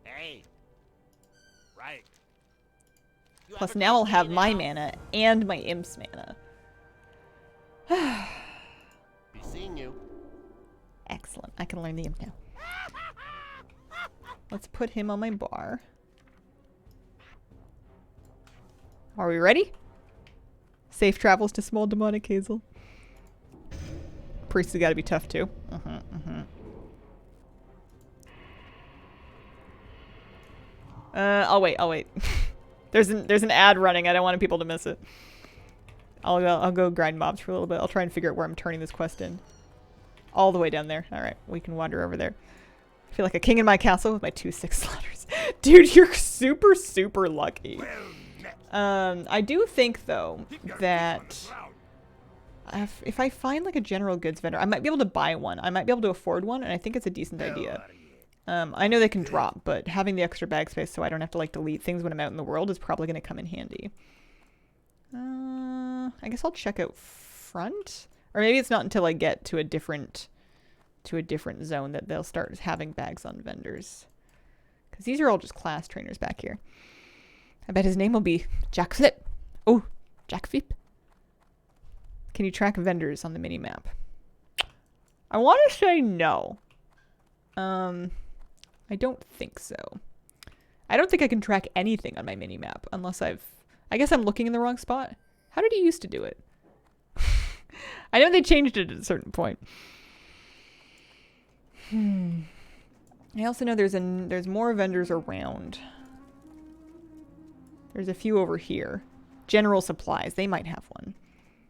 Hey. Right. Plus now I'll have my mana and my imp's mana. Excellent. I can learn the imp now. Let's put him on my bar. Are we ready? Safe travels to small demonic Hazel. Priest has got to be tough too. I'll wait. there's an ad running. I don't want people to miss it. I'll go grind mobs for a little bit. I'll try and figure out where I'm turning this quest in. All the way down there. All right, we can wander over there. I feel like a king in my castle with my 2/6 slaughters. Dude, you're super, super lucky. I do think though that if I find like a general goods vendor, I might be able to buy one. I might be able to afford one, and I think it's a decent idea. I know they can drop, but having the extra bag space so I don't have to like delete things when I'm out in the world is probably going to come in handy. I guess I'll check out front, or maybe it's not until I get to a different zone that they'll start having bags on vendors. Because these are all just class trainers back here. I bet his name will be Jack Flip. Oh, Jack Flip. Can you track vendors on the mini map? I want to say no. I don't think so. I don't think I can track anything on my mini map unless I guess I'm looking in the wrong spot. How did he used to do it? I know they changed it at a certain point. I also know there's more vendors around. There's a few over here. General supplies, they might have one.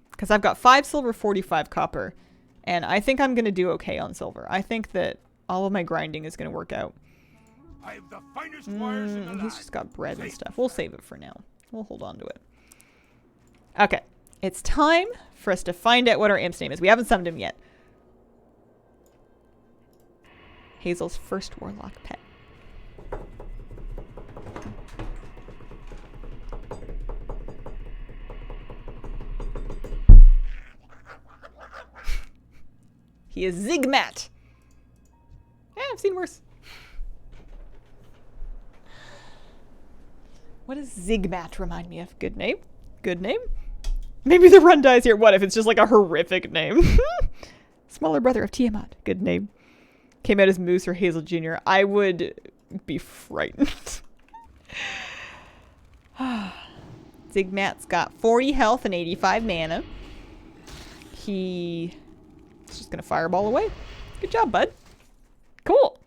Because I've got 5 silver, 45 copper, and I think I'm going to do okay on silver. I think that all of my grinding is going to work out. I have the finest wires in the land. He's just got bread and stuff. We'll save it for now. We'll hold on to it. Okay. It's time for us to find out what our imp's name is. We haven't summoned him yet. Hazel's first warlock pet. He is Zigmat. Yeah, I've seen worse. What does Zigmat remind me of? Good name? Good name? Maybe the run dies here. What if it's just like a horrific name? Smaller brother of Tiamat. Good name. Came out as Moose or Hazel Jr. I would be frightened. Zigmat's got 40 health and 85 mana. He's just gonna fireball away. Good job, bud. Cool.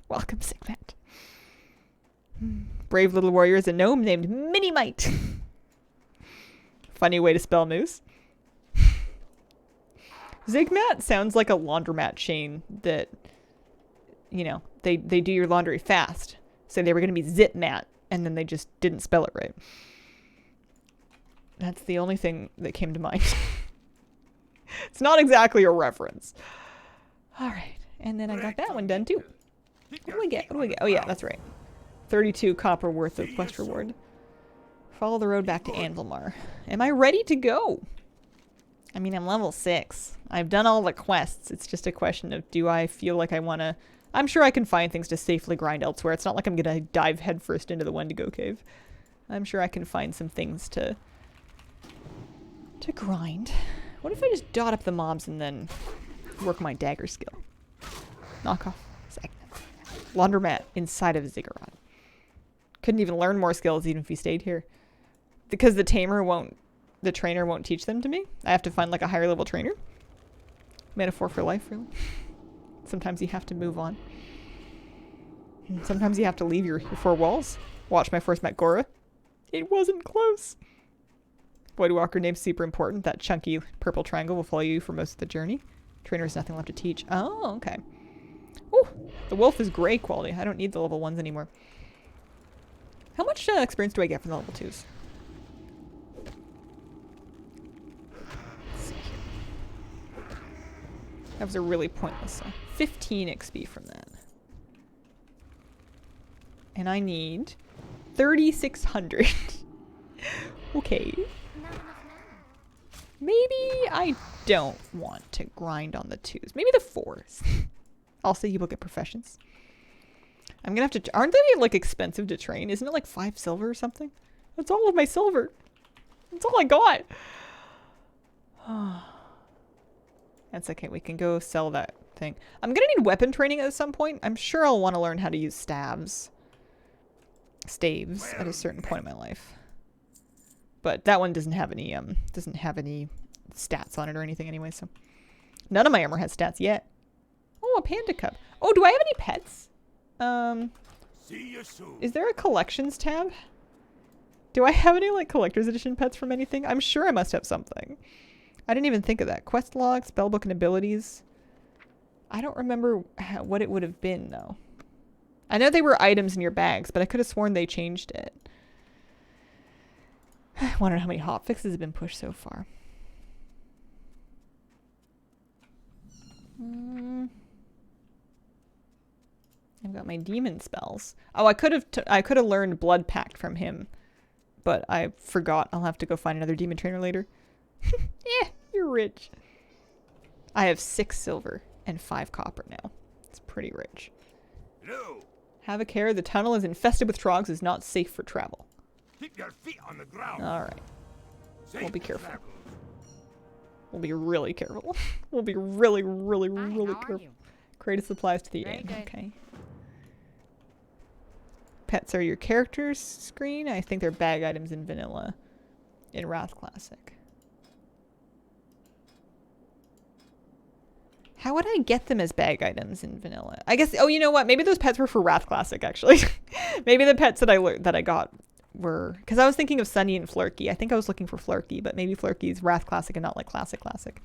Welcome, Zigmat. Brave little warrior is a gnome named Minimite. Funny way to spell moose. Zigmat sounds like a laundromat chain that, you know, they do your laundry fast. So they were going to be Zipmat, and then they just didn't spell it right. That's the only thing that came to mind. It's not exactly a reference. All right. And then I got that one done too. What do we get? What do we get? Oh yeah, that's right. 32 copper worth of quest reward. Follow the road back to Anvilmar. Am I ready to go? I mean, I'm level 6. I've done all the quests. It's just a question of, do I feel like I want to... I'm sure I can find things to safely grind elsewhere. It's not like I'm going to dive headfirst into the Wendigo cave. I'm sure I can find some things to grind. What if I just dot up the mobs and then work my dagger skill? Knock off segment. Laundromat inside of Ziggurat. Couldn't even learn more skills even if he stayed here. Because the trainer won't teach them to me. I have to find like a higher level trainer. Metaphor for life, really. Sometimes you have to move on. Sometimes you have to leave your 4 walls. Watch my first met Gora. It wasn't close. Voidwalker name's super important. That chunky purple triangle will follow you for most of the journey. Trainer has nothing left to teach. Oh, okay. Ooh, the wolf is gray quality. I don't need the level 1s anymore. How much experience do I get from the level 2s? Let's see here. That was a really pointless 15 XP from that. And I need 3,600. Okay. Maybe I don't want to grind on the 2s. Maybe the 4s. Also, you will get professions. I'm gonna have to... Aren't they, like, expensive to train? Isn't it, like, 5 silver or something? That's all of my silver. That's all I got. That's okay. We can go sell that thing. I'm gonna need weapon training at some point. I'm sure I'll want to learn how to use staves at a certain point in my life. But that one doesn't have any stats on it or anything anyway, so none of my armor has stats yet. Oh, a panda cup. Oh, do I have any pets? See you soon. Is there a collections tab? Do I have any like collector's edition pets from anything? I'm sure I must have something. I didn't even think of that. Quest log, spellbook, and abilities. I don't remember what it would have been though. I know they were items in your bags, but I could have sworn they changed it. I wonder how many hotfixes have been pushed so far. I've got my demon spells. Oh, I could have learned Blood Pact from him, but I forgot. I'll have to go find another demon trainer later. Yeah, you're rich. I have 6 silver and 5 copper now. It's pretty rich. Hello. Have a care. The tunnel is infested with trogs. Is not safe for travel. Keep your feet on the ground. All right. Safe We'll be careful. travels. We'll be really careful. We'll be really, really, Hi, really how are careful. you? Creative supplies to the Very end. good. Okay. Pets are your character's screen. I think they're bag items in vanilla. In Wrath Classic. How would I get them as bag items in vanilla? I guess. Oh, you know what? Maybe those pets were for Wrath Classic. Actually, maybe the pets that I got were because I was thinking of Sunny and Flurky. I think I was looking for Flurky, but maybe Flurky's Wrath Classic and not like Classic.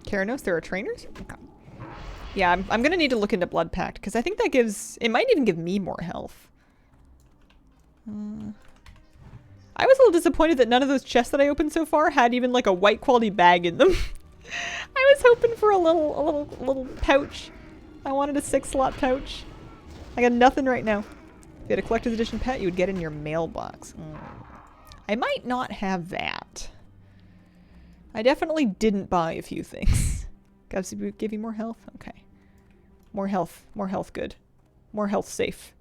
Keranos, there are trainers? Okay. Yeah, I'm gonna need to look into Blood Pact because I think that gives. It might even give me more health. I was a little disappointed that none of those chests that I opened so far had even like a white quality bag in them. I was hoping for a little pouch. I wanted a 6-slot pouch. I got nothing right now. If you had a collector's edition pet, you would get it in your mailbox. I might not have that. I definitely didn't buy a few things. Guys, give you more health? Okay. More health. More health good. More health safe.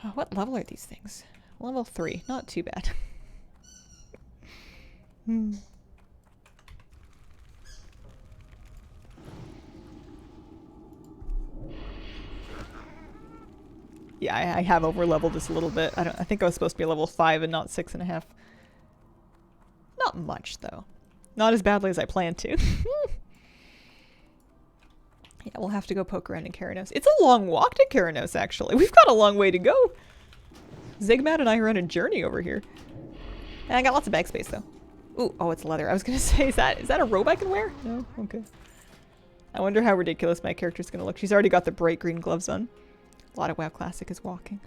Oh, what level are these things? Level 3. Not too bad. Yeah, I have over-leveled this a little bit. I think I was supposed to be level 5 and not 6.5. Not much, though. Not as badly as I planned to. Yeah, we'll have to go poke around in Keranos. It's a long walk to Keranos, actually. We've got a long way to go. Zigmad and I are on a journey over here. And I got lots of bag space, though. Ooh, oh, it's leather. I was going to say, is that a robe I can wear? No? Okay. I wonder how ridiculous my character's going to look. She's already got the bright green gloves on. A lot of WoW Classic is walking.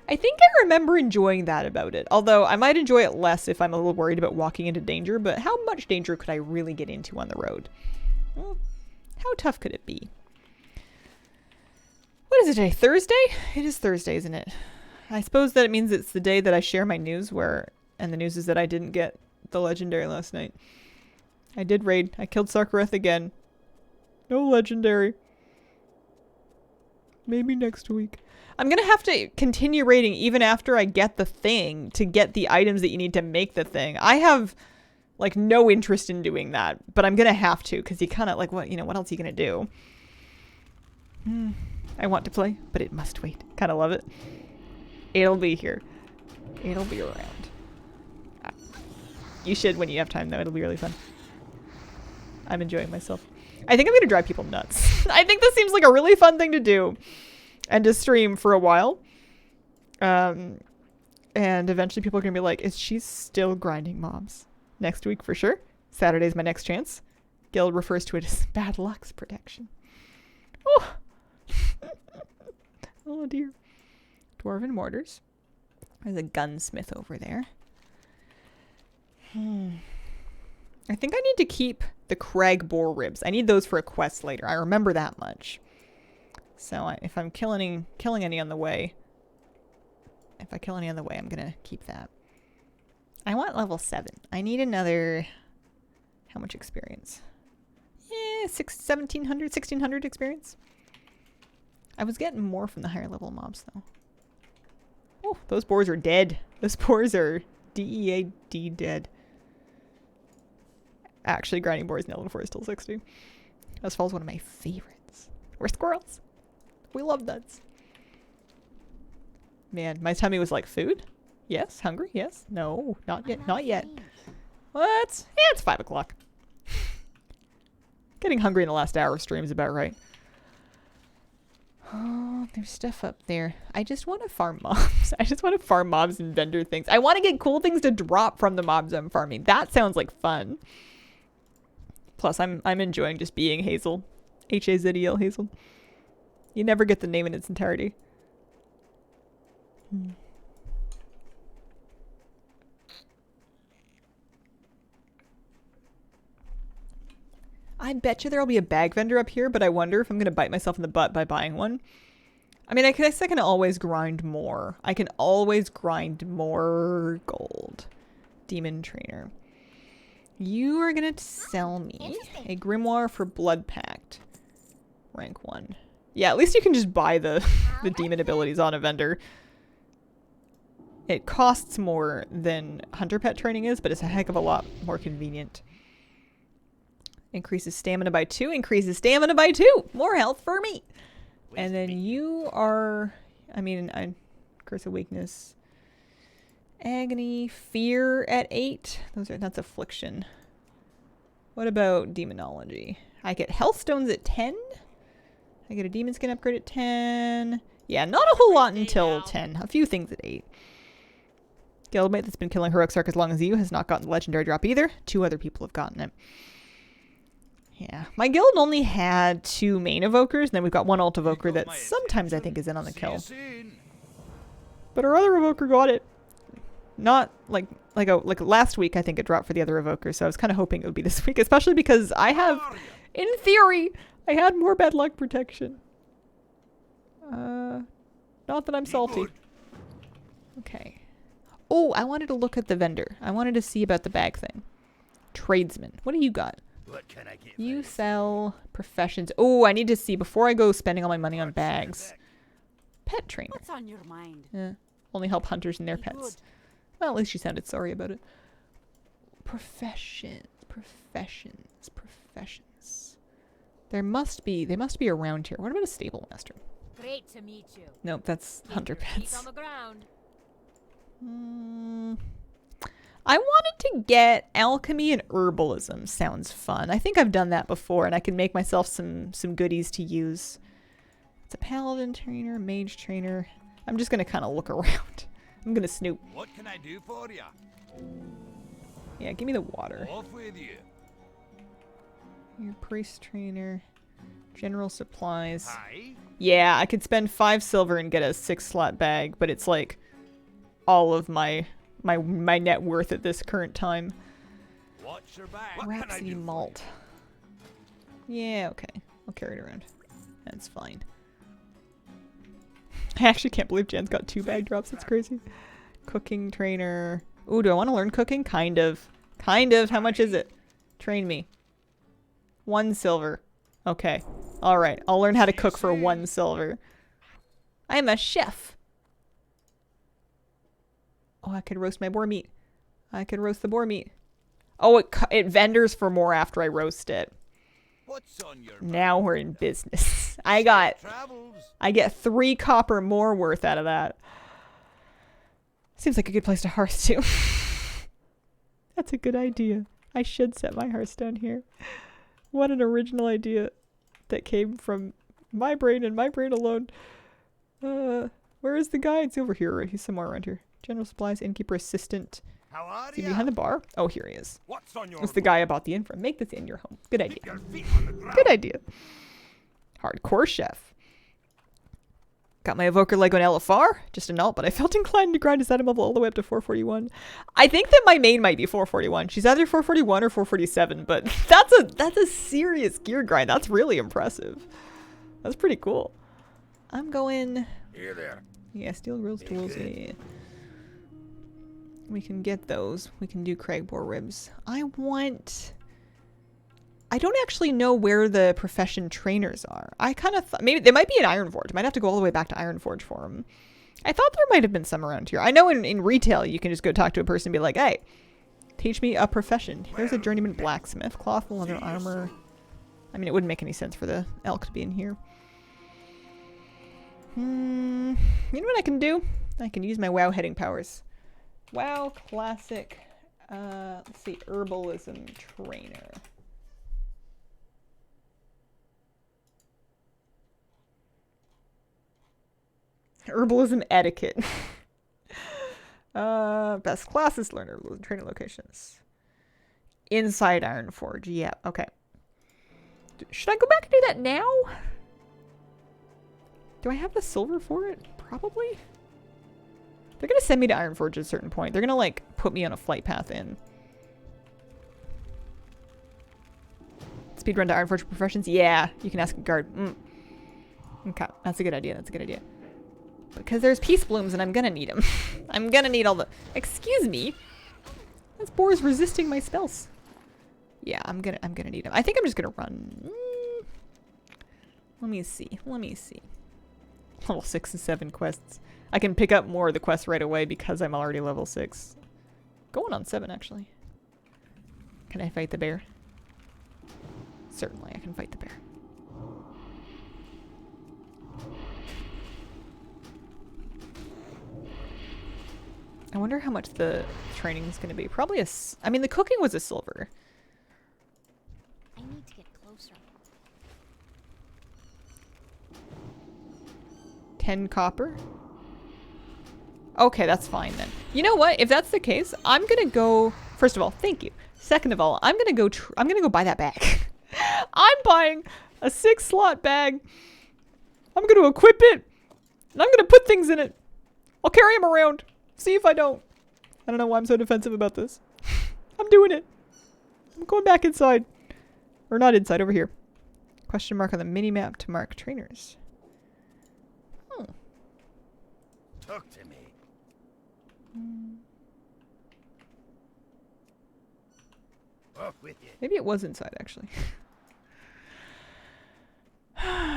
I think I remember enjoying that about it. Although I might enjoy it less if I'm a little worried about walking into danger. But how much danger could I really get into on the road? Well, how tough could it be? What is it today? Thursday? It is Thursday, isn't it? I suppose that it means it's the day that I share my news and the news is that I didn't get the legendary last night. I did raid. I killed Sarkareth again. No legendary. Maybe next week. I'm gonna have to continue raiding even after I get the thing to get the items that you need to make the thing. I have like no interest in doing that, but I'm gonna have to because you kind of like what else are you gonna do? I want to play, but it must wait. Kind of love it. It'll be here. It'll be around. You should when you have time though. It'll be really fun. I'm enjoying myself. I think I'm gonna drive people nuts. I think this seems like a really fun thing to do. And to stream for a while. And eventually people are going to be like, is she still grinding mobs? Next week for sure. Saturday's my next chance. Guild refers to it as bad luck's protection. Oh. Oh dear. Dwarven mortars. There's a gunsmith over there. I think I need to keep the Crag boar ribs. I need those for a quest later. I remember that much. So if I'm killing any on the way, I'm gonna keep that. I want level 7. I need another. How much experience? 1600 experience. I was getting more from the higher level mobs though. Oh, those boars are dead. The spores are DEAD dead. Actually, grinding boars nailed before is still 60. As fall is one of my favorites. We're squirrels. We love nuts. Man, my tummy was like, food? Yes. Hungry? Yes. No, not yet. Not yet. What? Yeah, it's 5 o'clock. Getting hungry in the last hour of stream is about right. Oh, there's stuff up there. I just want to farm mobs. I just want to farm mobs and vendor things. I want to get cool things to drop from the mobs I'm farming. That sounds like fun. Plus, I'm enjoying just being Hazel. H-A-Z-E-L, Hazel. You never get the name in its entirety. I bet you there'll be a bag vendor up here, but I wonder if I'm going to bite myself in the butt by buying one. I mean, I guess I can always grind more. I can always grind more gold. Demon Trainer. You are going to sell me a grimoire for Blood Pact. Rank 1. Yeah, at least you can just buy the demon abilities on a vendor. It costs more than Hunter Pet training is, but it's a heck of a lot more convenient. Increases stamina by 2. Increases stamina by 2. More health for me. And then you are... I mean, Curse of Weakness. Agony. Fear at 8. That's Affliction. What about Demonology? I get Health Stones at 10. I get a Demon Skin upgrade at 10. Yeah, not a whole lot until 10. A few things at 8. Guildmate that's been killing Heroic Sark as long as you has not gotten the Legendary drop either. 2 other people have gotten it. Yeah. My guild only had 2 main evokers, and then we've got 1 alt evoker that sometimes I think is in on the kill. But our other evoker got it. Not like last week I think it dropped for the other evoker, so I was kind of hoping it would be this week, especially because I have, in theory, I had more bad luck protection. Not that I'm salty. Okay. Oh, I wanted to look at the vendor. I wanted to see about the bag thing. Tradesman. What do you got? What can I get? You sell professions. Oh, I need to see before I go spending all my money on bags. Pet trainer. What's on your mind? Yeah. Only help hunters and their Be pets. good. Well, at least she sounded sorry about it. Professions. They must be around here. What about a stable master? Great to meet you. Nope, that's Keep hunter your feet pets. on the ground. I wanted to get alchemy and herbalism. Sounds fun. I think I've done that before, and I can make myself some goodies to use. It's a paladin trainer, mage trainer. I'm just gonna kind of look around. I'm gonna snoop. What can I do for you? Yeah, give me the water. Off with you. Your priest trainer, general supplies. Hi. Yeah, I could spend 5 silver and get a 6-slot bag, but it's like all of my net worth at this current time. Watch your back. What can I Rhapsody do for malt. Yeah, okay. I'll carry it around. That's fine. I actually can't believe Jen's got 2 bag drops. That's crazy. Cooking trainer. Ooh, do I want to learn cooking? Kind of. How much is it? Train me. 1 silver. Okay. Alright. I'll learn how to cook for 1 silver. I'm a chef. Oh, I could roast my boar meat. I could roast the boar meat. Oh, it vendors for more after I roast it. What's on your Now we're in business. I get 3 copper more worth out of that. Seems like a good place to hearth too. That's a good idea. I should set my hearth down here. What an original idea that came from my brain and my brain alone. Where is the guy? It's over here. He's somewhere around here. General supplies, innkeeper, assistant. How are Is he ya? behind the bar? Oh, here he is. What's on your That's the guy I bought the inn from. Make this inn your home. Good idea. Keep your feet on the ground. Good idea. Hardcore chef. Got my evoker Lego and LFR. Just an alt, but I felt inclined to grind his item level all the way up to 441. I think that my main might be 441. She's either 441 or 447, but that's a serious gear grind. That's really impressive. That's pretty cool. I'm going... Here there. Yeah, steel grills tools. Yeah. We can get those. We can do Cragboar ribs. I don't actually know where the profession trainers are. I kind of thought maybe they might be in Ironforge. Might have to go all the way back to Ironforge for them. I thought there might have been some around here. I know in retail you can just go talk to a person and be like, hey, teach me a profession. There's a journeyman blacksmith, cloth and leather armor. I mean, it wouldn't make any sense for the elk to be in here. You know what I can do? I can use my WoW heading powers. WoW classic, let's see, herbalism trainer. Herbalism etiquette. Best classes, learn herbalism training locations. Inside Ironforge, yeah, okay. Should I go back and do that now? Do I have the silver for it? Probably. They're gonna send me to Ironforge at a certain point. They're gonna, like, put me on a flight path in. Speedrun to Ironforge for professions? Yeah, you can ask a guard. Okay, that's a good idea, that's a good idea. Because there's peace blooms and I'm gonna need them. I'm gonna need all the... Excuse me? This boar is resisting my spells. Yeah, I'm gonna need them. I think I'm just gonna run. Let me see. Level 6 and 7 quests. I can pick up more of the quests right away because I'm already level 6. Going on 7, actually. Can I fight the bear? Certainly, I can fight the bear. I wonder how much the training is going to be. Probably I mean, the cooking was a silver. I need to get closer. 10 copper? Okay, that's fine then. You know what? If that's the case, I'm going to go... First of all, thank you. Second of all, I'm going to go buy that bag. I'm buying a 6-slot bag. I'm going to equip it. And I'm going to put things in it. I'll carry them around. See if I don't. I don't know why I'm so defensive about this. I'm doing it. I'm going back inside. Or not inside, over here. Question mark on the mini-map to mark trainers. Talk to me. Off with you. Maybe it was inside, actually.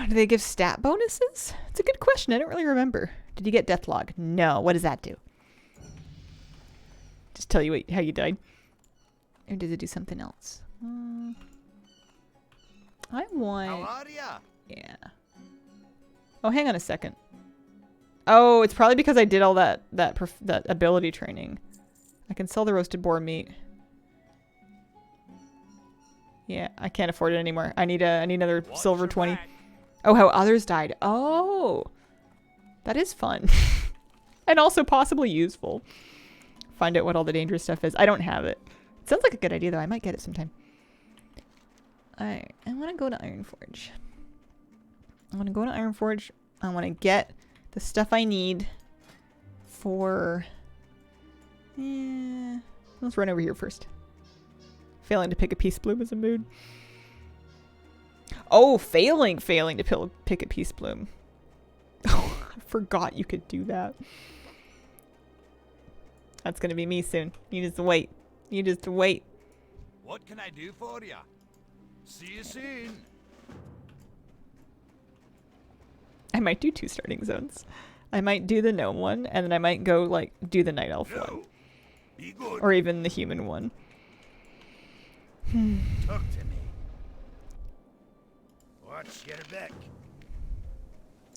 Do they give stat bonuses? It's a good question. I don't really remember. Did you get Deathlog? No. What does that do? Just tell you how you died. Or does it do something else? I want... How are ya? Yeah. Oh, hang on a second. Oh, it's probably because I did all that ability training. I can sell the roasted boar meat. Yeah, I can't afford it anymore. I need another silver 20. Oh, how others died. Oh, that is fun. And also possibly useful. Find out what all the dangerous stuff is. I don't have it. It sounds like a good idea, though. I might get it sometime. Alright, I want to go to Ironforge. I want to go to Ironforge. I want to get the stuff I need for... Yeah. Let's run over here first. Failing to pick a peace bloom is a mood. Oh, failing to pick a peace bloom. Oh, I forgot you could do that. That's gonna be me soon. You just wait. You just wait. What can I do for ya? See you soon. I might do 2 starting zones. I might do the gnome one, and then I might go, like, do the night elf one. Be good. Or even the human one. Talk to me. Watch your back.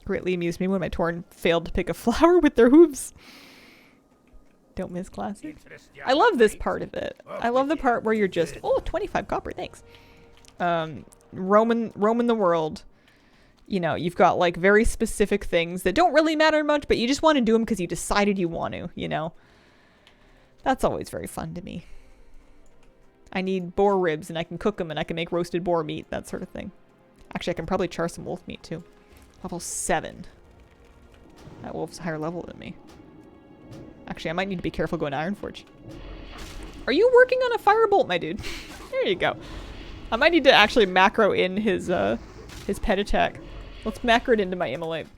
Greatly amused me when my Torn failed to pick a flower with their hooves. Don't miss classic. I love this part of it. I love the part where you're just, oh, 25 copper, thanks. Roaming the world. You know, you've got like very specific things that don't really matter much, but you just want to do them because you decided you want to, you know. That's always very fun to me. I need boar ribs and I can cook them and I can make roasted boar meat, that sort of thing. Actually, I can probably char some wolf meat too. Level 7. That wolf's higher level than me. Actually, I might need to be careful going to Ironforge. Are you working on a firebolt, my dude? There you go. I might need to actually macro in his pet attack. Let's macro it into my immolate.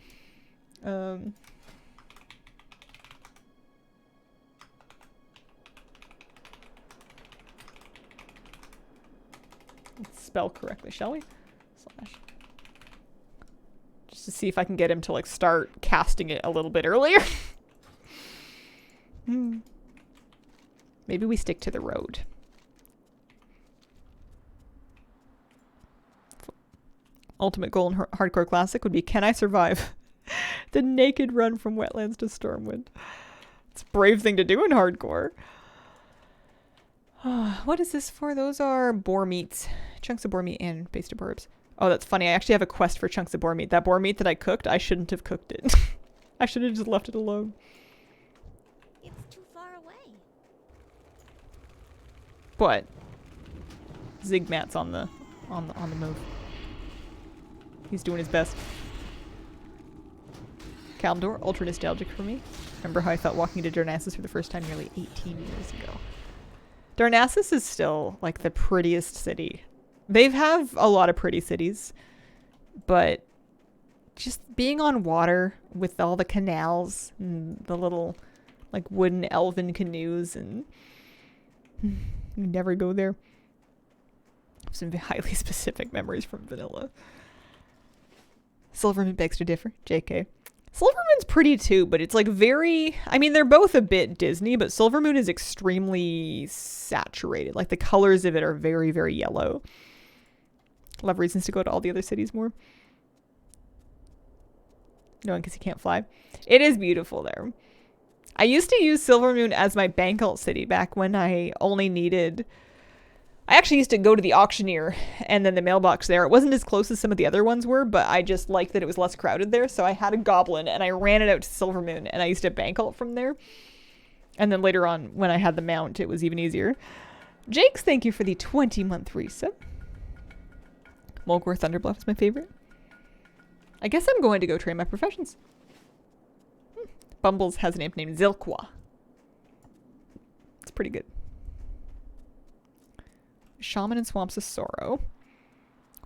Let's spell correctly, shall we? Slash. Just to see if I can get him to like start casting it a little bit earlier. Maybe we stick to the road. Ultimate goal in Hardcore Classic would be, can I survive the naked run from Wetlands to Stormwind? It's a brave thing to do in Hardcore. What is this for? Those are boar meats. Chunks of boar meat and basted herbs. Oh, that's funny. I actually have a quest for chunks of boar meat. That boar meat that I cooked, I shouldn't have cooked it. I should have just left it alone. It's too far away. But Zigmat's on the move. He's doing his best. Kalimdor, ultra nostalgic for me. Remember how I felt walking to Darnassus for the first time nearly 18 years ago. Darnassus is still like the prettiest city. They have a lot of pretty cities, but just being on water with all the canals and the little like wooden elven canoes, and you never go there. Some highly specific memories from vanilla. Silvermoon begs to differ. JK. Silvermoon's pretty too, but it's like very, I mean, they're both a bit Disney, but Silvermoon is extremely saturated. Like the colors of it are very, very yellow. Love reasons to go to all the other cities more. No one, because you can't fly. It is beautiful there. I used to use Silvermoon as my bank alt city back when I only needed... I actually used to go to the auctioneer and then the mailbox there. It wasn't as close as some of the other ones were, but I just liked that it was less crowded there. So I had a goblin and I ran it out to Silvermoon and I used to bank alt from there. And then later on, when I had the mount, it was even easier. Jakes, thank you for the 20-month resub. Mulgore Thunderbluff is my favorite. I guess I'm going to go train my professions. Bumbles has an imp named Zilkwa. It's pretty good. Shaman in Swamps of Sorrow.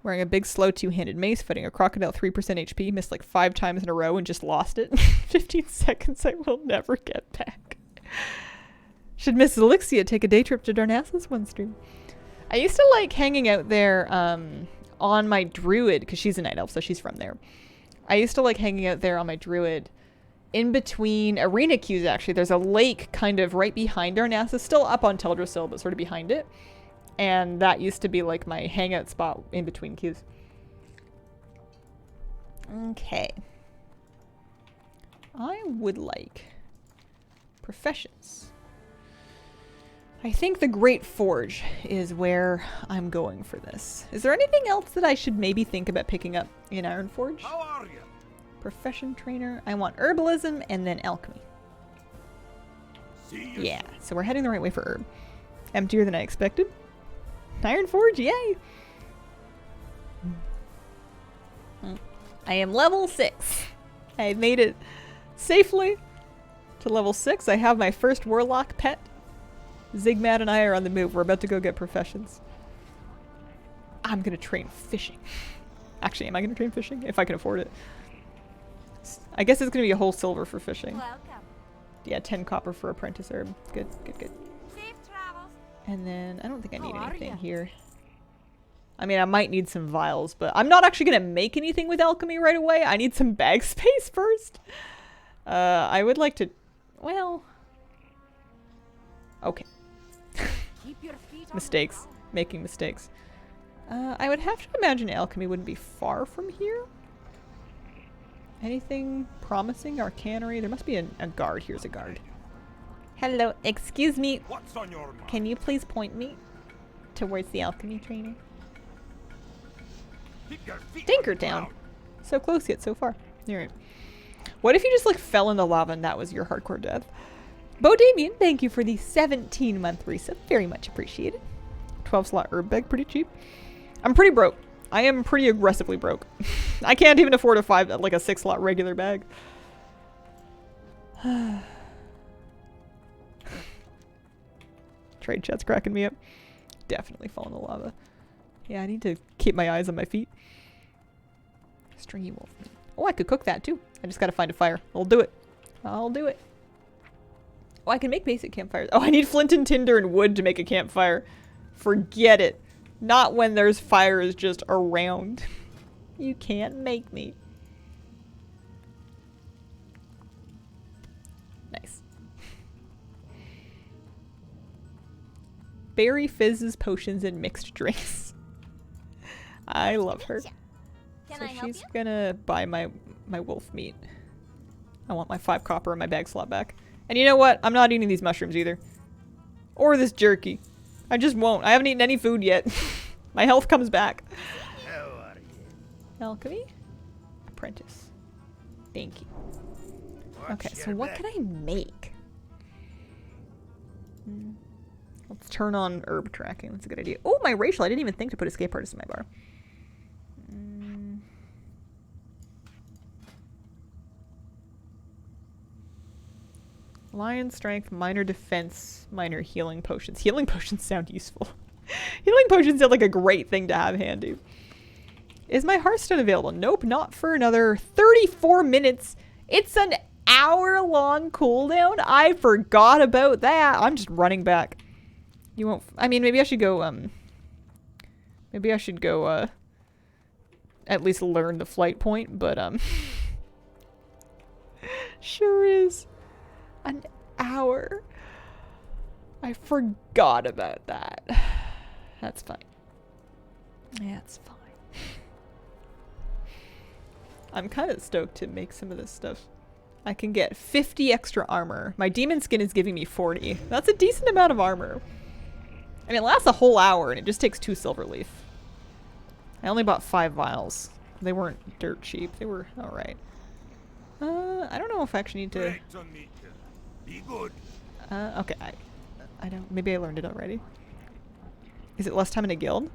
Wearing a big slow two-handed mace, fighting a crocodile 3% HP, missed like 5 times in a row and just lost it. 15 seconds I will never get back. Should Miss Elixia take a day trip to Darnassus one stream? I used to like hanging out there on my druid, because she's a night elf, so she's from there. I used to like hanging out there on my druid in between arena queues, actually. There's a lake kind of right behind Darnassus, still up on Teldrassil, but sort of behind it. And that used to be like my hangout spot in between queues. Okay. I would like professions. I think the Great Forge is where I'm going for this. Is there anything else that I should maybe think about picking up in Ironforge? How are you? Profession trainer. I want herbalism and then alchemy. See you Yeah, so we're heading the right way for herb. Emptier than I expected. Ironforge, yay! I am level 6. I made it safely to level 6. I have my first warlock pet. Zigmat and I are on the move. We're about to go get professions. I'm gonna train fishing. Actually, am I gonna train fishing? If I can afford it. I guess it's gonna be a whole silver for fishing. Welcome. Yeah, 10 copper for apprentice herb. Good, good, good. Safe travels. And then, I don't think I need How are anything ya? here. I mean, I might need some vials, but I'm not actually going to make anything with alchemy right away. I need some bag space first. I would like to, well, okay. Keep your feet on the Mistakes. ground. Making mistakes. I would have to imagine alchemy wouldn't be far from here. Anything promising? Arcanery? There must be a guard. Here's a guard. Hello, excuse me. What's on your mind? Can you please point me towards the alchemy trainer? Keep your feet on the Dinkertown. ground. So close yet so far. Alright. What if you just like fell in the lava and that was your hardcore death? Bo Damien, thank you for the 17-month resub. Very much appreciated. 12 slot herb bag, pretty cheap. I'm pretty broke. I am pretty aggressively broke. I can't even afford a 6 slot regular bag. Trade chat's cracking me up. Definitely fall in the lava. Yeah, I need to keep my eyes on my feet. Stringy wolf meat. Oh, I could cook that too. I just gotta find a fire. I'll do it. I'll do it. Oh, I can make basic campfires. Oh, I need flint and tinder and wood to make a campfire. Forget it. Not when there's fires just around. You can't make me. berry fizzes, potions, and mixed drinks. I love her. Can So I help she's you? gonna buy my wolf meat. I want my 5 copper and my bag slot back. And you know what? I'm not eating these mushrooms either. Or this jerky. I just won't. I haven't eaten any food yet. My health comes back. How are you? Alchemy? Apprentice. Thank you. Watch Okay, so your what back. can I make? Let's turn on herb tracking. That's a good idea. Oh, my racial. I didn't even think to put escape artist in my bar. Lion strength, minor defense, minor healing potions. Healing potions sound useful. Healing potions sound like a great thing to have handy. Is my Hearthstone available? Nope, not for another 34 minutes. It's an hour-long cooldown? I forgot about that. I'm just running back. You won't... I mean, maybe I should go, maybe I should go, at least learn the flight point, but, sure is. An hour. I forgot about that. That's fine. That's fine. I'm kind of stoked to make some of this stuff. I can get 50 extra armor. My demon skin is giving me 40. That's a decent amount of armor. And it lasts a whole hour and it just takes 2 silver leaf. I only bought 5 vials. They weren't dirt cheap. They were alright. I don't know if I actually need to... Great to meet you. Be good. Okay, I don't... Maybe I learned it already. Is it less time in a guild?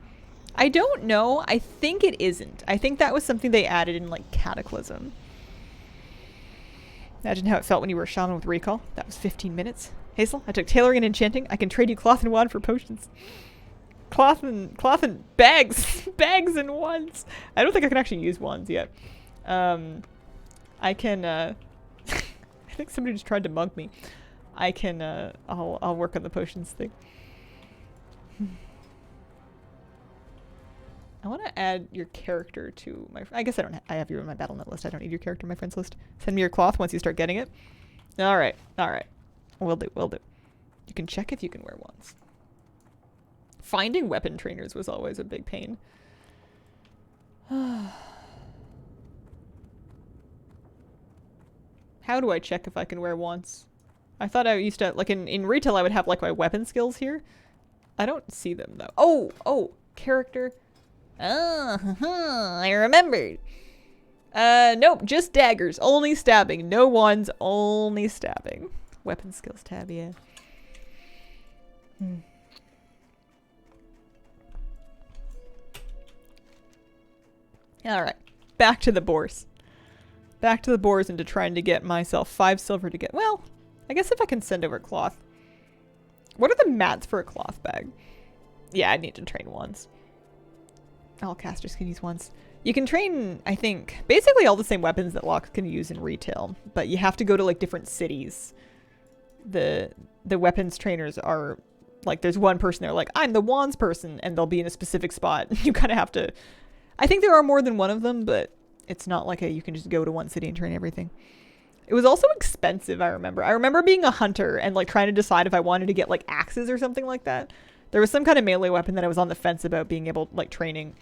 I don't know. I think it isn't. I think that was something they added in, like, Cataclysm. Imagine how it felt when you were a shaman with recall. That was 15 minutes. Hazel, I took tailoring and enchanting. I can trade you cloth and wand for potions. Cloth and bags. Bags and wands. I don't think I can actually use wands yet. I can, I think somebody just tried to mug me. I can, I'll work on the potions thing. I want to add your character to my... I guess I don't... I have you in my BattleNet list. I don't need your character in my friends list. Send me your cloth once you start getting it. Alright. Alright. Will do. Will do. You can check if you can wear wands. Finding weapon trainers was always a big pain. How do I check if I can wear wands? I thought I used to... Like, in retail, I would have, like, my weapon skills here. I don't see them, though. Oh! Oh! Character... Oh, I remembered. Nope, just daggers. Only stabbing. No wands, only stabbing. Weapon skills tab, yeah. Alright, back to the boars. Back to the boars into trying to get myself 5 silver to get... Well, I guess if I can send over cloth. What are the mats for a cloth bag? Yeah, I need to train wands. All casters can use wands. You can train, I think, basically all the same weapons that Locke can use in retail, but you have to go to, like, different cities. The weapons trainers are, like, there's one person there, like, I'm the wands person, and they'll be in a specific spot. You kind of have to... I think there are more than one of them, but it's not like you can just go to one city and train everything. It was also expensive, I remember. I remember being a hunter and, like, trying to decide if I wanted to get, like, axes or something like that. There was some kind of melee weapon that I was on the fence about being able, like, training.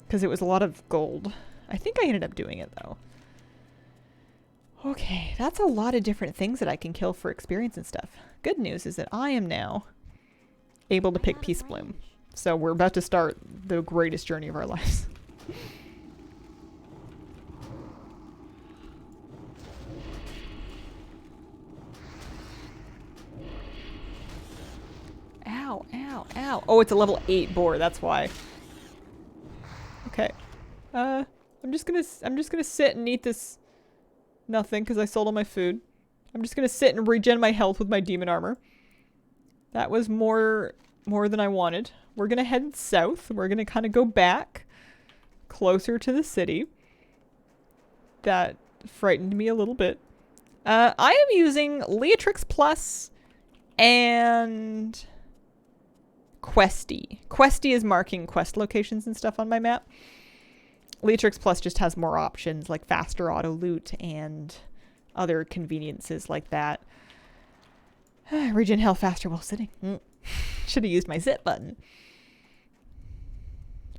Because it was a lot of gold. I think I ended up doing it, though. Okay, that's a lot of different things that I can kill for experience and stuff. Good news is that I am now able to pick Peace Bloom. So we're about to start the greatest journey of our lives. Ow, ow, ow. Oh, it's a level 8 boar, that's why. Okay. I'm just gonna sit and eat this nothing because I sold all my food. I'm just gonna sit and regen my health with my demon armor. That was more than I wanted. We're gonna head south. We're gonna kind of go back closer to the city. That frightened me a little bit. I am using Leatrix Plus and Questy. Questy is marking quest locations and stuff on my map. Leatrix Plus just has more options like faster auto loot and other conveniences like that. Regen health faster while sitting. Should have used my zip button.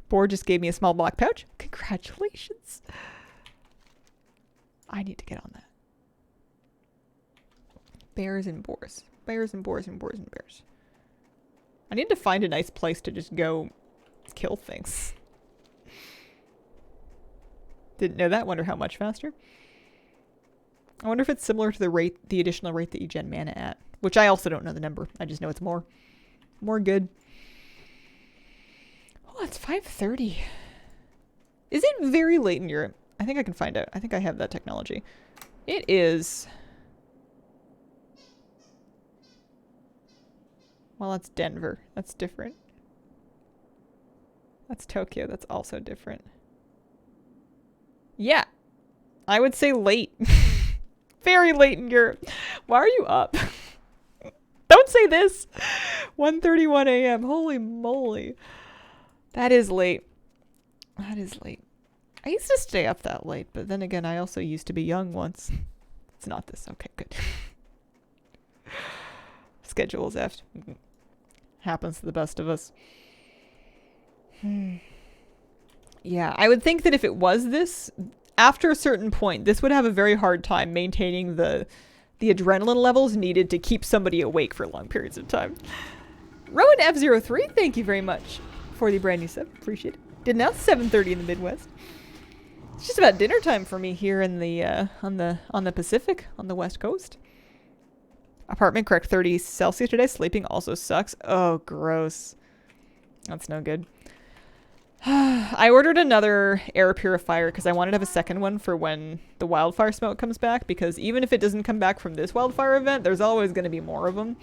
Boar just gave me a small black pouch. Congratulations. I need to get on that. Bears and boars. Bears and boars and boars and bears. I need to find a nice place to just go kill things. Didn't know that. Wonder how much faster. I wonder if it's similar to the additional rate that you gen mana at. Which I also don't know the number. I just know it's more. More good. Oh, it's 5:30. Is it very late in Europe? I think I can find out. I think I have that technology. It is. Well, that's Denver. That's different. That's Tokyo. That's also different. Yeah. I would say late. Very late in Europe. Why are you up? Don't say this. 1:31 a.m. Holy moly. That is late. That is late. I used to stay up that late, but then again, I also used to be young once. It's not this. Okay, good. Schedule's effed. Happens to the best of us. Yeah, I would think that if it was this, after a certain point, this would have a very hard time maintaining the adrenaline levels needed to keep somebody awake for long periods of time. Rowan F03, thank you very much for the brand new sub. Appreciate it. Did now 7:30 in the Midwest. It's just about dinner time for me here in the on the Pacific, on the West Coast. Apartment correct 30 Celsius today. Sleeping also sucks. Oh, gross. That's no good. I ordered another air purifier because I wanted to have a second one for when the wildfire smoke comes back, because even if it doesn't come back from this wildfire event, there's always going to be more of them.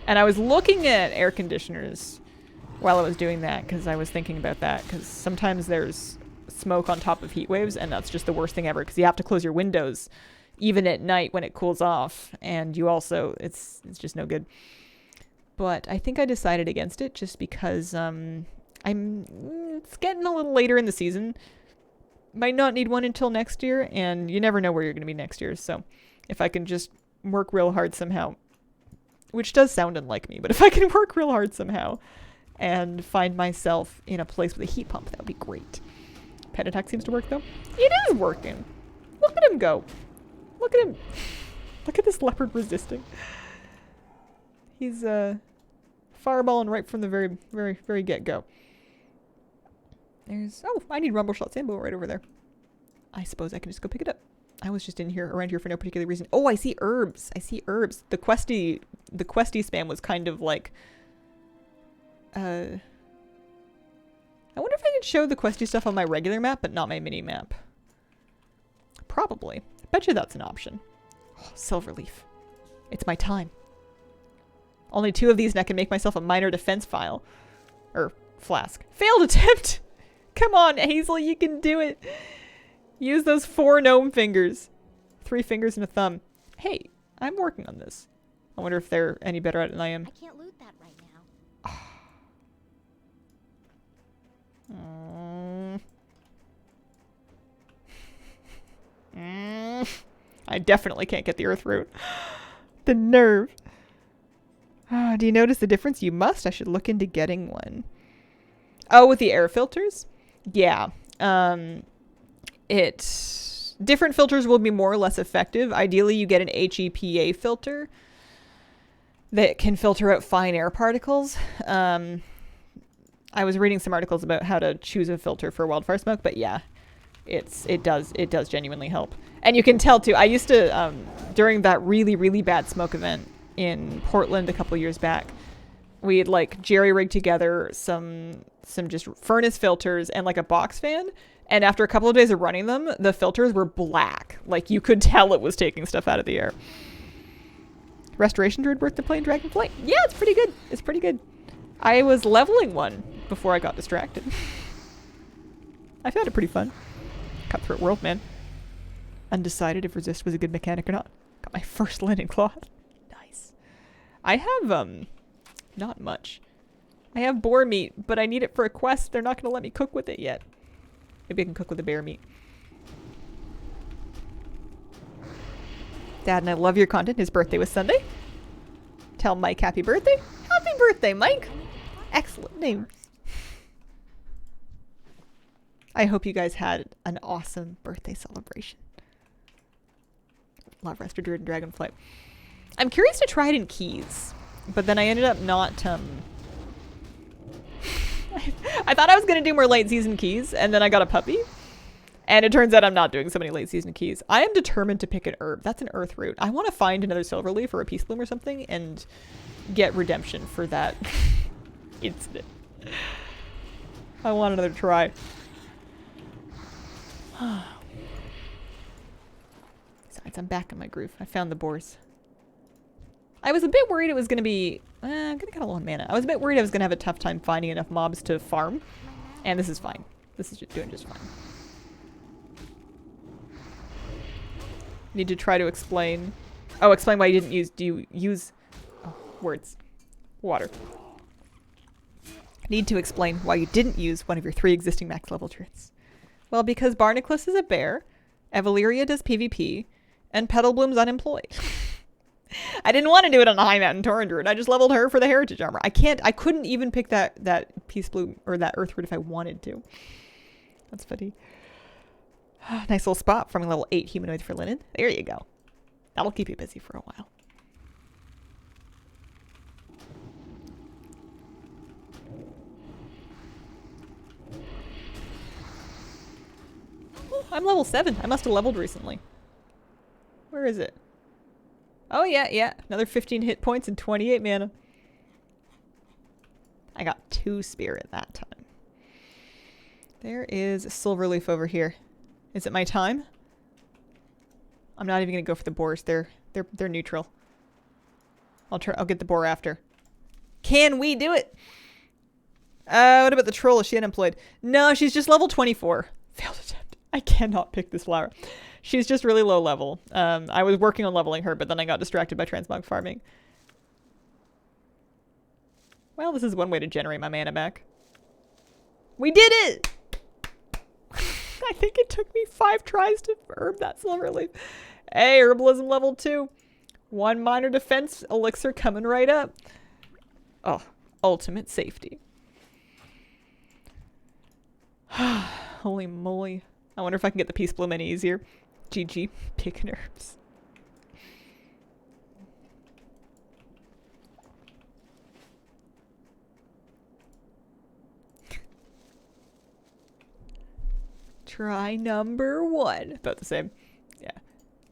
And I was looking at air conditioners while I was doing that because I was thinking about that, because sometimes there's smoke on top of heat waves, and that's just the worst thing ever because you have to close your windows even at night when it cools off, and you also it's just no good. But I think I decided against it just because it's getting a little later in the season. Might not need one until next year, and you never know where you're going to be next year. So if I can just work real hard somehow, which does sound unlike me, but if I can work real hard somehow and find myself in a place with a heat pump, that would be great. Pet attack seems to work though. It is working. Look at him go. Look at him. Look at this leopard resisting. He's fireballing right from the very, very, very get-go. There's... Oh, I need Rumble Shot Sambo right over there. I suppose I can just go pick it up. I was just around here for no particular reason. Oh, I see herbs. I see herbs. The questy spam was kind of like... I wonder if I could show the questy stuff on my regular map, but not my mini map. Probably. I bet you that's an option. Oh, Silverleaf. It's my time. Only 2 of these and I can make myself a minor defense file. Or flask. Failed attempt! Come on, Hazel, you can do it. Use those 4 gnome fingers. 3 fingers and a thumb. Hey, I'm working on this. I wonder if they're any better at it than I am. I can't loot that right now. I definitely can't get the earth root. The nerve. Do you notice the difference? You must. I should look into getting one. Oh, with the air filters? Yeah. Different filters will be more or less effective. Ideally, you get an HEPA filter that can filter out fine air particles. I was reading some articles about how to choose a filter for wildfire smoke, but yeah, it does genuinely help. And you can tell too. I used to during that really, really bad smoke event in Portland a couple years back, we had like jerry-rigged together some just furnace filters and like a box fan. And after a couple of days of running them, the filters were black. Like you could tell it was taking stuff out of the air. Restoration Druid worth the plane Dragon Flight? Yeah, it's pretty good. It's pretty good. I was leveling one before I got distracted. I found it pretty fun. Cutthroat World, man. Undecided if resist was a good mechanic or not. Got my first linen cloth. Nice. I have, not much. I have boar meat, but I need it for a quest. They're not going to let me cook with it yet. Maybe I can cook with the bear meat. Dad and I love your content. His birthday was Sunday. Tell Mike happy birthday. Happy birthday, Mike! Excellent name. I hope you guys had an awesome birthday celebration. Love Rester Druid and Dragonflight. I'm curious to try it in Keys, but then I ended up not, I thought I was going to do more late season Keys, and then I got a puppy. And it turns out I'm not doing so many late season Keys. I am determined to pick an herb. That's an earth root. I want to find another silver leaf or a peace bloom or something and get redemption for that incident. I want another try. Besides, I'm back in my groove. I found the boars. I was a bit worried it was going to be... I'm going to get a low on mana. I was a bit worried I was going to have a tough time finding enough mobs to farm. And this is fine. This is doing just fine. Need to try to explain... Oh, explain why you didn't use... Do you use... Oh, words. Water. Need to explain why you didn't use one of your 3 existing max level traits. Well, because Barnacles is a bear, Evaleria does PvP, and Petal Bloom's unemployed. I didn't want to do it on a High Mountain Tauren Druid. I just leveled her for the Heritage Armor. I couldn't even pick that Peace Bloom or that Earth Root if I wanted to. That's funny. Nice little spot from level 8 humanoids for linen. There you go. That'll keep you busy for a while. Oh, I'm level 7. I must have leveled recently. Where is it? Oh, yeah. Another 15 hit points and 28 mana. I got 2 spirit that time. There is a silver leaf over here. Is it my time? I'm not even gonna go for the boars. They're neutral. I'll get the boar after. Can we do it? What about the troll? Is she unemployed? No, she's just level 24. Failed attempt. I cannot pick this flower. She's just really low level. I was working on leveling her, but then I got distracted by transmog farming. Well, this is one way to generate my mana back. We did it! I think it took me 5 tries to herb that silver leaf. Hey, herbalism level 2. 1 minor defense elixir coming right up. Oh, ultimate safety. Holy moly. I wonder if I can get the Peace Bloom any easier. GG, picking herbs. Try number 1. About the same. Yeah.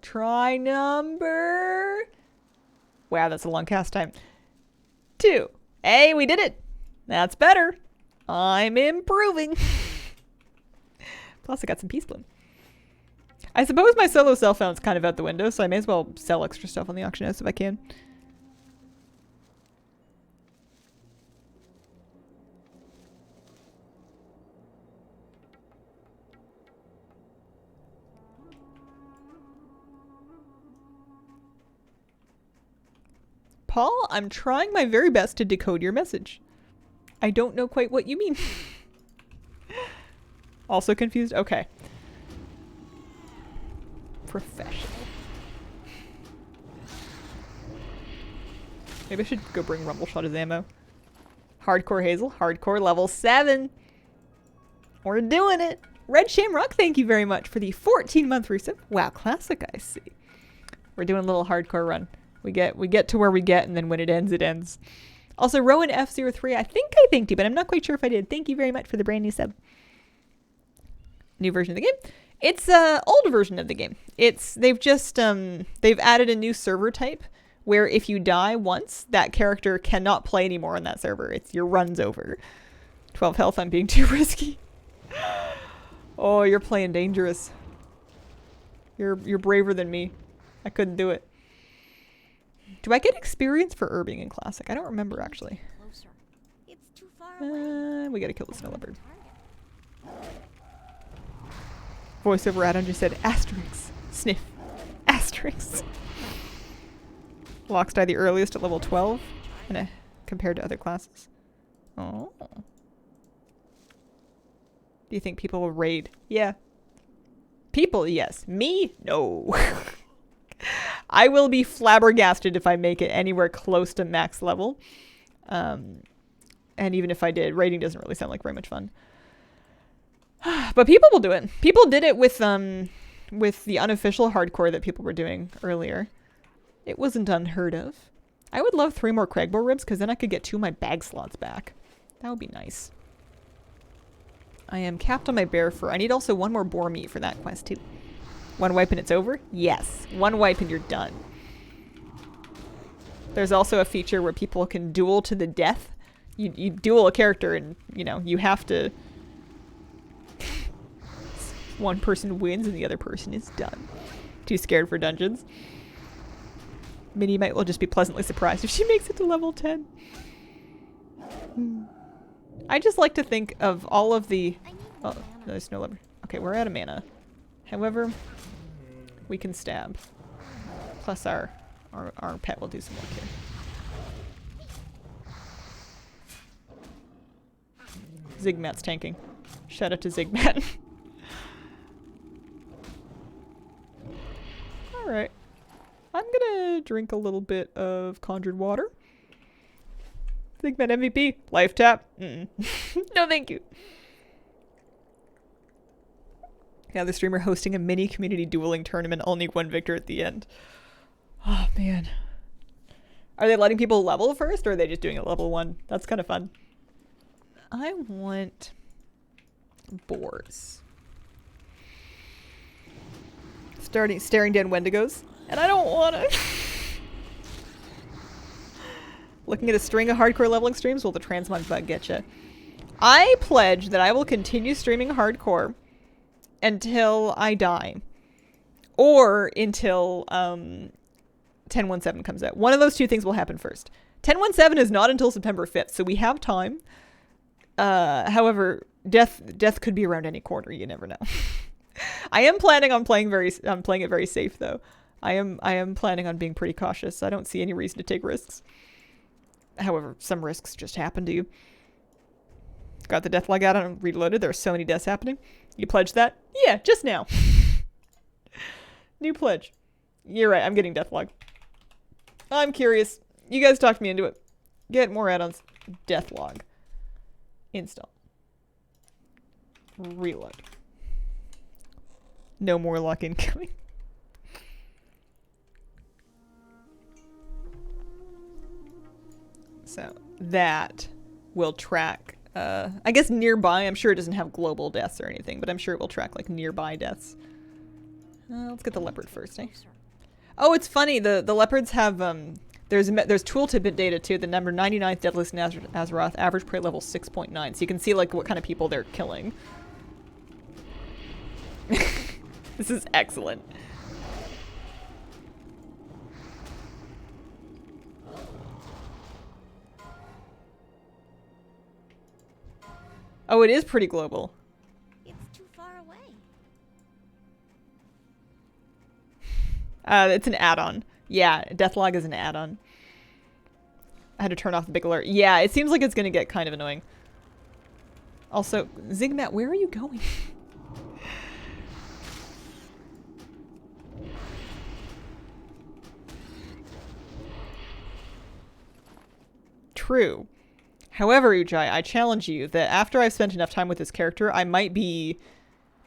Try number... Wow, that's a long cast time. 2. Hey, we did it. That's better. I'm improving. Plus, I got some Peace Bloom. I suppose my solo cell phone's kind of out the window, so I may as well sell extra stuff on the auction house if I can. Paul, I'm trying my very best to decode your message. I don't know quite what you mean. Also confused? Okay. Professional. Maybe I should go bring Rumbleshot as ammo. Hardcore Hazel. Hardcore level 7. We're doing it. Red Shamrock, thank you very much for the 14-month resub. Wow, classic, I see. We're doing a little hardcore run. We get to where we get, and then when it ends, it ends. Also, Rowan F03, I think I thanked you, but I'm not quite sure if I did. Thank you very much for the brand new sub. New version of the game. It's an old version of the game. They've just they've added a new server type where if you die once, that character cannot play anymore on that server. Your run's over. 12 health, I'm being too risky. Oh, you're playing dangerous. You're braver than me. I couldn't do it. Do I get experience for herbing in Classic? I don't remember, actually. Closer. It's too far away. We gotta kill the snow leopard. Voiceover add-on just said, asterisk, sniff, asterisk. Locks die the earliest at level 12 compared to other classes. Oh. Do you think people will raid? Yeah. People, yes. Me? No. I will be flabbergasted if I make it anywhere close to max level. And even if I did, raiding doesn't really sound like very much fun. But people will do it. People did it with the unofficial hardcore that people were doing earlier. It wasn't unheard of. I would love 3 more Cragboar ribs because then I could get 2 of my bag slots back. That would be nice. I am capped on my bear fur. I need also 1 more boar meat for that quest too. 1 wipe and it's over? Yes. 1 wipe and you're done. There's also a feature where people can duel to the death. You duel a character and, you know, you have to... One person wins and the other person is done. Too scared for dungeons. Minnie might well just be pleasantly surprised if she makes it to level 10. I just like to think of all of the... Oh, no, there's no lever. Okay, we're out of mana. However, we can stab. Plus our pet will do some work here. Zigmat's tanking. Shout out to Zigmat. Alright. I'm gonna drink a little bit of conjured water. Zigmat MVP. Life tap. No thank you. Now the streamer hosting a mini community dueling tournament. Only 1 victor at the end. Oh man. Are they letting people level first or are they just doing it level 1? That's kind of fun. I want boars. Staring down Wendigos. And I don't want to. Looking at a string of hardcore leveling streams? Will the transmog bug get you? I pledge that I will continue streaming hardcore until I die. Or until 1017 comes out. One of those 2 things will happen first. 1017 is not until September 5th, so we have time. However, death could be around any corner. You never know. I am planning on playing it very safe though. I am planning on being pretty cautious. I don't see any reason to take risks. However, some risks just happen to you. Got the death log out and reloaded. There are so many deaths happening. You pledged that? Yeah, just now. New pledge. You're right, I'm getting death log. I'm curious. You guys talked me into it. Get more add-ons. Death log. Install. Reload. No more luck incoming. So that will track, I guess nearby. I'm sure it doesn't have global deaths or anything, but I'm sure it will track like nearby deaths. Let's get the leopard first, eh? Oh, it's funny. The leopards have, there's tooltip data too. The number 99th deadliest in Azeroth, average prey level 6.9. So you can see like what kind of people they're killing. This is excellent. Oh, it is pretty global. It's too far away. It's an add-on. Yeah, Deathlog is an add-on. I had to turn off the big alert. Yeah, it seems like it's gonna get kind of annoying. Also, Zigmat, where are you going? True. However, Ujai, I challenge you that after I've spent enough time with this character, I might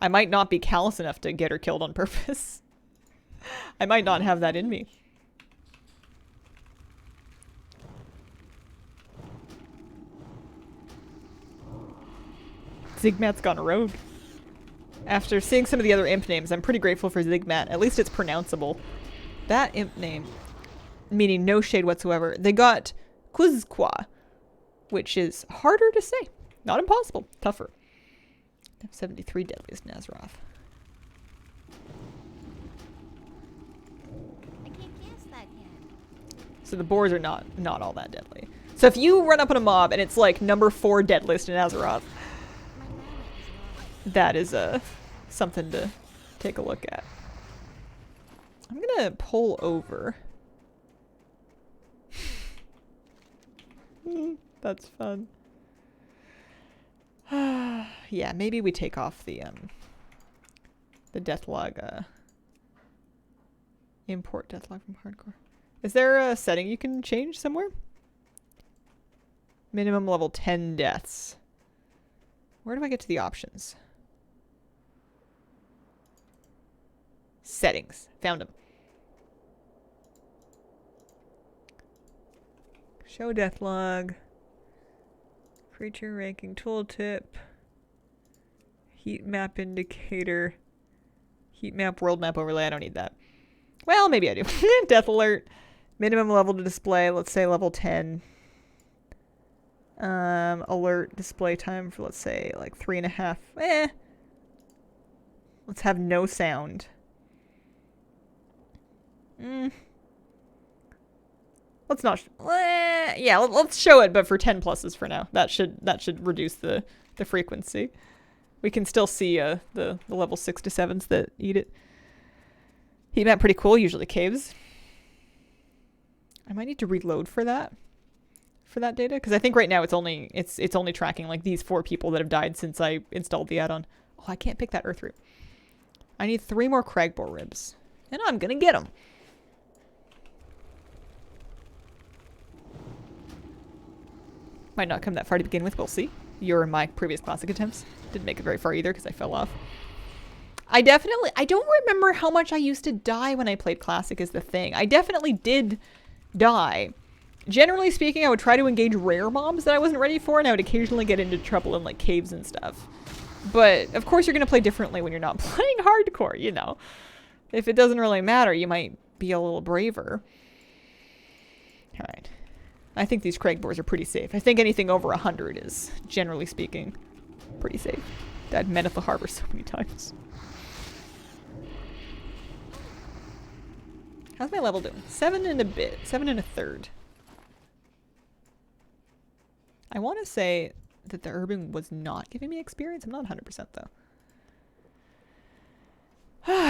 not be callous enough to get her killed on purpose. I might not have that in me. Zigmat's gone rogue. After seeing some of the other imp names, I'm pretty grateful for Zigmat. At least it's pronounceable. That imp name, meaning no shade whatsoever, they got Quizqua, which is harder to say. Not impossible. Tougher. 73 deadliest Nazaroth. I can't guess that yet. So the boars are not all that deadly. So if you run up on a mob and it's like number 4 deadliest in Azeroth, My mana is low. that is something to take a look at. I'm gonna pull over. That's fun. Yeah, maybe we take off the deathlog, import deathlog from hardcore. Is there a setting you can change somewhere? Minimum level 10 deaths. Where do I get to the options? Settings. Found them. Show death log. Creature ranking tooltip. Heat map indicator. Heat map, world map overlay. I don't need that. Well, maybe I do. Death alert. Minimum level to display. Let's say level 10. Alert display time for, let's say, like 3.5. Let's have no sound. Let's not. Yeah, let's show it, but for 10 pluses for now. That should reduce the frequency. We can still see the level 6 to 7s that eat it. Heat map pretty cool. Usually caves. I might need to reload for that data, because I think right now it's only tracking like these 4 people that have died since I installed the add-on. Oh, I can't pick that earth root. I need 3 more cragboar ribs, and I'm gonna get them. Might not come that far to begin with. We'll see. You're in my previous classic attempts. Didn't make it very far either because I fell off. I don't remember how much I used to die when I played classic is the thing. I definitely did die. Generally speaking, I would try to engage rare mobs that I wasn't ready for, and I would occasionally get into trouble in like caves and stuff. But of course you're going to play differently when you're not playing hardcore, you know. If it doesn't really matter, you might be a little braver. Alright. I think these cragboars are pretty safe. I think anything over 100 is, generally speaking, pretty safe. Died men at the harbor so many times. How's my level doing? 7 and a bit. 7 and a third. I want to say that the urban was not giving me experience. I'm not 100% though.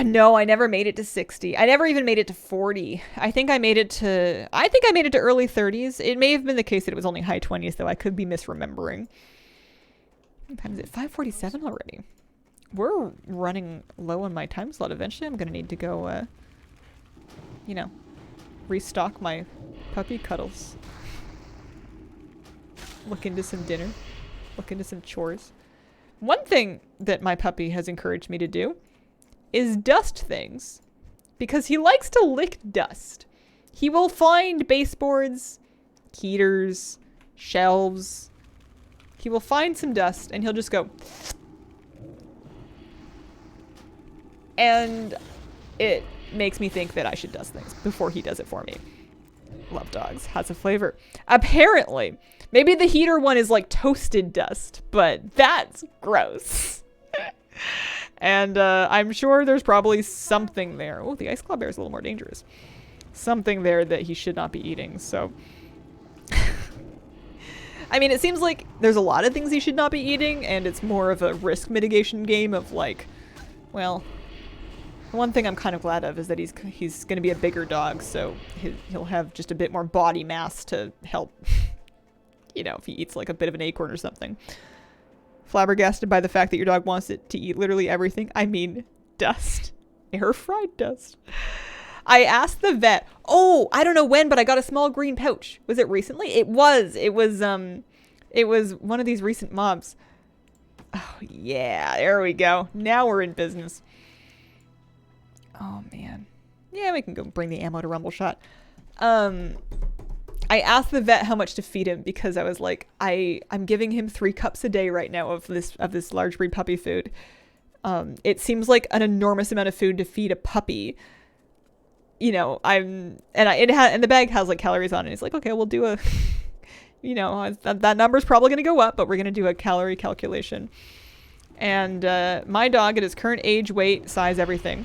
No, I never made it to 60. I never even made it to 40. I think I made it to early 30s. It may have been the case that it was only high 20s though. I could be misremembering. What time is it? 5:47 already. We're running low on my time slot. Eventually I'm going to need to go, you know, restock my puppy cuddles. Look into some dinner. Look into some chores. One thing that my puppy has encouraged me to do is dust things, because he likes to lick dust. He will find baseboards, heaters, shelves. He will find some dust and he'll just go. And it makes me think that I should dust things before he does it for me. Love dogs. Has a flavor. Apparently. Maybe the heater one is like toasted dust, but that's gross. And I'm sure there's probably something there. Oh, the ice claw bear is a little more dangerous. Something there that he should not be eating, so. I mean, it seems like there's a lot of things he should not be eating, and it's more of a risk mitigation game of like, well, one thing I'm kind of glad of is that he's going to be a bigger dog, so he'll have just a bit more body mass to help, you know, if he eats like a bit of an acorn or something. Flabbergasted by the fact that your dog wants it to eat literally everything. I mean, dust. Air fried dust. I asked the vet, oh, I don't know when, but I got a small green pouch. Was it recently? It was one of these recent mobs. Oh, yeah, there we go. Now we're in business. Oh, man. Yeah, we can go bring the ammo to Rumble Shot. I asked the vet how much to feed him because I was like, I'm giving him 3 cups a day right now of this large breed puppy food. It seems like an enormous amount of food to feed a puppy. You know, and the bag has like calories on it. It's like, okay, we'll do a, you know, that number's probably going to go up, but we're going to do a calorie calculation. And my dog at his current age, weight, size, everything,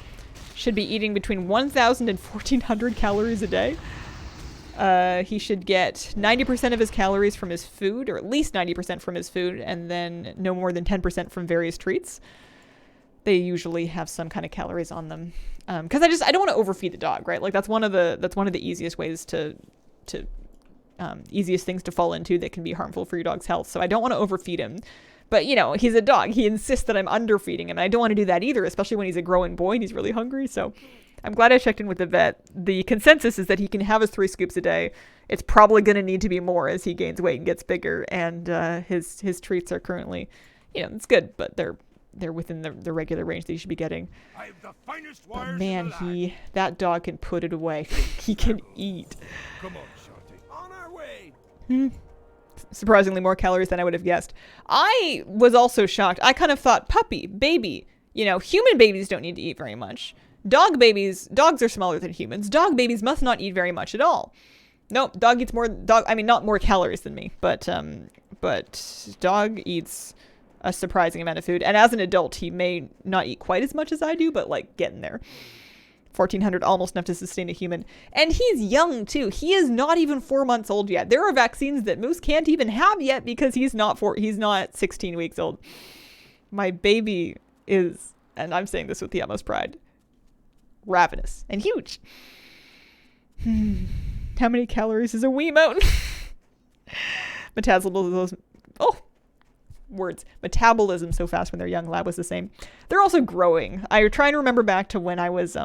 should be eating between 1,000 and 1,400 calories a day. He should get 90% of his calories from his food, or at least 90% from his food, and then no more than 10% from various treats. They usually have some kind of calories on them. Because I don't want to overfeed the dog, right? Like that's one of the easiest ways easiest things to fall into that can be harmful for your dog's health. So I don't want to overfeed him. But, you know, he's a dog. He insists that I'm underfeeding him. And I don't want to do that either, especially when he's a growing boy and he's really hungry. So I'm glad I checked in with the vet. The consensus is that he can have his 3 scoops a day. It's probably going to need to be more as he gains weight and gets bigger. And his treats are currently, it's good, but they're within the regular range that you should be getting. I have the finest But wires man, in the land. that dog can put it away. He can eat. Come on, Shanti. On our way. Surprisingly more calories than I would have guessed. I was also shocked. I kind of thought puppy, baby. Human babies don't need to eat very much. Dogs are smaller than humans. Dog babies must not eat very much at all. Nope, dog eats not more calories than me, but dog eats a surprising amount of food. And as an adult, he may not eat quite as much as I do, but like getting there. 1,400, almost enough to sustain a human. And he's young too. He is not even 4 months old yet. There are vaccines that Moose can't even have yet because he's not 16 weeks old. My baby is, and I'm saying this with the utmost pride, ravenous and huge. How many calories is a Wiimote? Metabolism so fast when they're young. Lab was the same. They're also growing. I'm trying to remember back to when I was,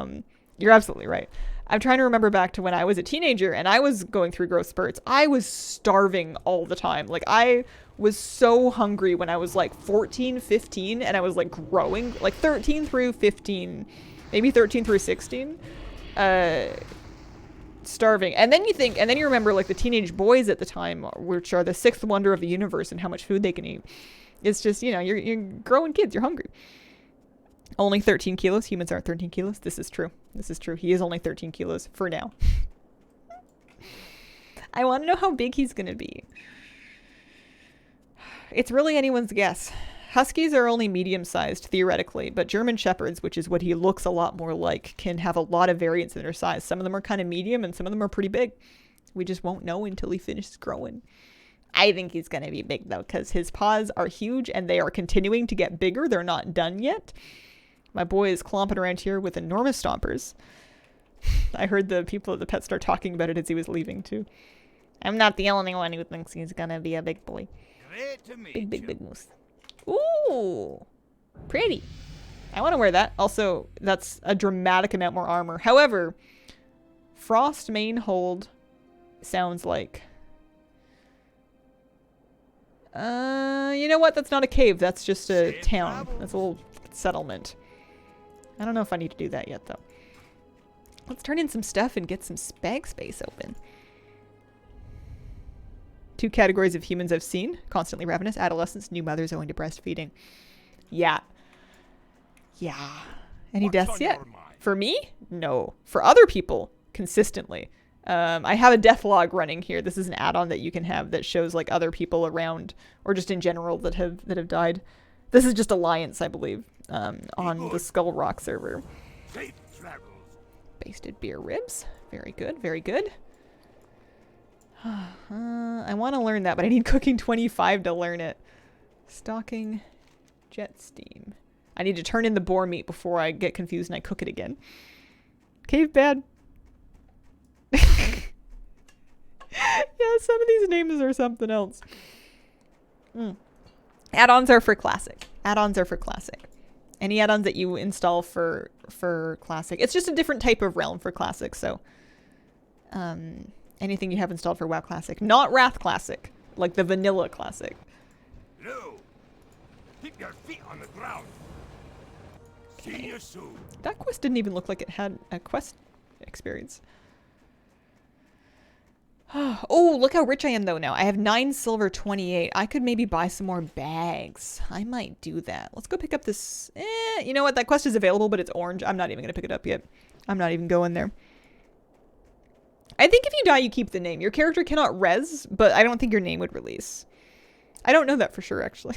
you're absolutely right. I'm trying to remember back to when I was a teenager and I was going through growth spurts. I was starving all the time. Like I was so hungry when I was like 14, 15 and I was like growing like 13 through 15, maybe 13 through 16. Starving. And then you remember like the teenage boys at the time, which are the 6th wonder of the universe and how much food they can eat. It's just, you're growing kids. You're hungry. Only 13 kilos. Humans aren't 13 kilos. This is true. He is only 13 kilos for now. I want to know how big he's going to be. It's really anyone's guess. Huskies are only medium-sized, theoretically, but German Shepherds, which is what he looks a lot more like, can have a lot of variance in their size. Some of them are kind of medium, and some of them are pretty big. We just won't know until he finishes growing. I think he's going to be big, though, because his paws are huge, and they are continuing to get bigger. They're not done yet. My boy is clomping around here with enormous stompers. I heard the people at the pet store talking about it as he was leaving, too. I'm not the only one who thinks he's going to be a big boy. Great to meet Big moose. Ooh, pretty. I want to wear that. Also, that's a dramatic amount more armor. However, Frost Main Hold sounds like... you know what? That's not a cave. That's just a town. That's a little settlement. I don't know if I need to do that yet, though. Let's turn in some stuff and get some bag space open. 2 categories of humans I've seen. Constantly ravenous, adolescents, new mothers owing to breastfeeding. Yeah. Any deaths yet? For me? No. For other people, consistently. I have a death log running here. This is an add-on that you can have that shows like other people around or just in general that have died. This is just Alliance, I believe, on the Skull Rock server. Safe travels. Basted beer ribs. Very good, very good. I want to learn that, but I need cooking 25 to learn it. Stocking jet steam. I need to turn in the boar meat before I get confused and I cook it again. Cave bad. Yeah, some of these names are something else. Add-ons are for classic. Any add-ons that you install for classic. It's just a different type of realm for classic, so anything you have installed for WoW Classic. Not Wrath Classic, like the vanilla Classic. No. Keep your feet on the ground. See you soon. That quest didn't even look like it had a quest experience. Oh, look how rich I am though now. I have 9 silver, 28. I could maybe buy some more bags. I might do that. Let's go pick up this. You know what? That quest is available, but it's orange. I'm not even going to pick it up yet. I'm not even going there. I think if you die, you keep the name. Your character cannot res, but I don't think your name would release. I don't know that for sure, actually.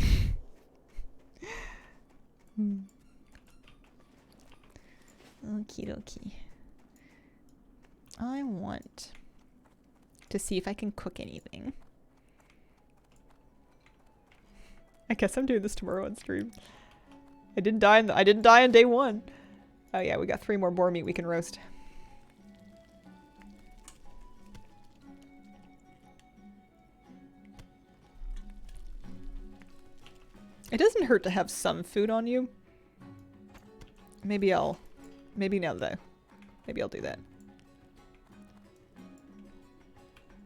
Okie dokie. I want to see if I can cook anything. I guess I'm doing this tomorrow on stream. I didn't die on day 1. Oh yeah, we got 3 more boar meat we can roast. It doesn't hurt to have some food on you. Maybe now that Maybe I'll do that.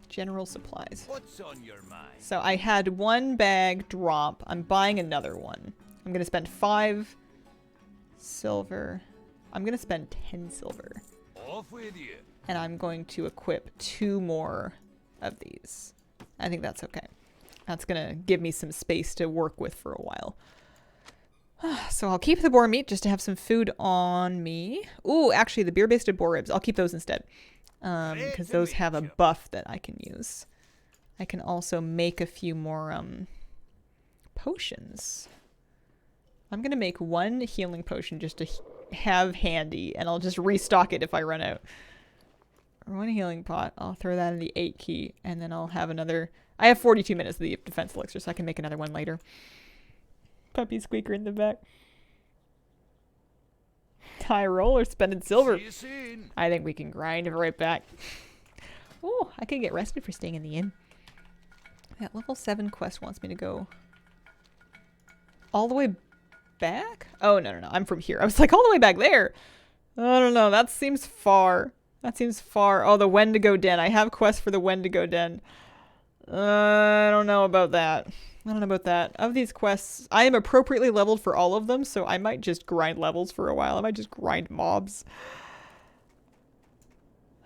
General supplies. What's on your mind? So I had 1 bag drop. I'm buying another one. I'm going to spend 5 silver. I'm going to spend 10 silver. Off with you. And I'm going to equip 2 more of these. I think that's okay. That's going to give me some space to work with for a while. So I'll keep the boar meat just to have some food on me. Ooh, actually the beer-basted boar ribs. I'll keep those instead. Because those have a buff that I can use. I can also make a few more potions. I'm going to make 1 healing potion just to have handy, and I'll just restock it if I run out. 1 healing pot. I'll throw that in the 8 key, and then I'll have another... I have 42 minutes of the defense elixir, so I can make another one later. Puppy squeaker in the back. High roll or spending silver. See you soon. I think we can grind right back. Oh, I could get rested for staying in the inn. That level 7 quest wants me to go all the way back? Oh, no. I'm from here. I was like, all the way back there. I don't know. That seems far. That seems far. Oh, the Wendigo Den. I have quests for the Wendigo Den. I don't know about that. Of these quests, I am appropriately leveled for all of them, so I might just grind levels for a while. I might just grind mobs.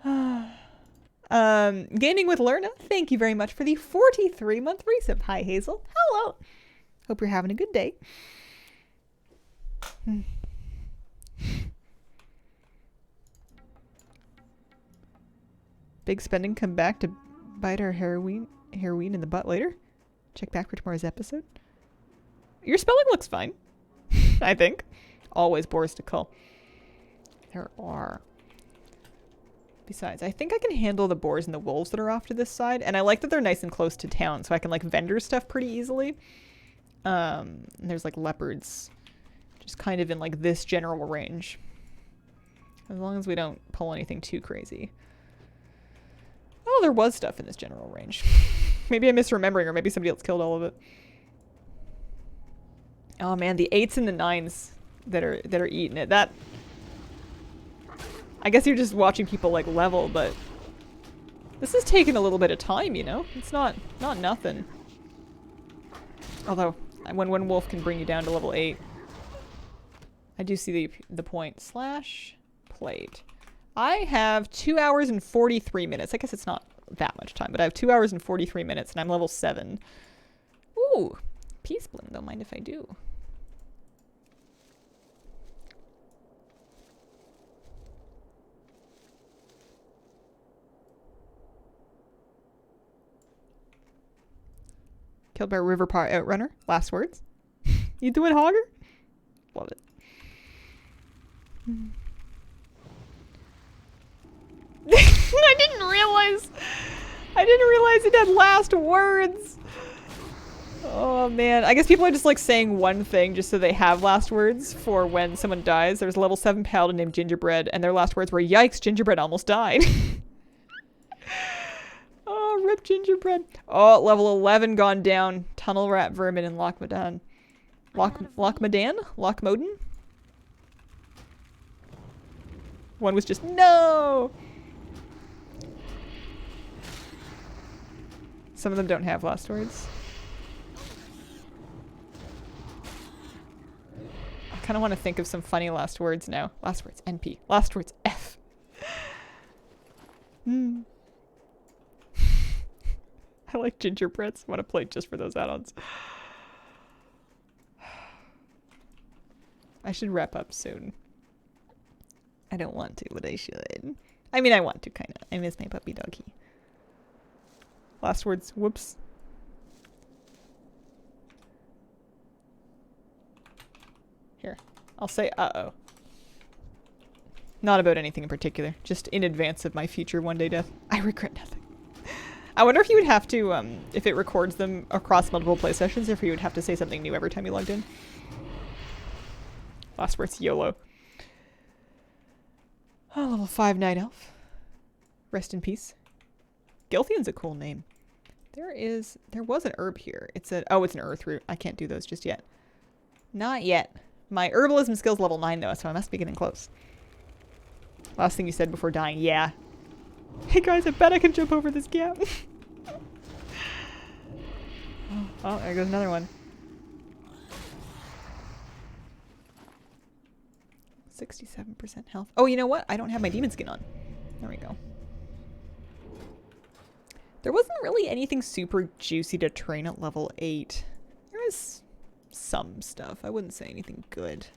Gaining with Lerna, thank you very much for the 43-month resub. Hi, Hazel. Hello. Hope you're having a good day. Big spending come back to bite our heroine in the butt later. Check back for tomorrow's episode. Your spelling looks fine. I think. Always bores to cull. There are. Besides, I think I can handle the boars and the wolves that are off to this side. And I like that they're nice and close to town, so I can like vendor stuff pretty easily. And there's like leopards. Just kind of in like this general range. As long as we don't pull anything too crazy. Oh, there was stuff in this general range. Maybe I'm misremembering, or maybe somebody else killed all of it. Oh man, the 8s and the 9s that are eating it. That, I guess you're just watching people like level, but this is taking a little bit of time, you know? It's not nothing. Although, when one wolf can bring you down to level 8. I do see the point. Slash plate. I have 2 hours and 43 minutes. I guess it's not that much time, but I have 2 hours and 43 minutes and I'm level 7. Ooh, peace blend. Don't mind if I do. Killed by a river par outrunner. Last words. You do it, Hogger? Love it. I didn't realize it had last words. Oh man, I guess people are just like saying one thing just so they have last words for when someone dies. There's a level 7 paladin named Gingerbread, and their last words were, "Yikes, Gingerbread almost died." Oh, rip Gingerbread. Oh, level 11 gone down. Tunnel rat vermin in Lochmadan. Lochmoden? One was just, no! Some of them don't have last words. I kind of want to think of some funny last words now. Last words, NP. Last words, F. I like gingerbreads. I want to play just for those add-ons. I should wrap up soon. I don't want to, but I should. I mean, I want to, kind of. I miss my puppy doggy. Last words, whoops. Here, I'll say uh-oh. Not about anything in particular, just in advance of my future one-day death. I regret nothing. I wonder if you would have to, if it records them across multiple play sessions, if you would have to say something new every time you logged in. Last words, YOLO. Oh, level 5 Night Elf. Rest in peace. Gilthian's a cool name. There was an herb here. It's an earth root. I can't do those just yet. Not yet. My herbalism skill's level 9 though, so I must be getting close. Last thing you said before dying. Yeah. Hey guys, I bet I can jump over this gap. Oh, there goes another one. 67% health. Oh, you know what? I don't have my demon skin on. There we go. There wasn't really anything super juicy to train at level 8. There was some stuff. I wouldn't say anything good.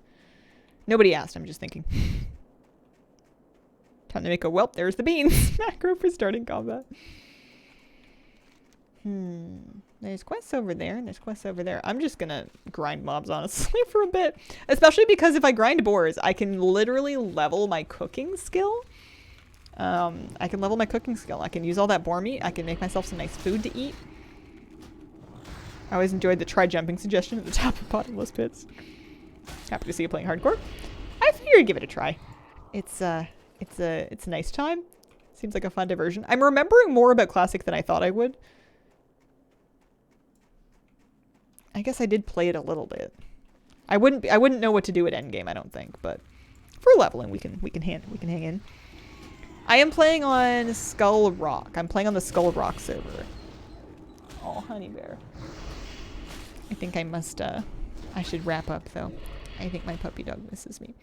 Nobody asked, I'm just thinking. Time to make a whelp. There's the beans. Macro for starting combat. There's quests over there, and there's quests over there. I'm just gonna grind mobs, honestly, for a bit. Especially because if I grind boars, I can literally level my cooking skill. I can level my cooking skill. I can use all that boar meat. I can make myself some nice food to eat. I always enjoyed the try jumping suggestion at the top of bottomless pits. Happy to see you playing hardcore. I figured I'd give it a try. It's a nice time. Seems like a fun diversion. I'm remembering more about Classic than I thought I would. I guess I did play it a little bit. I wouldn't know what to do at endgame, I don't think, but for leveling we can hang in. I am playing on Skull Rock. I'm playing on the Skull Rock server. Oh, honey bear. I think I must I should wrap up though. I think my puppy dog misses me.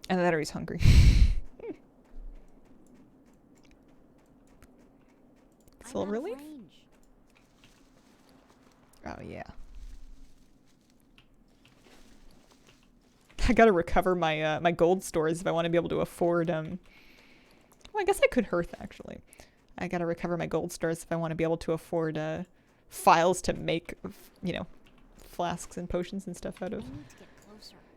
And that or he's hungry. Silver leaf? Oh yeah. I gotta recover my my gold stores if I want to be able to afford well, I guess I could hearth actually. I gotta recover my gold stores if I want to be able to afford files to make, you know, flasks and potions and stuff out of.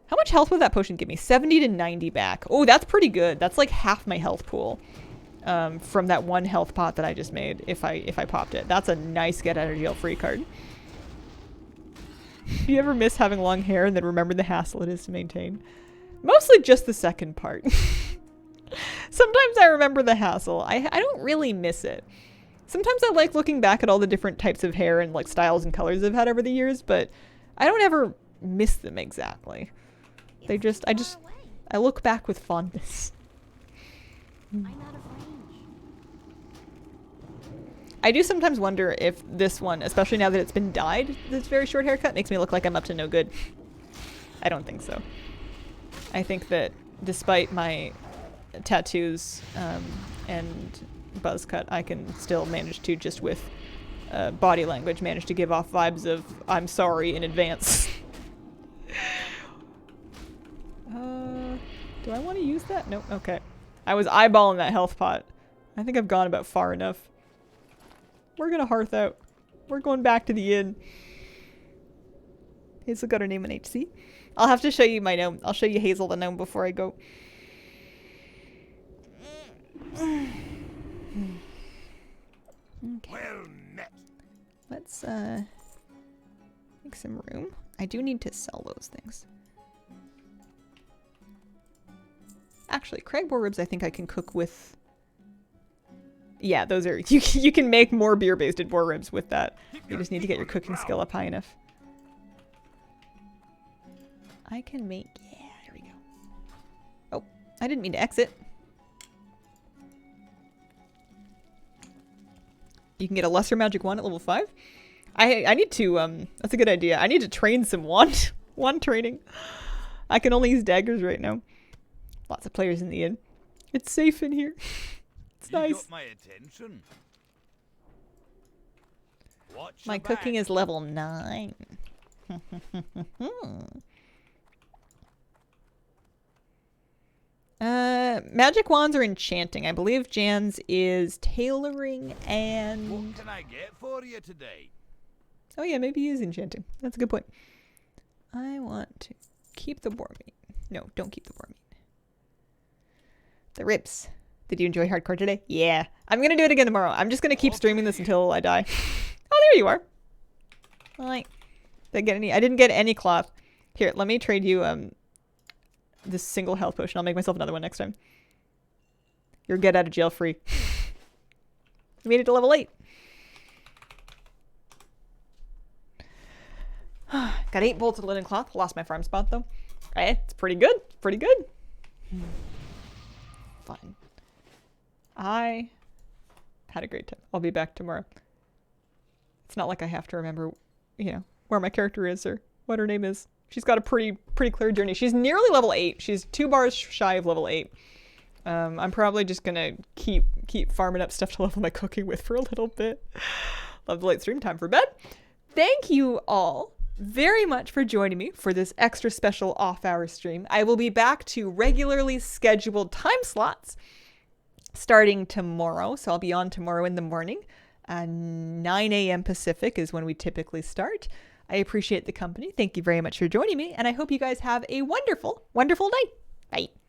How much health would that potion give me? 70 to 90 back. Oh, that's pretty good. That's like half my health pool from that one health pot that I just made if I popped it. That's a nice get out of jail free card. Do you ever miss having long hair and then remember the hassle it is to maintain? Mostly just the second part. Sometimes I remember the hassle. I don't really miss it. Sometimes I like looking back at all the different types of hair and like styles and colors I've had over the years, but I don't ever miss them exactly. They just, I look back with fondness. I'm out of range. I do sometimes wonder if this one, especially now that it's been dyed, this very short haircut makes me look like I'm up to no good. I don't think so. I think that despite my tattoos and buzz cut, I can still manage to, just with body language, manage to give off vibes of I'm sorry in advance. Do I want to use that? Nope. Okay. I was eyeballing that health pot. I think I've gone about far enough. We're gonna hearth out. We're going back to the inn. Hazel got her name in HC. I'll have to show you my gnome. I'll show you Hazel the gnome before I go. Okay. Well met. Let's make some room. I do need to sell those things. Actually, crag boar ribs I think I can cook with. Yeah, those are you can make more beer basted boar ribs with that. You just need to get your cooking skill up high enough. I can make, yeah, there we go. Oh, I didn't mean to exit. You can get a lesser magic wand at level 5. I need to, that's a good idea. I need to train some wand training. I can only use daggers right now. Lots of players in the inn. It's safe in here. It's nice. You got my attention. Watch My your cooking back. is level 9. Magic wands are enchanting. I believe Jan's is tailoring and... What can I get for you today? Oh yeah, maybe he is enchanting. That's a good point. I want to keep the boar meat. No, don't keep the boar meat. The ribs. Did you enjoy hardcore today? Yeah. I'm gonna do it again tomorrow. I'm just gonna keep streaming this until I die. Oh, there you are. Alright. Did I get any? I didn't get any cloth. Here, let me trade you this single health potion. I'll make myself another one next time. You're get out of jail free. You made it to level 8. Got 8 bolts of linen cloth. Lost my farm spot though. It's pretty good. Pretty good. fun. I had a great time. I'll be back tomorrow. It's not like I have to remember, you know, where my character is or what her name is. She's got a pretty clear journey. She's nearly level 8. She's 2 bars shy of level 8. I'm probably just gonna keep farming up stuff to level my cooking with for a little bit. Love the late stream. Time for bed. Thank you all very much for joining me for this extra special off-hour stream. I will be back to regularly scheduled time slots starting tomorrow. So I'll be on tomorrow in the morning. 9 a.m. Pacific is when we typically start. I appreciate the company. Thank you very much for joining me, and I hope you guys have a wonderful, wonderful night. Bye.